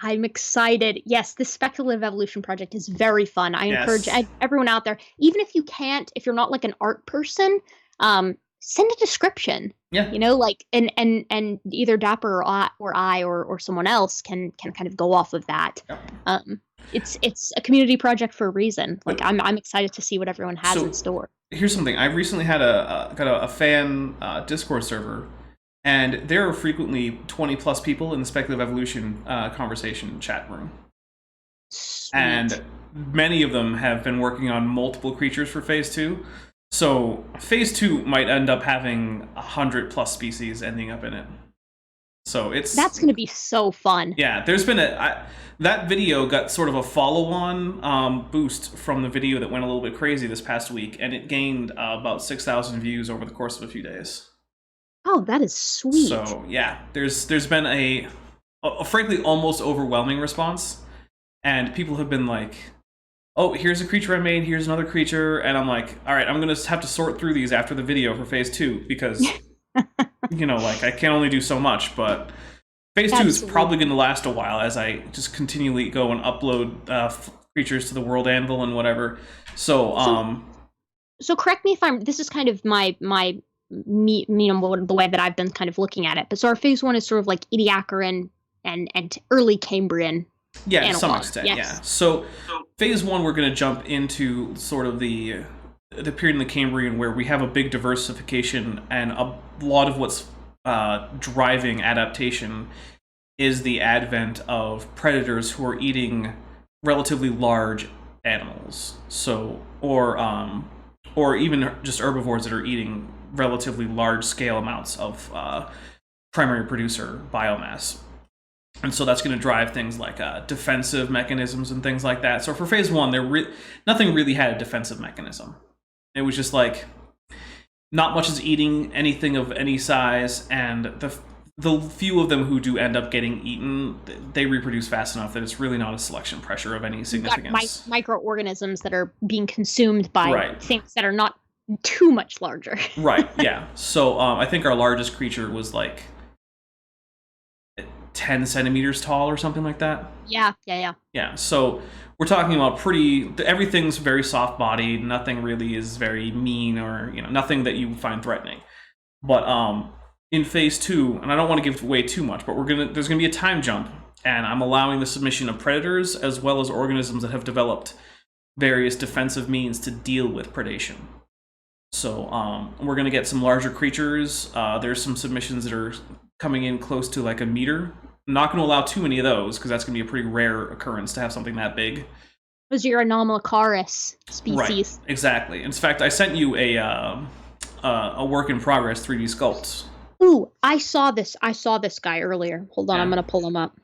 I'm excited. Yes, this Speculative Evolution project is very fun. I encourage everyone out there, even if you're not like an art person, send a description. Yeah. And either Dapper or someone else can kind of go off of that. Yep. It's a community project for a reason. Like I'm excited to see what everyone has in store. Here's something. I recently had got a fan Discord server, and there are frequently 20 plus people in the Speculative Evolution conversation chat room. Sweet. And many of them have been working on multiple creatures for Phase 2. So Phase 2 might end up having 100 plus species ending up in it. So that's going to be so fun. Yeah, there's been that video got sort of a follow-on boost from the video that went a little bit crazy this past week, and it gained about 6,000 views over the course of a few days. Oh, that is sweet. So yeah, there's been a frankly almost overwhelming response, and people have been like, oh, here's a creature I made, here's another creature, and I'm like, all right, I'm going to have to sort through these after the video for Phase 2, because, I can only do so much, but Phase 2 is probably going to last a while as I just continually go and upload creatures to the World Anvil and whatever. So correct me if this is kind of the way that I've been kind of looking at it, but so our Phase 1 is sort of like Ediacaran and early Cambrian. Yeah, to some extent, yes. Yeah. So Phase 1, we're going to jump into sort of the period in the Cambrian where we have a big diversification, and a lot of what's driving adaptation is the advent of predators who are eating relatively large animals. So, or even just herbivores that are eating relatively large-scale amounts of primary producer biomass. And so that's going to drive things like defensive mechanisms and things like that. So for Phase 1, nothing really had a defensive mechanism. It was just like, not much is eating anything of any size, and the few of them who do end up getting eaten, they reproduce fast enough that it's really not a selection pressure of any significance. Microorganisms that are being consumed by things that are not too much larger. Right, yeah. So I think our largest creature was like 10 centimeters tall or something like that. Yeah. Yeah, so we're talking about everything's very soft bodied, nothing really is very mean or, nothing that you find threatening. But in Phase 2, and I don't want to give away too much, but there's going to be a time jump, and I'm allowing the submission of predators as well as organisms that have developed various defensive means to deal with predation. So we're going to get some larger creatures. There's some submissions that are coming in close to like a meter. I'm not going to allow too many of those, because that's going to be a pretty rare occurrence to have something that big. Those are your Anomalocaris species. Right, exactly. In fact, I sent you a work in progress 3D sculpt. Ooh, I saw this guy earlier. Hold on, I'm going to pull him up.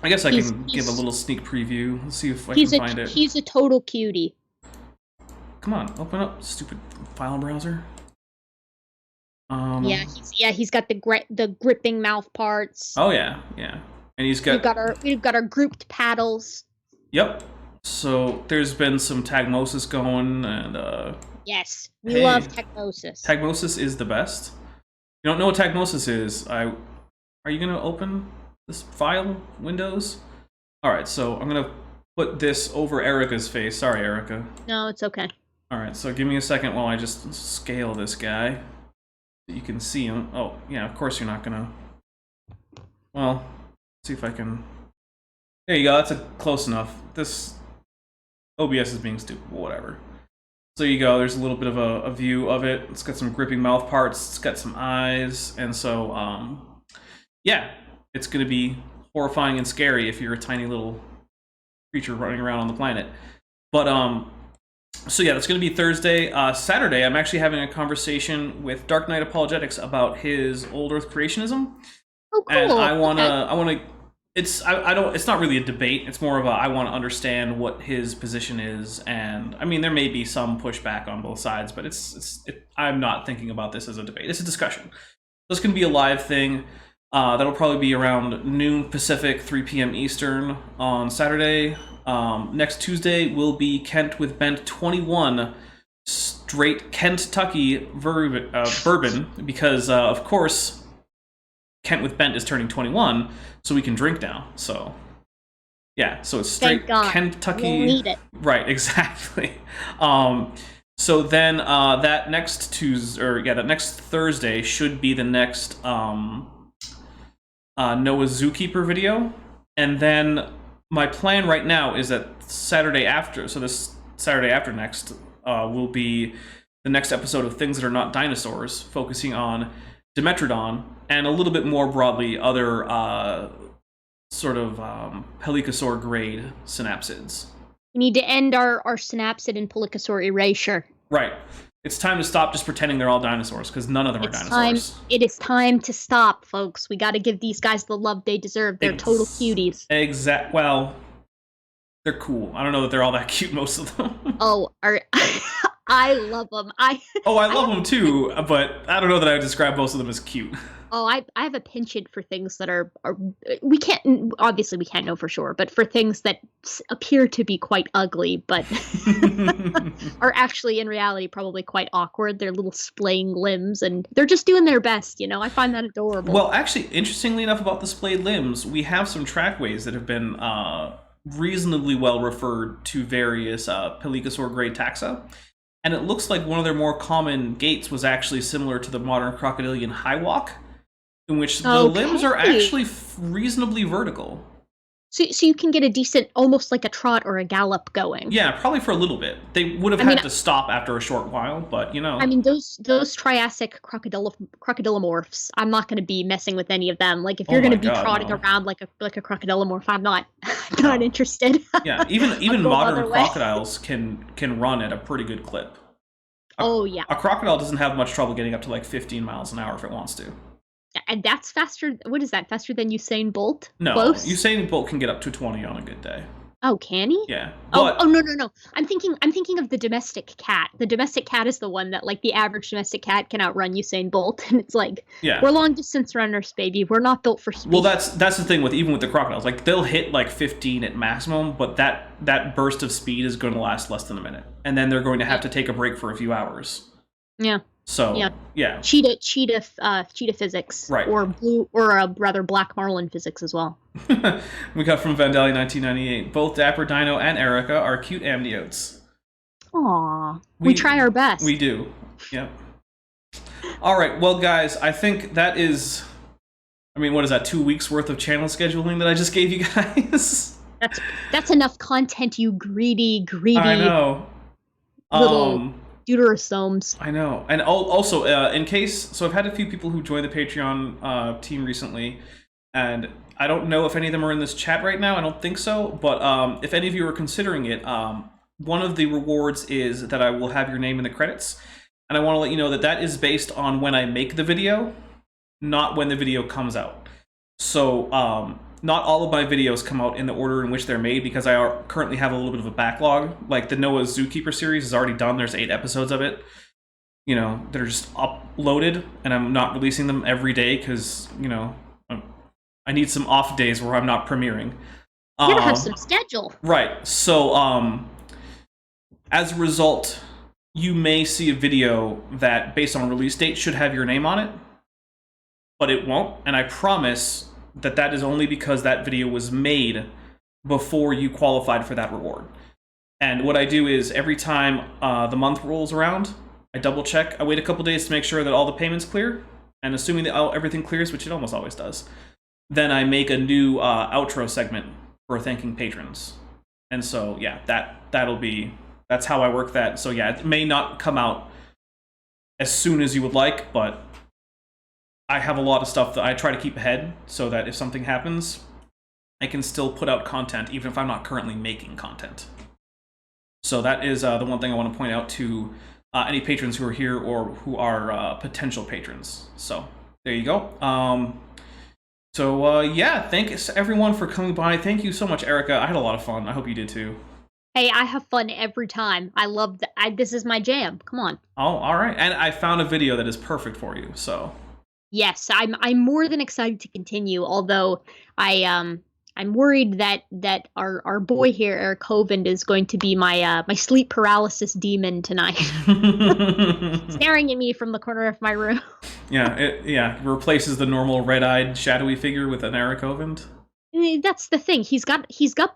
I guess I can give a little sneak preview. Let's see if I can find it. He's a total cutie. come on, open up, stupid file browser. He's got the gripping mouth parts. Oh yeah, yeah, and he's got we've got our grouped paddles. Yep. So there's been some tagmosis going, and yes, we love tagmosis. Tagmosis is the best. You don't know what tagmosis is? Are you gonna open this file Windows? All right, so I'm gonna put this over Erika's face. Sorry, Erika. No, it's okay. All right, so give me a second while I just scale this guy. You can see him. Oh, yeah, of course you're not gonna... Well, let's see if I can... There you go, that's close enough. This OBS is being stupid, whatever. So there you go, there's a little bit of a view of it. It's got some gripping mouth parts, it's got some eyes, and so, yeah, it's gonna be horrifying and scary if you're a tiny little creature running around on the planet. But, so yeah, that's going to be Thursday. Saturday, I'm actually having a conversation with Dark Knight Apologetics about his old Earth creationism. Oh, cool. And I wanna, it's not really a debate. It's more of I want to understand what his position is, and I mean, there may be some pushback on both sides, but I'm not thinking about this as a debate. It's a discussion. This can be a live thing. That'll probably be around noon Pacific, 3 p.m. Eastern on Saturday. Next Tuesday will be Kent with Bent 21, straight Kentucky bourbon, because, of course, Kent with Bent is turning 21, so we can drink now. So, yeah, so it's straight Kentucky. We'll need it. Right, exactly. So then that next that next Thursday should be the next Noah Zookeeper video, and then my plan right now is that Saturday after, so this Saturday after next, will be the next episode of Things That Are Not Dinosaurs, focusing on Dimetrodon, and a little bit more broadly, other sort of Pelycosaur grade synapsids. We need to end our synapsid and Pelycosaur erasure. Right. It's time to stop just pretending they're all dinosaurs, because none of them are dinosaurs. It is time to stop, folks. We got to give these guys the love they deserve. They're total cuties. Well, they're cool. I don't know that they're all that cute, most of them. Oh, I love them. I love them too, but I don't know that I would describe most of them as cute. Oh, I have a penchant for things that are we can't know for sure, but for things that appear to be quite ugly, but are actually in reality probably quite awkward. They're little splaying limbs, and they're just doing their best. You know, I find that adorable. Well, actually, interestingly enough, about the splayed limbs, we have some trackways that have been reasonably well referred to various Pelycosaur grade taxa. And it looks like one of their more common gaits was actually similar to the modern crocodilian high walk, in which the limbs are actually reasonably vertical. So you can get a decent, almost like a trot or a gallop going. Yeah, probably for a little bit. They would have had to stop after a short while, but you know. I mean, those Triassic crocodilomorphs, I'm not going to be messing with any of them. Like, if you're going to be trotting around like a crocodilomorph, I'm not interested. Yeah, even modern crocodiles can run at a pretty good clip. Yeah. A crocodile doesn't have much trouble getting up to like 15 miles an hour if it wants to. And that's faster. What is that? Faster than Usain Bolt? No, Close? Usain Bolt can get up to 20 on a good day. Oh, can he? Yeah. But... Oh, no. I'm thinking of the domestic cat. The domestic cat is the one that, like, the average domestic cat can outrun Usain Bolt, and it's like, we're long distance runners, baby. We're not built for speed. Well, that's the thing even with the crocodiles. Like, they'll hit like 15 at maximum, but that burst of speed is going to last less than a minute, and then they're going to have to take a break for a few hours. Yeah. So yeah. Cheetah physics, right? Or rather black marlin physics as well. We got from Vandalia 1998. Both Dapper Dino and Erika are cute amniotes. Aww, we try our best. We do. Yep. All right, well, guys, I think that is. I mean, what is that? 2 weeks worth of channel scheduling that I just gave you guys. That's enough content, you greedy. I know. Little deuterosomes. I know. And also, in case, so I've had a few people who joined the Patreon team recently, and I don't know if any of them are in this chat right now. I don't think so. But if any of you are considering it, one of the rewards is that I will have your name in the credits. And I want to let you know that that is based on when I make the video, not when the video comes out. So not all of my videos come out in the order in which they're made because I currently have a little bit of a backlog. Like the Noah's Zookeeper series is already done. There's 8 episodes of it, you know, that are just uploaded, and I'm not releasing them every day because, you know, I need some off days where I'm not premiering. You gotta have some schedule. Right. So, as a result, you may see a video that, based on release date, should have your name on it, but it won't. And I promise that is only because that video was made before you qualified for that reward. And what I do is every time the month rolls around, I double check. I wait a couple days to make sure that all the payments clear. And assuming that everything clears, which it almost always does, then I make a new outro segment for thanking patrons. And so, yeah, that's how I work that. So yeah, it may not come out as soon as you would like, but I have a lot of stuff that I try to keep ahead so that if something happens, I can still put out content even if I'm not currently making content. So that is the one thing I want to point out to any patrons who are here or who are potential patrons. So there you go. Yeah, thanks everyone for coming by. Thank you so much, Erika. I had a lot of fun. I hope you did too. Hey, I have fun every time. I love this is my jam. Come on. Oh, all right. And I found a video that is perfect for you. So yes, I'm more than excited to continue. Although I'm worried that our boy here, Eric Hovind, is going to be my sleep paralysis demon tonight, staring at me from the corner of my room. Yeah, it replaces the normal red-eyed, shadowy figure with an Eric Hovind. That's the thing. He's got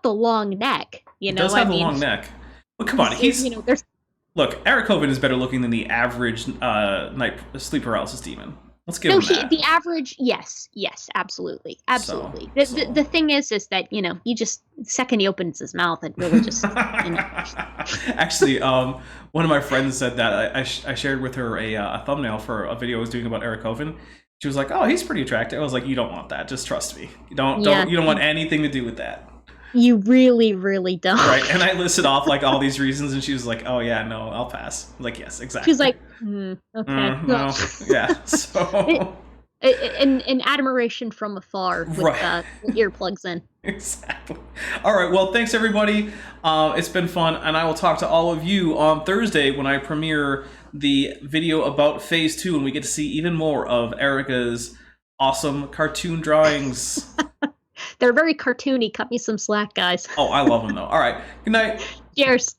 the long neck. You know, he does have a long neck. Well, come on, look. Eric Hovind is better looking than the average night sleep paralysis demon. Let's give him that. The average, yes, absolutely. The thing is that, you know, second he opens his mouth, it really just. You know. Actually, one of my friends said that I shared with her a thumbnail for a video I was doing about Eric Hovind. She was like, "Oh, he's pretty attractive." I was like, "You don't want that. Just trust me. You don't want anything to do with that." You really, really don't. Right, and I listed off like all these reasons, and she was like, "Oh yeah, no, I'll pass." I'm like, yes, exactly. She's like, okay, no, yeah. So, an admiration from afar with earplugs in. Exactly. All right. Well, thanks everybody. It's been fun, and I will talk to all of you on Thursday when I premiere the video about Phase 2, and we get to see even more of Erika's awesome cartoon drawings. They're very cartoony. Cut me some slack, guys. Oh, I love them though. All right. Good night. Cheers.